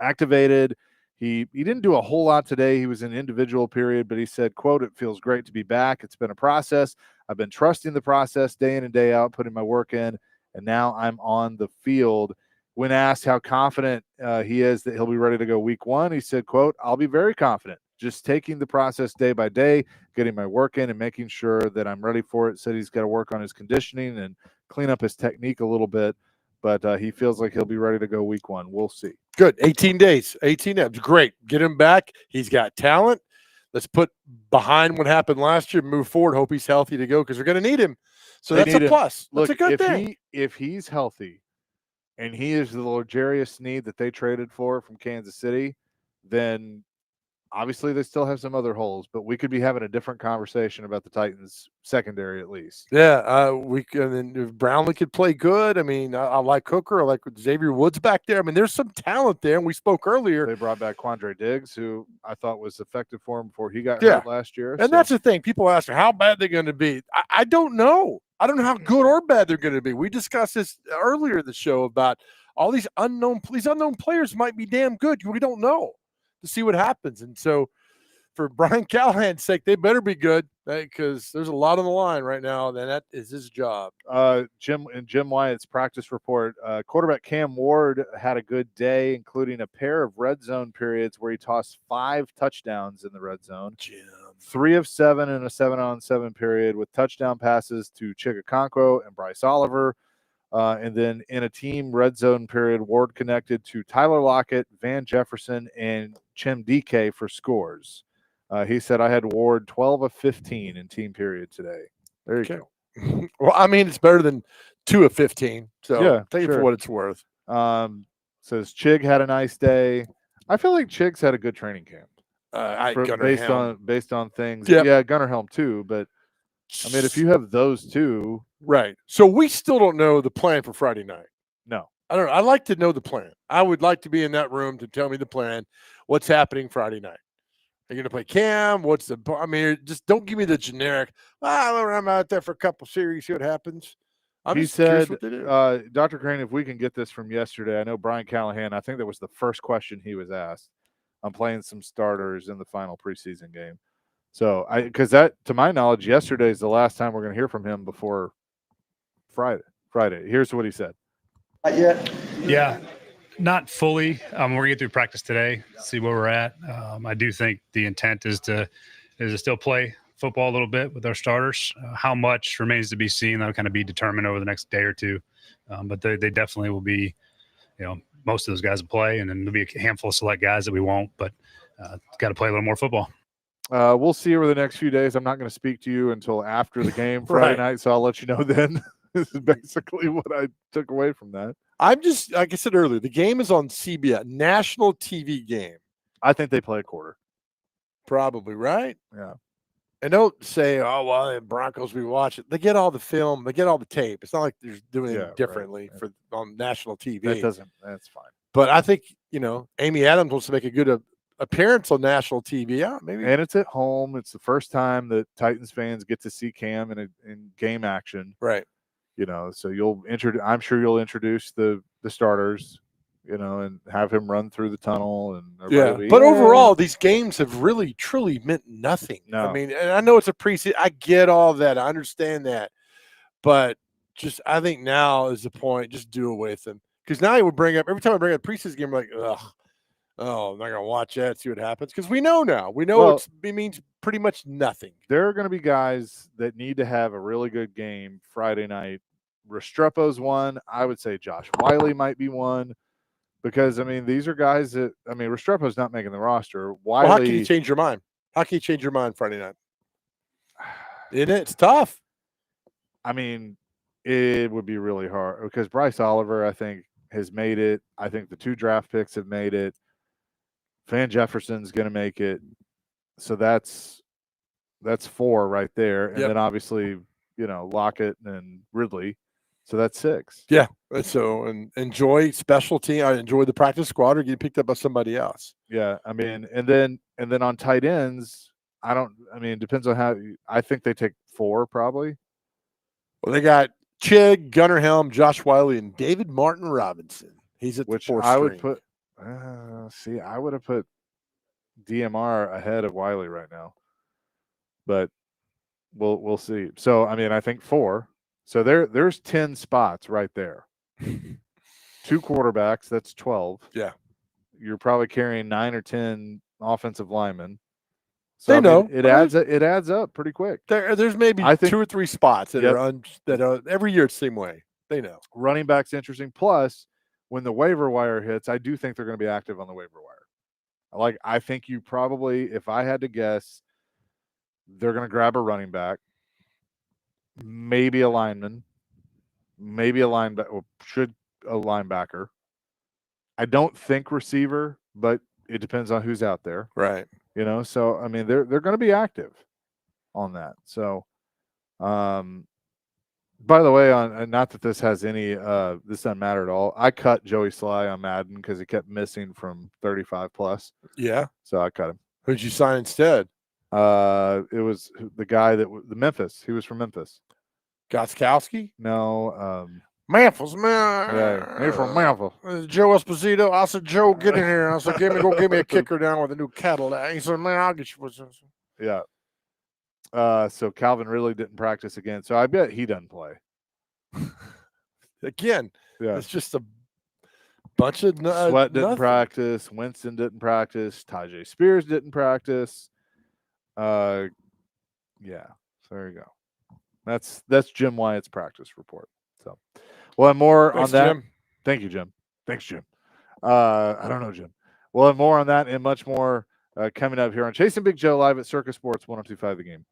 activated. He didn't do a whole lot today. He was in individual period, but he said, quote, "It feels great to be back. It's been a process. I've been trusting the process day in and day out, putting my work in, and now I'm on the field." When asked how confident he is that he'll be ready to go week one, he said, quote, "I'll be very confident. Just taking the process day by day, getting my work in and making sure that I'm ready for it." Said he's got to work on his conditioning and clean up his technique a little bit, but he feels like he'll be ready to go week one. We'll see. Good. 18 days. 18 days. Great. Get him back. He's got talent. Let's put behind what happened last year, move forward, hope he's healthy to go because they're going to need him. So that's a plus. Look, that's a good thing. If he's healthy and he is the luxurious need that they traded for from Kansas City, then obviously they still have some other holes, but we could be having a different conversation about the Titans secondary at least. Yeah, and then if Brownlee could play good. I mean, I like Hooker. I like Xavier Woods back there. I mean, there's some talent there. And we spoke earlier. They brought back Quandre Diggs, who I thought was effective for him before he got hurt last year. And that's the thing. People ask me, how bad they're going to be. I don't know. I don't know how good or bad they're going to be. We discussed this earlier in the show about all these unknown players might be damn good. We don't know to see what happens. And so for Brian Callahan's sake, they better be good because there's a lot on the line right now, and that is his job. Jim Wyatt's practice report, quarterback Cam Ward had a good day, including a pair of red zone periods where he tossed 5 touchdowns in the red zone. 3 of 7 in a 7-on-7 period with touchdown passes to Chigakonkwo and Bryce Oliver. And then in a team red zone period, Ward connected to Tyler Lockett, Van Jefferson, and Chim DK for scores. He said, "I had Ward 12 of 15 in team period today." There you go. Well, I mean, it's better than 2 of 15. So yeah, take it for what it's worth. Says Chig had a nice day. I feel like Chig's had a good training camp. Based on things. Yep. Yeah, Gunnar Helm too. But I mean, if you have those two, right. So we still don't know the plan for Friday night. No, I don't know. I'd like to know the plan. I would like to be in that room to tell me the plan. What's happening Friday night? Are you going to play Cam? Just don't give me the generic. I'm out there for a couple series, see what happens. He said, Dr. Crane, if we can get this from yesterday, I know Brian Callahan, I think that was the first question he was asked. I'm playing some starters in the final preseason game. So, because that, to my knowledge, yesterday is the last time we're going to hear from him before Friday. Here's what he said. Not yet. Yeah. Not fully. We're gonna get through practice today, see where we're at. I do think the intent is to still play football a little bit with our starters. How much remains to be seen. That'll kind of be determined over the next day or two. But they definitely will be. Most of those guys will play, and then there'll be a handful of select guys that we won't. But got to play a little more football. We'll see over the next few days. I'm not going to speak to you until after the game Friday night, so I'll let you know then. This is basically what I took away from that. I'm just, like I said earlier, the game is on CBS, national TV game. I think they play a quarter. Probably, right? Yeah. And don't say, oh, well, the Broncos, we watch it. They get all the film. They get all the tape. It's not like they're doing it differently on national TV. That's fine. But I think, Amy Adams wants to make a good appearance on national TV. Yeah, maybe. And it's at home. It's the first time that Titans fans get to see Cam in game action. Right. So I'm sure you'll introduce the starters, and have him run through the tunnel and But overall, these games have really truly meant nothing. No. I mean, and I know it's a preseason. I get all that. I understand that. But I think now is the point. Just do away with them. Because now you would bring up every time I bring up a preseason game, I'm like, ugh. Oh, I'm not going to watch that, see what happens. Because we know now. We know it means pretty much nothing. There are going to be guys that need to have a really good game Friday night. Restrepo's one. I would say Josh Wiley might be one. Because, these are guys that – Restrepo's not making the roster. Wiley, how can you change your mind? How can you change your mind Friday night? It's tough. It would be really hard. Because Bryce Oliver, I think, has made it. I think the 2 draft picks have made it. Van Jefferson's going to make it. So that's 4 right there. And then obviously, Lockett and Ridley. So that's 6. Yeah. So and enjoy special team. I enjoy the practice squad or get picked up by somebody else. Yeah. And then on tight ends, it depends on how I think they take 4 probably. Well, they got Chig, Gunnar Helm, Josh Wiley, and David Martin Robinson. He's at the 4th I string. would put I would have put DMR ahead of Wiley right now, but we'll see. So I mean, I think 4. So there's 10 spots right there. 2 quarterbacks, that's 12. Yeah. You're probably carrying 9 or 10 offensive linemen. So They I mean, know. it adds up pretty quick. There's maybe I think 2 or 3 spots that Yep. are every year it's the same way. They know. Running back's interesting. Plus, when the waiver wire hits, I do think they're going to be active on the waiver wire. I think you probably, if I had to guess, they're going to grab a running back, maybe a lineman, maybe a linebacker, a linebacker. I don't think receiver, but it depends on who's out there. Right. So I mean, they're going to be active on that. So, by the way, on not that this has any, this doesn't matter at all. I cut Joey Sly on Madden because he kept missing from 35 plus. Yeah. So I cut him. Who'd you sign instead? It was the guy the Memphis. He was from Memphis. Goskowski? No. Memphis, man. Yeah, he's from Memphis. Joe Esposito. I said, Joe, get in here. I said, go give me a kicker down with a new Cadillac. He said, man, I'll get you. Yeah. So Calvin really didn't practice again. So I bet he doesn't play. Again, yeah. It's just a bunch of Sweat didn't nothing. practice. Winston didn't practice. Tajay Spears didn't practice. Yeah. So there you go. That's Jim Wyatt's practice report. So we'll have more Thanks, on that. Jim. Thank you, Jim. Thanks, Jim. I don't know, Jim. We'll have more on that and much more coming up here on Chasing Big Joe live at Circus Sports 102.5 The Game.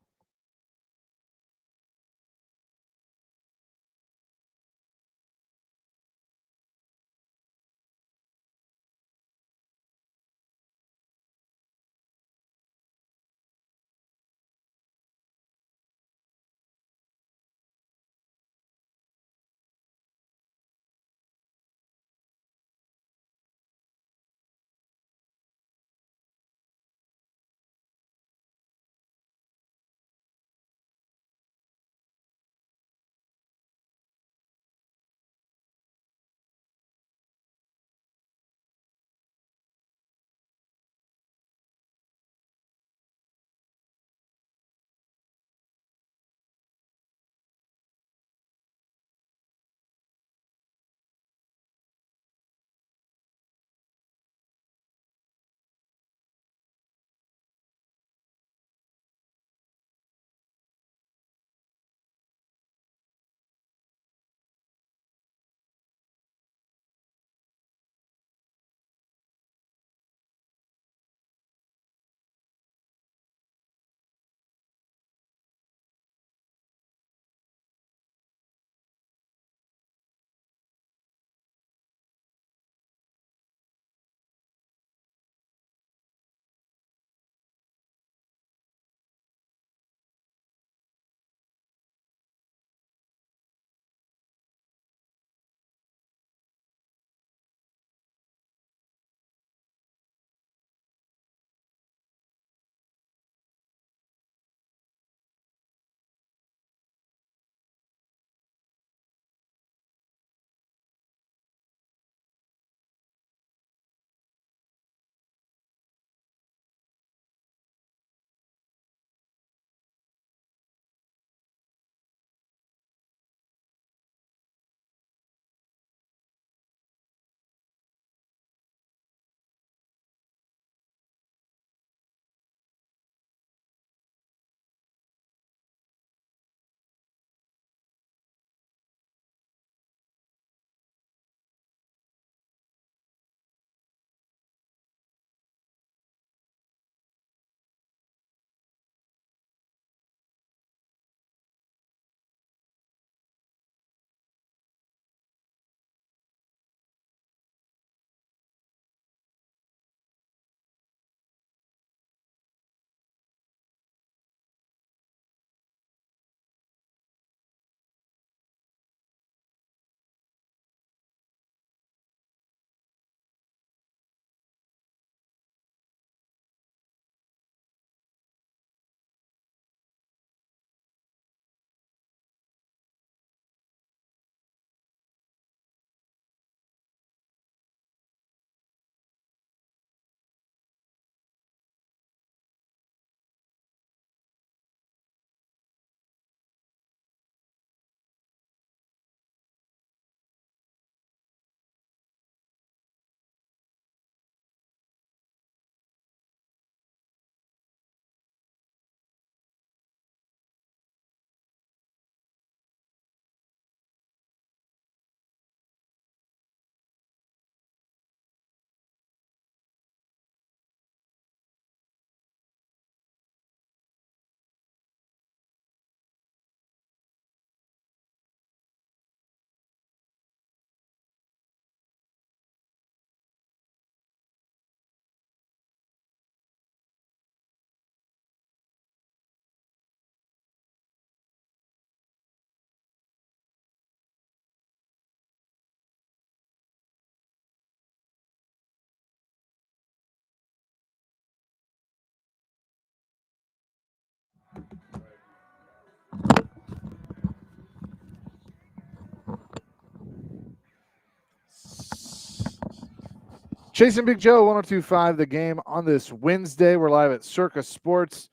Chasing Big Joe, 102.5 The Game on this Wednesday. We're live at Circus Sports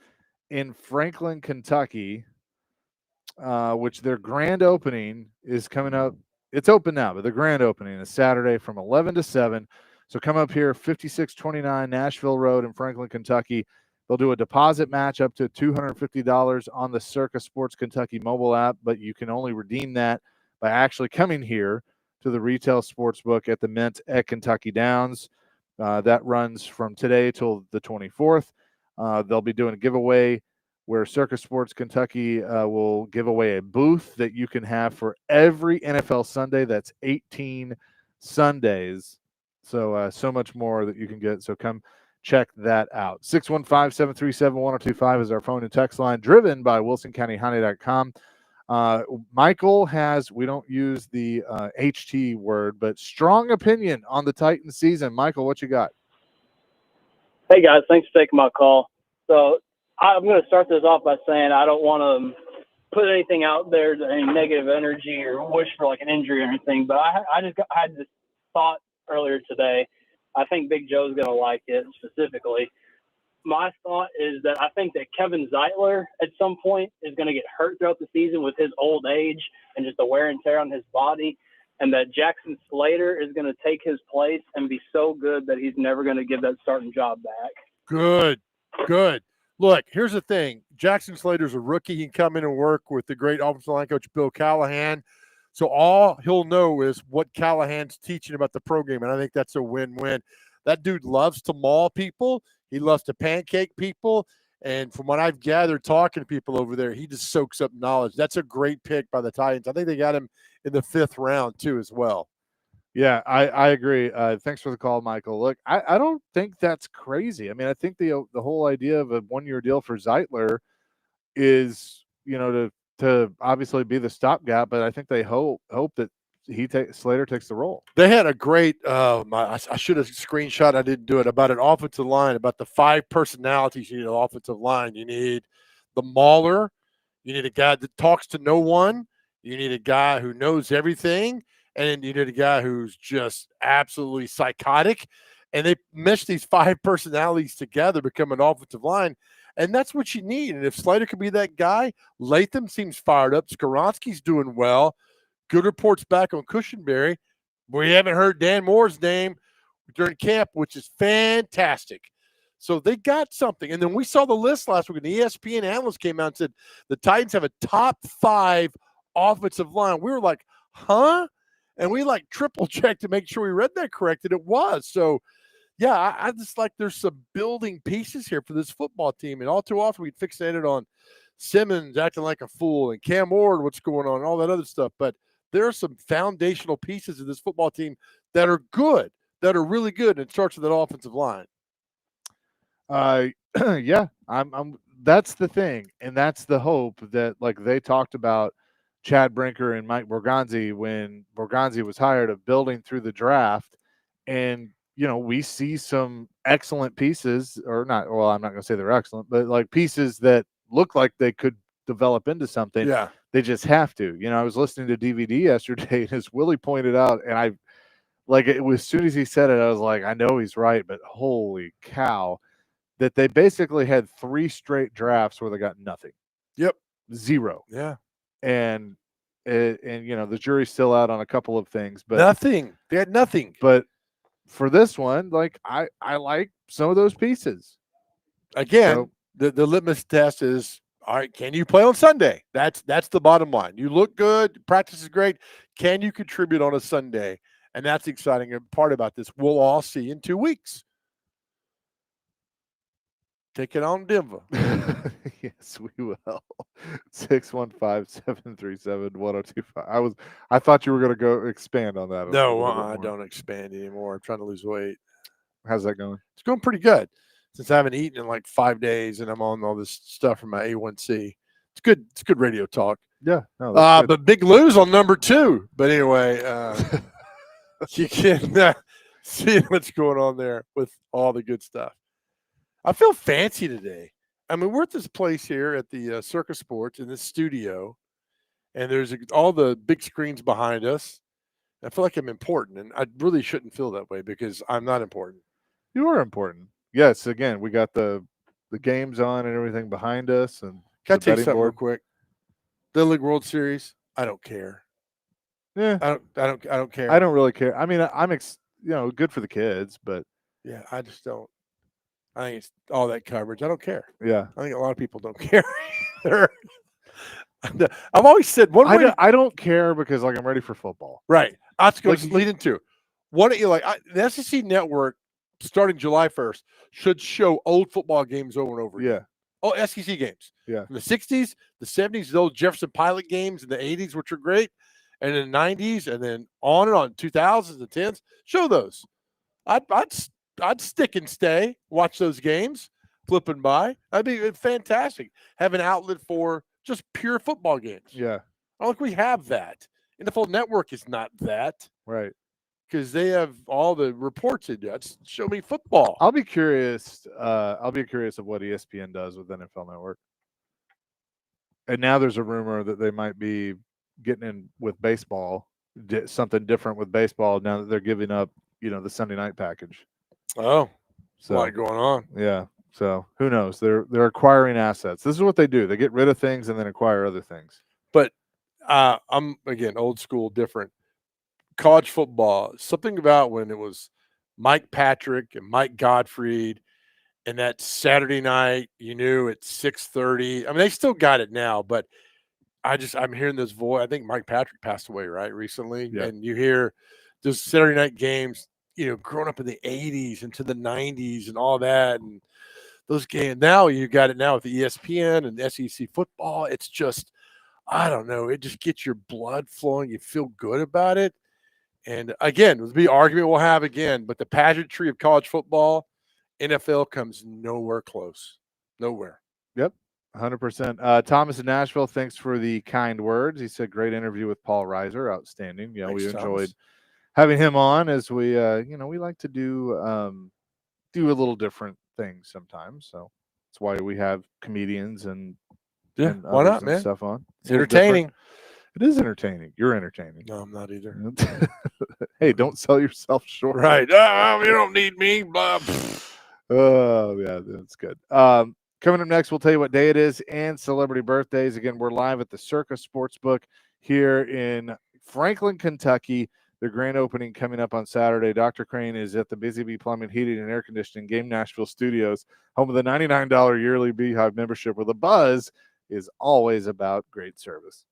in Franklin, Kentucky, which their grand opening is coming up. It's open now, but the grand opening is Saturday from 11 to 7. So come up here, 5629 Nashville Road in Franklin, Kentucky. They'll do a deposit match up to $250 on the Circus Sports Kentucky mobile app, but you can only redeem that by actually coming here to the retail sports book at the Mint at Kentucky Downs. That runs from today till the 24th. They'll be doing a giveaway where Circus Sports Kentucky will give away a booth that you can have for every NFL Sunday. That's 18 Sundays. So much more that you can get. So come check that out. 615-737-1025 is our phone and text line, driven by WilsonCountyHoney.com. Michael has, we don't use the HT word, but strong opinion on the Titans season. Michael, what you got? Hey, guys. Thanks for taking my call. So I'm going to start this off by saying I don't want to put anything out there, any negative energy or wish for like an injury or anything, but I had this thought earlier today. I think Big Joe's going to like it specifically. My thought is that I think that Kevin Zeitler at some point is going to get hurt throughout the season with his old age and just the wear and tear on his body, and that Jackson Slater is going to take his place and be so good that he's never going to give that starting job back. Good. Look, here's the thing. Jackson Slater's a rookie. He can come in and work with the great offensive line coach Bill Callahan. So all he'll know is what Callahan's teaching about the program, and I think that's a win-win. That dude loves to maul people. He loves to pancake people. And from what I've gathered talking to people over there, he just soaks up knowledge. That's a great pick by the Titans. I think they got him in the 5th round, too, as well. Yeah, I agree. Thanks for the call, Michael. Look, I don't think that's crazy. I mean, I think the whole idea of a one-year deal for Zeitler is, to obviously be the stopgap, but I think they hope that Slater takes the role. They had a great I should have screenshot. I didn't do it, about an offensive line, about the 5 personalities you need an offensive line. You need the mauler. You need a guy that talks to no one. You need a guy who knows everything. And you need a guy who's just absolutely psychotic. And they mesh these 5 personalities together, become an offensive line. And that's what you need. And if Slater could be that guy, Latham seems fired up. Skoronski's doing well. Good reports back on Cushenberry. We haven't heard Dan Moore's name during camp, which is fantastic. So they got something. And then we saw the list last week, and the ESPN analyst came out and said the Titans have a top 5 offensive line. We were like, huh? And we triple checked to make sure we read that correct, and it was. So, yeah, I just there's some building pieces here for this football team. And all too often we'd fixated on Simmons acting like a fool and Cam Ward, what's going on, and all that other stuff. But there are some foundational pieces of this football team that are good, that are really good, and it starts with that offensive line. Yeah, that's the thing, and that's the hope that they talked about Chad Brinker and Mike Borgonzi when Borgonzi was hired, of building through the draft. And we see some excellent pieces, or not, well, I'm not going to say they're excellent, but pieces that look like they could develop into something. Yeah. They just have to. I was listening to DVD yesterday, and as Willie pointed out, and it was, as soon as he said it, I was like, I know he's right, but holy cow, that they basically had 3 straight drafts where they got nothing. Yep. 0. Yeah. And the jury's still out on a couple of things, but nothing. They had nothing. But for this one, I like some of those pieces. Again, the litmus test is, all right, can you play on Sunday? That's the bottom line. You look good, practice is great. Can you contribute on a Sunday? And that's the exciting part about this. We'll all see in 2 weeks. Take it on, Denver. Yes, we will. 615-737-1025. I thought you were going to go expand on that. No, I don't expand anymore. I'm trying to lose weight. How's that going? It's going pretty good. Since I haven't eaten in 5 days, and I'm on all this stuff from my A1C. It's good. It's good radio talk. Yeah. No, but big lose on number 2. But anyway, you can see what's going on there with all the good stuff. I feel fancy today. I mean, we're at this place here at the Circus Sports in this studio, and there's all the big screens behind us. I feel like I'm important, and I really shouldn't feel that way because I'm not important. You are important. Yes. Again, we got the games on and everything behind us, and Can I the tell you betting something real board. quick? The League World Series, I don't care. Yeah, I don't care. I don't really care. I mean, I'm good for the kids, but Yeah, I just don't. I think it's all that coverage. I don't care. yeah, I think a lot of people don't care either. I've always said one way. I don't care because like I'm ready for football. Right. That's going Like, to lead into one. The SEC network starting July 1st should show old football games over and over again. Yeah. Oh, SEC games. Yeah. In the 60s, the 70s, those Jefferson Pilot games in the 80s, which are great, and in the 90s, and then on and on, 2000s and 10s. Show those. I'd stick and stay, watch those games, flipping by. That'd be fantastic. Have an outlet for just pure football games. Yeah. I don't think we have that. NFL Network is not that. Right. Because they have all the reports in there. Just show me football. I'll be curious. I'll be curious of what ESPN does with NFL Network. And now there's a rumor that they might be getting in with baseball, something different with baseball. Now that they're giving up, the Sunday night package. Oh, so a lot going on. Yeah. So who knows? They're acquiring assets. This is what they do. They get rid of things and then acquire other things. But I'm again old school, different. College football, something about when it was Mike Patrick and Mike Gottfried, and that Saturday night, at 6:30. I mean, they still got it now, but I'm hearing this voice. I think Mike Patrick passed away, right, recently, Yeah. and you hear those Saturday night games. Growing up in the 80s into the 90s and all that, and those games. Now you got it now with the ESPN and SEC football. It's just, I don't know. It just gets your blood flowing. You feel good about it. And again, there'll be argument we'll have again, but the pageantry of college football, NFL comes nowhere close. Nowhere. Yep. 100%. Thomas in Nashville, thanks for the kind words. He said, great interview with Paul Reiser. Outstanding. Thanks, we enjoyed Thomas. having him on as we, we like to do a little different things sometimes. So that's why we have comedians and why not, man? Stuff on. It's entertaining. It is entertaining. You're entertaining. No, I'm not either. Hey, don't sell yourself short. Right. You don't need me. Blah. Oh, yeah, that's good. Coming up next, we'll tell you what day it is and celebrity birthdays. Again, we're live at the Circus Sportsbook here in Franklin, Kentucky. Their grand opening coming up on Saturday. Dr. Crane is at the Busy Bee Plumbing, Heating, and Air Conditioning Game Nashville Studios, home of the $99 yearly Beehive membership, where the buzz is always about great service.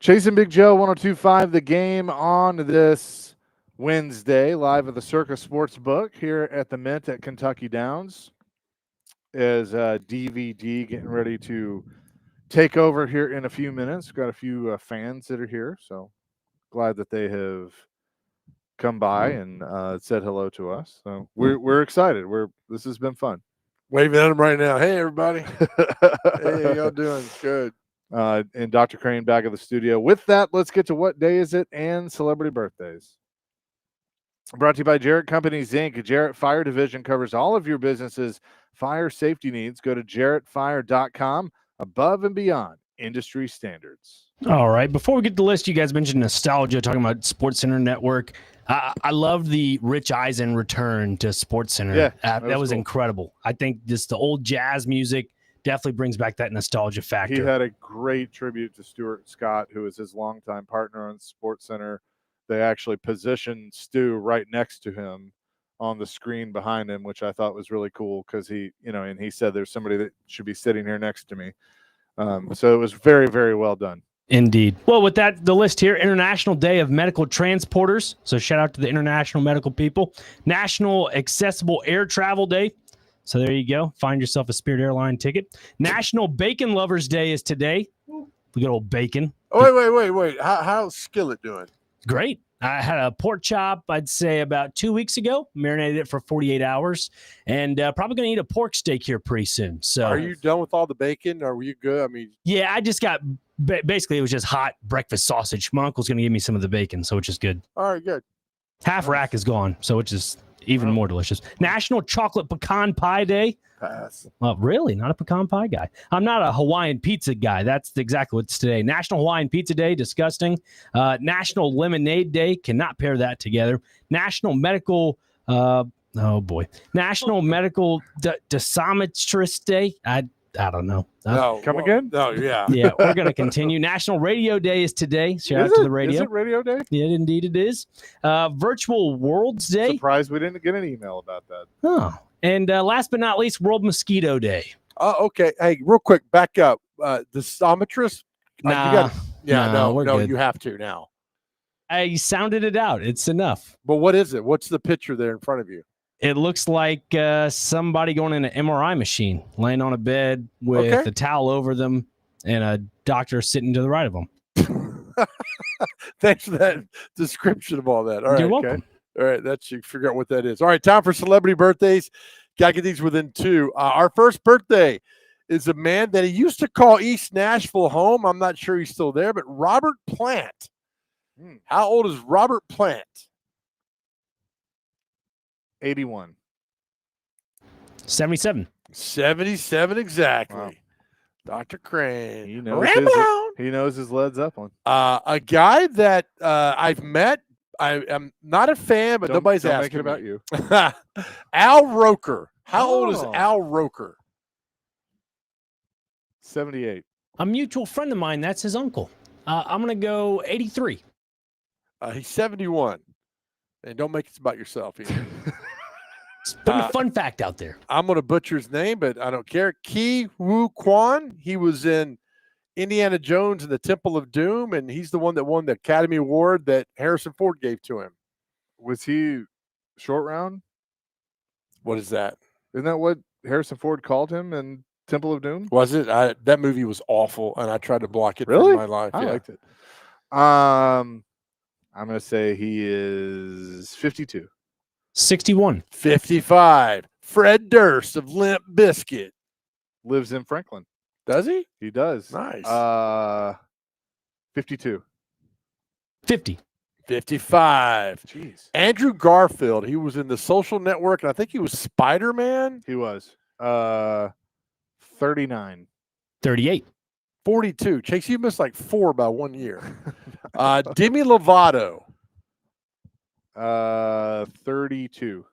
Chasing Big Joe, 102.5 The Game on this Wednesday, live at the Circa Sportsbook here at the Mint at Kentucky Downs. As DVD getting ready to take over here in a few minutes. We've got a few fans that are here, so glad that they have come by and said hello to us. So we're excited. This has been fun. Waving at them right now. Hey, everybody. Hey, how y'all doing? Good. And Dr. Crane back at the studio. With that, let's get to what day is it and celebrity birthdays. Brought to you by Jarrett Companies, Inc. Jarrett Fire Division covers all of your business's fire safety needs. Go to jarrettfire.com. Above and beyond industry standards. All right. Before we get to the list, you guys mentioned nostalgia, talking about SportsCenter Network. I loved the Rich Eisen return to SportsCenter. Yeah, that was cool. Incredible. I think the old jazz music definitely brings back that nostalgia factor. He had a great tribute to Stuart Scott, who was his longtime partner on SportsCenter. They actually positioned Stu right next to him on the screen behind him, which I thought was really cool because he said there's somebody that should be sitting here next to me. So it was very, very well done. Indeed. Well, with that, the list here, International Day of Medical Transporters. So shout out to the international medical people. National Accessible Air Travel Day. So there you go. Find yourself a Spirit Airline ticket. National Bacon Lovers Day is today. We got old bacon. Oh, wait. How's Skillet doing? Great. I had a pork chop, I'd say about 2 weeks ago, marinated it for 48 hours, and probably going to eat a pork steak here pretty soon. So, are you done with all the bacon? Or were you good? I mean, yeah, I just got basically it was just hot breakfast sausage. My uncle's going to give me some of the bacon, so which is good. All right, good. Half rack is gone, so which is even more delicious. National Chocolate Pecan Pie Day. Pass. Well, really? Not a pecan pie guy. I'm not a Hawaiian pizza guy. That's exactly what's today. National Hawaiian Pizza Day. Disgusting. National Lemonade Day. Cannot pair that together. National Medical. National Medical Dosimetrist Day. I don't know. Again? No, yeah. Yeah, we're going to continue. National Radio Day is today. Shout out to the radio. Is it Radio Day? Yeah, indeed it is. Virtual Worlds Day. Surprised we didn't get an email about that. Oh. And last but not least, World Mosquito Day. Okay. Hey, real quick, back up. The Dosimetrist? No, you have to now. I sounded it out. It's enough. But what is it? What's the picture there in front of you? It looks like somebody going in an MRI machine, laying on a bed with a towel over them, and a doctor sitting to the right of them. Thanks for that description of all that. All right, You're welcome. All right, you figure out what that is. All right, time for celebrity birthdays. Got to get these within two. Our first birthday is a man that he used to call East Nashville home. I'm not sure he's still there, but Robert Plant. How old is Robert Plant? 81. 77. 77 exactly. Wow. Dr. Crane. He knows his Led Zeppelin. A guy that I've met. I am not a fan, but nobody's asking about you. Al Roker. How old is Al Roker? 78. A mutual friend of mine, that's his uncle. I'm going to go 83. He's 71. And don't make it about yourself either. Putting a fun fact out there. I'm going to butcher his name, but I don't care. Ki Woo Kwan. He was in Indiana Jones and the Temple of Doom, and he's the one that won the Academy Award that Harrison Ford gave to him. Was he short round? What is that? Isn't that what Harrison Ford called him in Temple of Doom? Was it? That movie was awful, and I tried to block it really? from my life. I yeah. liked it. I'm going to say he is 52. 61. 55. Fred Durst of Limp Bizkit. Lives in Franklin. Does he? He does. Nice. 52. 50. 55. Jeez. Andrew Garfield. He was in The Social Network, and I think he was Spider-Man. He was. 39. 38. 42. Chase, you missed like 4 by 1 year. Demi Lovato. 32.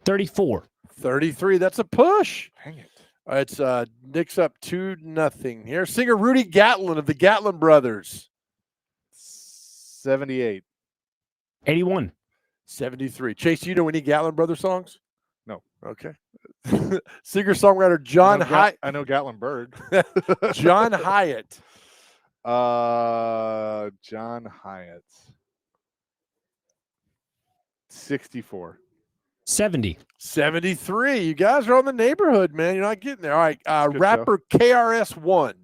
34. 33. That's a push. Dang it. It's Nick's up 2-0 here. Singer Rudy Gatlin of the Gatlin Brothers. 78. 81. 73. Chase, you know any Gatlin Brothers songs? No. Okay. Singer-songwriter John Hyatt. I know Gatlin Bird. John Hyatt. John Hyatt. 64. 70. 73. You guys are on the neighborhood, man. You're not getting there. All right. Good Rapper KRS-One.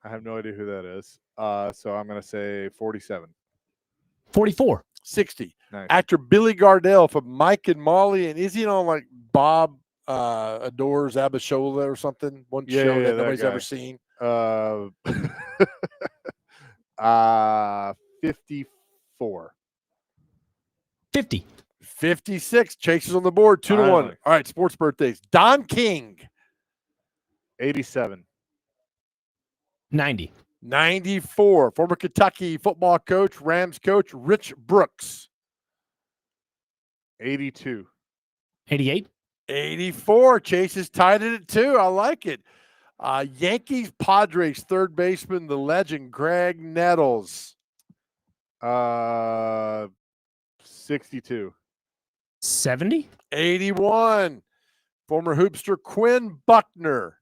I have no idea who that is. So I'm going to say 47. 44. 60. Nice. Actor Billy Gardell from Mike and Molly. And is he on like Bob Adores Abishola or something? One show that nobody's ever seen. 54. 50. 56. Chase is on the board. 2-1. Finally. All right. Sports birthdays. Don King. 87. 90. 94. Former Kentucky football coach, Rams coach, Rich Brooks. 82. 88. 84. Chase is tied in at 2. I like it. Yankees Padres third baseman, the legend Greg Nettles. 62. 70. 81. Former hoopster Quinn Buckner.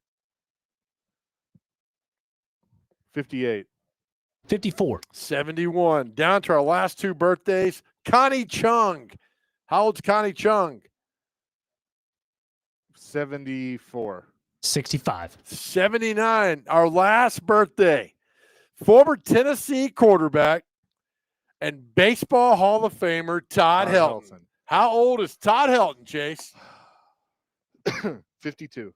58. 54. 71. Down to our last 2 birthdays. Connie Chung. How old's Connie Chung? 74. 65. 79. Our last birthday. Former Tennessee quarterback and Baseball Hall of Famer Todd Helton. How old is Todd Helton, Chase? 52.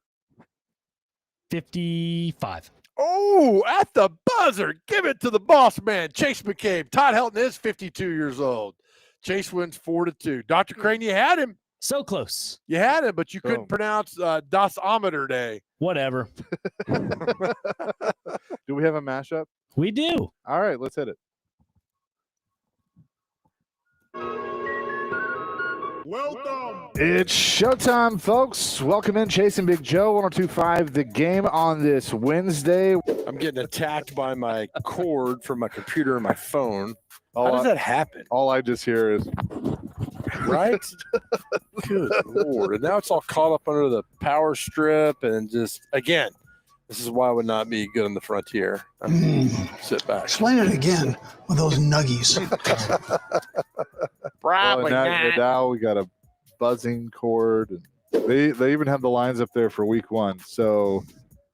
55. Oh, at the buzzer. Give it to the boss man, Chase McCabe. Todd Helton is 52 years old. Chase wins 4-2. Dr. Crane, you had him. So close. You had him, but you couldn't pronounce Das Ometer Day. Whatever. Do we have a mashup? We do. All right, let's hit it. Welcome. It's showtime, folks. Welcome in, Chase and Big Joe, 102.5 The Game on this Wednesday. I'm getting attacked by my cord from my computer and my phone. How does that happen? All I just hear is, right? Good Lord. And now it's all caught up under the power strip and just, again, this is why I would not be good on the frontier. Sit back. Explain it again with those nuggies. Probably not. Now we got a buzzing cord. And they even have the lines up there for week 1. So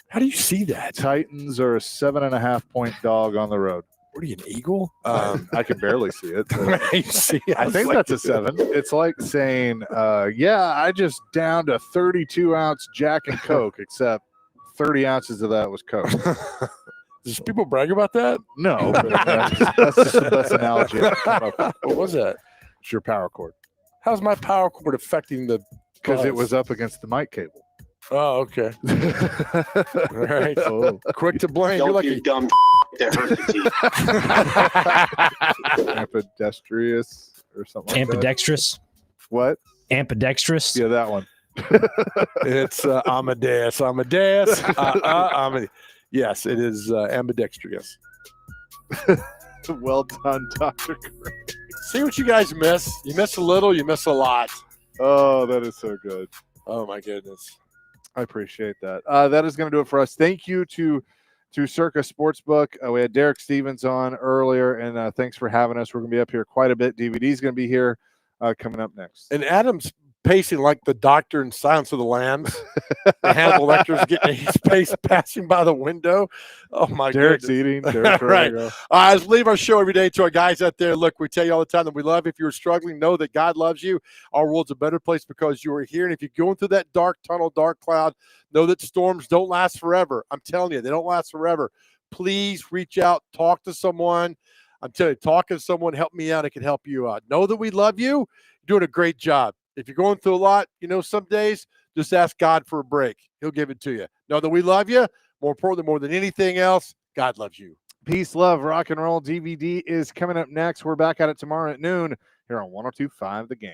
how do you see that? Titans are a 7.5-point dog on the road. What are you, an eagle? I can barely see it. You see, I think that's a 7. It's like saying, yeah, I just downed a 32-ounce Jack and Coke, except 30 ounces of that was Coke. Does people brag about that? No, but that's just the best analogy I can come up with. What was that? It's your power cord. How's my power cord affecting the Because it was up against the mic cable. Oh, okay. All right. Oh. Quick to blame. Don't You're do lucky. dumb that hurt the teeth. Ambidextrous or something like that. Ambidextrous. What? Ambidextrous. Yeah, that one. It's Amadeus. Amadeus. Yes, it is ambidextrous. Well done, Dr. Gray. See what you guys miss? You miss a little, you miss a lot. Oh, that is so good. Oh, my goodness. I appreciate that. That is going to do it for us. Thank you to Circa Sportsbook. We had Derek Stevens on earlier, and thanks for having us. We're going to be up here quite a bit. DVD's going to be here coming up next. And Adam's pacing like the doctor in Silence of the Lambs. The Hannibal Lecter's getting his pace passing by the window. Oh, my Derek's goodness. eating. Derek's Right. ready to go. Let's leave our show every day to our guys out there. Look, we tell you all the time that we love you. If you're struggling, know that God loves you. Our world's a better place because you are here. And if you're going through that dark tunnel, dark cloud, know that storms don't last forever. I'm telling you, they don't last forever. Please reach out, talk to someone. I'm telling you, talking to someone, help me out. It can help you out. Know that we love you. You're doing a great job. If you're going through a lot, some days, just ask God for a break. He'll give it to you. Know that we love you. More importantly, more than anything else, God loves you. Peace, love, rock and roll. DVD is coming up next. We're back at it tomorrow at noon here on 102.5 The Game.